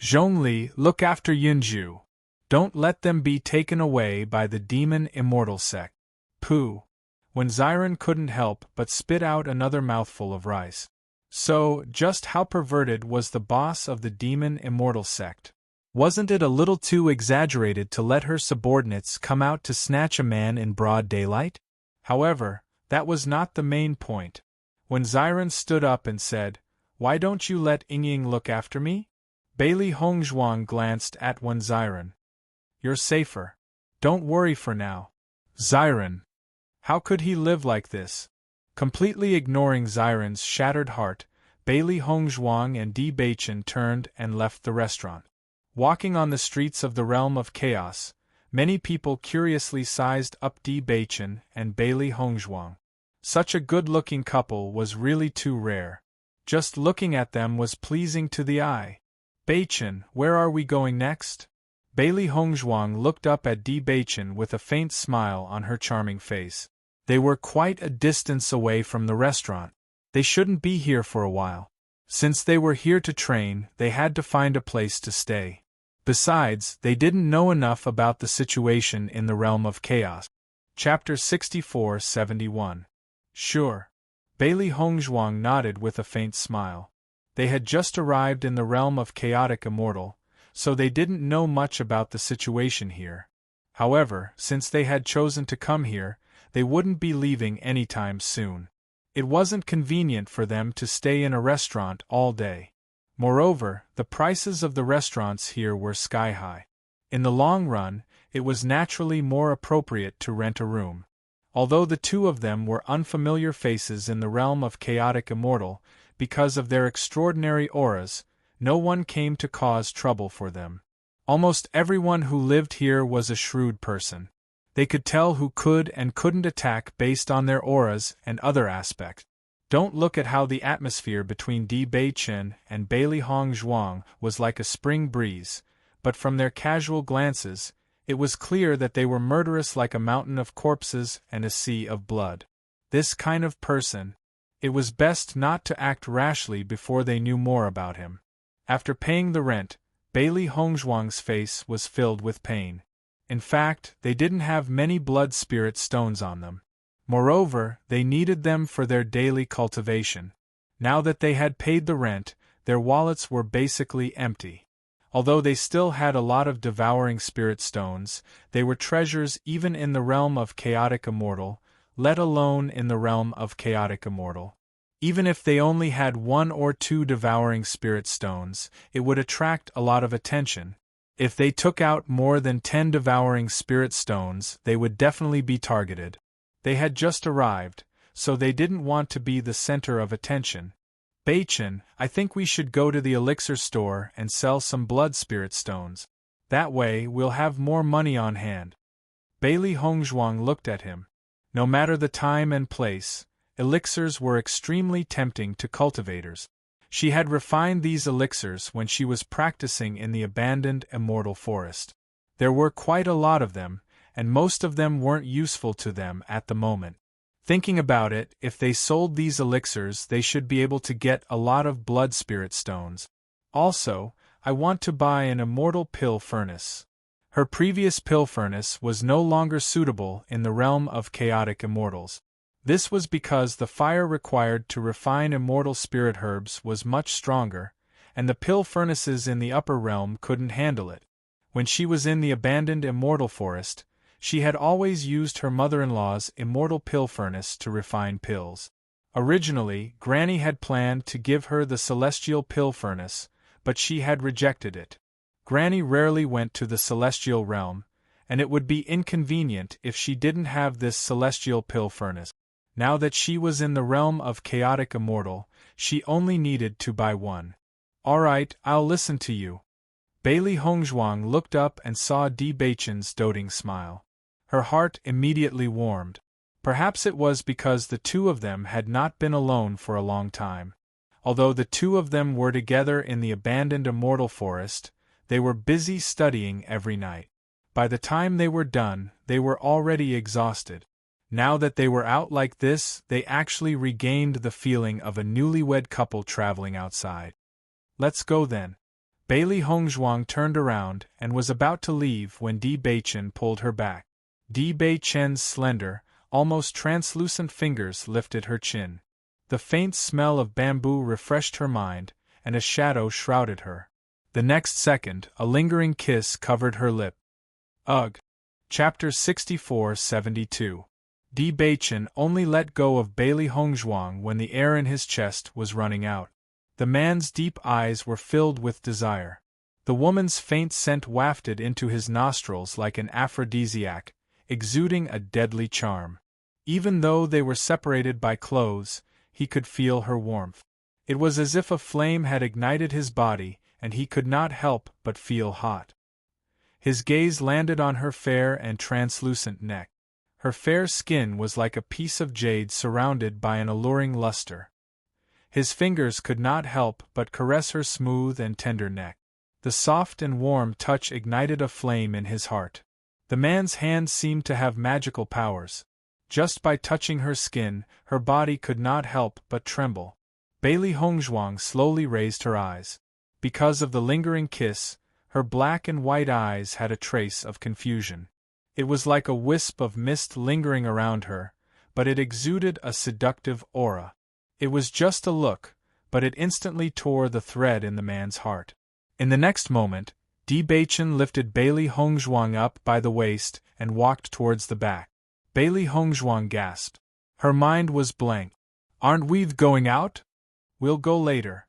Zhongli, look after Yunju. Don't let them be taken away by the Demon Immortal sect. Pooh. When Ziren couldn't help but spit out another mouthful of rice. So, just how perverted was the boss of the Demon Immortal sect? Wasn't it a little too exaggerated to let her subordinates come out to snatch a man in broad daylight? However, that was not the main point. When Ziren stood up and said, "Why don't you let Yingying look after me?" Bailey Hongzhuang glanced at Ziren. "You're safer. Don't worry for now." Ziren. How could he live like this? Completely ignoring Ziren's shattered heart, Bailey Hongzhuang and Di Beichen turned and left the restaurant. Walking on the streets of the realm of chaos, many people curiously sized up Di Beichen and Bailey Hongzhuang. Such a good-looking couple was really too rare. Just looking at them was pleasing to the eye. "Beichen, where are we going next?" Bailey Hongzhuang looked up at Di Beichen with a faint smile on her charming face. They were quite a distance away from the restaurant. They shouldn't be here for a while. Since they were here to train, they had to find a place to stay. Besides, they didn't know enough about the situation in the realm of chaos. Chapter 64-71. Sure. Bailey Hongzhuang nodded with a faint smile. They had just arrived in the realm of chaotic immortal, so they didn't know much about the situation here. However, since they had chosen to come here, they wouldn't be leaving anytime soon. It wasn't convenient for them to stay in a restaurant all day. Moreover, the prices of the restaurants here were sky-high. In the long run, it was naturally more appropriate to rent a room. Although the two of them were unfamiliar faces in the realm of chaotic immortal, because of their extraordinary auras, no one came to cause trouble for them. Almost everyone who lived here was a shrewd person. They could tell who could and couldn't attack based on their auras and other aspects. Don't look at how the atmosphere between Di Beichen and Bailey Hong Zhuang was like a spring breeze, but from their casual glances, it was clear that they were murderous like a mountain of corpses and a sea of blood. This kind of person, it was best not to act rashly before they knew more about him. After paying the rent, Bailey Hongzhuang's face was filled with pain. In fact, they didn't have many blood spirit stones on them. Moreover, they needed them for their daily cultivation. Now that they had paid the rent, their wallets were basically empty. Although they still had a lot of devouring spirit stones, they were treasures even in the realm of chaotic immortal, let alone in the realm of chaotic immortal. Even if they only had 1 or 2 devouring spirit stones, it would attract a lot of attention. If they took out more than 10 devouring spirit stones, they would definitely be targeted. They had just arrived, so they didn't want to be the center of attention. Beichen, I think we should go to the elixir store and sell some blood spirit stones. That way we'll have more money on hand. Bailey Hongzhuang looked at him. No matter the time and place, elixirs were extremely tempting to cultivators. She had refined these elixirs when she was practicing in the abandoned immortal forest. There were quite a lot of them, and most of them weren't useful to them at the moment. Thinking about it, if they sold these elixirs they should be able to get a lot of blood spirit stones. Also, I want to buy an immortal pill furnace. Her previous pill furnace was no longer suitable in the realm of chaotic immortals. This was because the fire required to refine immortal spirit herbs was much stronger, and the pill furnaces in the upper realm couldn't handle it. When she was in the abandoned immortal forest, she had always used her mother-in-law's immortal pill furnace to refine pills. Originally, Granny had planned to give her the celestial pill furnace, but she had rejected it. Granny rarely went to the celestial realm, and it would be inconvenient if she didn't have this celestial pill furnace. Now that she was in the realm of chaotic immortal, she only needed to buy one. Alright, I'll listen to you. Bailey Hongzhuang looked up and saw Di Beichen's doting smile. Her heart immediately warmed. Perhaps it was because the two of them had not been alone for a long time. Although the two of them were together in the abandoned immortal forest, they were busy studying every night. By the time they were done, they were already exhausted. Now that they were out like this, they actually regained the feeling of a newlywed couple traveling outside. Let's go then. Bailey Hongzhuang turned around and was about to leave when Di Beichen pulled her back. Di Beichen's slender, almost translucent fingers lifted her chin. The faint smell of bamboo refreshed her mind, and a shadow shrouded her. The next second, a lingering kiss covered her lip. Ugh. Chapter 64-72. Di Beichen only let go of Bailey Hongzhuang when the air in his chest was running out. The man's deep eyes were filled with desire. The woman's faint scent wafted into his nostrils like an aphrodisiac, exuding a deadly charm. Even though they were separated by clothes, he could feel her warmth. It was as if a flame had ignited his body, and he could not help but feel hot. His gaze landed on her fair and translucent neck. Her fair skin was like a piece of jade surrounded by an alluring luster. His fingers could not help but caress her smooth and tender neck. The soft and warm touch ignited a flame in his heart. The man's hands seemed to have magical powers. Just by touching her skin, her body could not help but tremble. Bailey Hongzhuang slowly raised her eyes. Because of the lingering kiss, her black and white eyes had a trace of confusion. It was like a wisp of mist lingering around her, but it exuded a seductive aura. It was just a look, but it instantly tore the thread in the man's heart. In the next moment, Di Beichen lifted Bailey Hongzhuang up by the waist and walked towards the back. Bailey Hongzhuang gasped. Her mind was blank. Aren't we going out? We'll go later.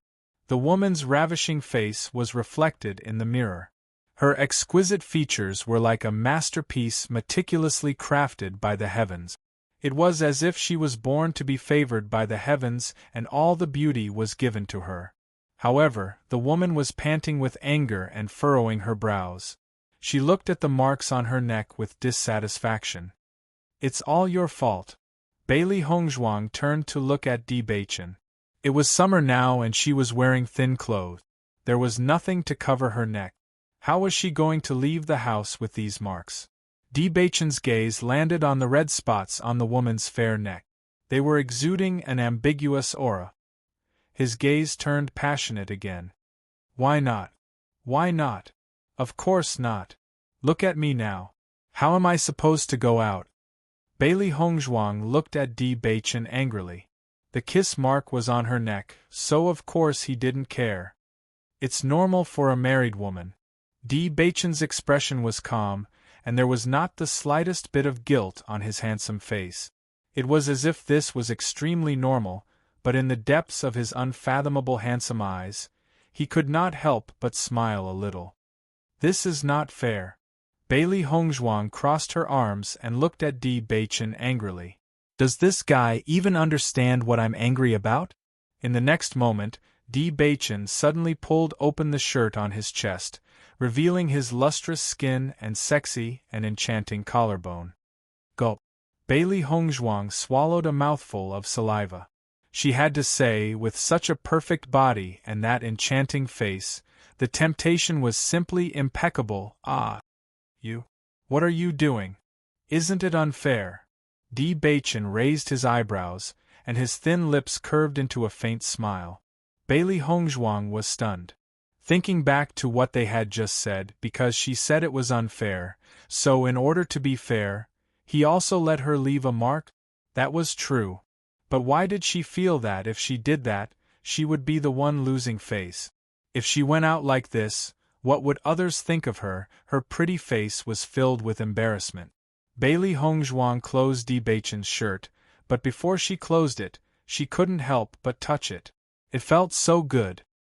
The woman's ravishing face was reflected in the mirror. Her exquisite features were like a masterpiece meticulously crafted by the heavens. It was as if she was born to be favored by the heavens and all the beauty was given to her. However, the woman was panting with anger and furrowing her brows. She looked at the marks on her neck with dissatisfaction. It's all your fault. Bailey Hongzhuang turned to look at Di Beichen. It was summer now and she was wearing thin clothes. There was nothing to cover her neck. How was she going to leave the house with these marks? Di Beichen's gaze landed on the red spots on the woman's fair neck. They were exuding an ambiguous aura. His gaze turned passionate again. Why not? Why not? Of course not. Look at me now. How am I supposed to go out? Bailey Hongzhuang looked at Di Beichen angrily. The kiss mark was on her neck, so of course he didn't care. It's normal for a married woman. Di Beichen's expression was calm, and there was not the slightest bit of guilt on his handsome face. It was as if this was extremely normal, but in the depths of his unfathomable handsome eyes, he could not help but smile a little. This is not fair. Bailey Hongzhuang crossed her arms and looked at Di Beichen angrily. Does this guy even understand what I'm angry about? In the next moment, Di Beichen suddenly pulled open the shirt on his chest, revealing his lustrous skin and sexy and enchanting collarbone. Gulp. Bailey Hongzhuang swallowed a mouthful of saliva. She had to say, with such a perfect body and that enchanting face, the temptation was simply impeccable. Ah! You? What are you doing? Isn't it unfair? Di Beichen raised his eyebrows, and his thin lips curved into a faint smile. Bailey Hongzhuang was stunned. Thinking back to what they had just said, because she said it was unfair, so in order to be fair, he also let her leave a mark? That was true. But why did she feel that if she did that, she would be the one losing face? If she went out like this, what would others think of her? Her pretty face was filled with embarrassment. Bailey Hongzhuang closed Di Beichen's shirt, but before she closed it, she couldn't help but touch it. It felt so good.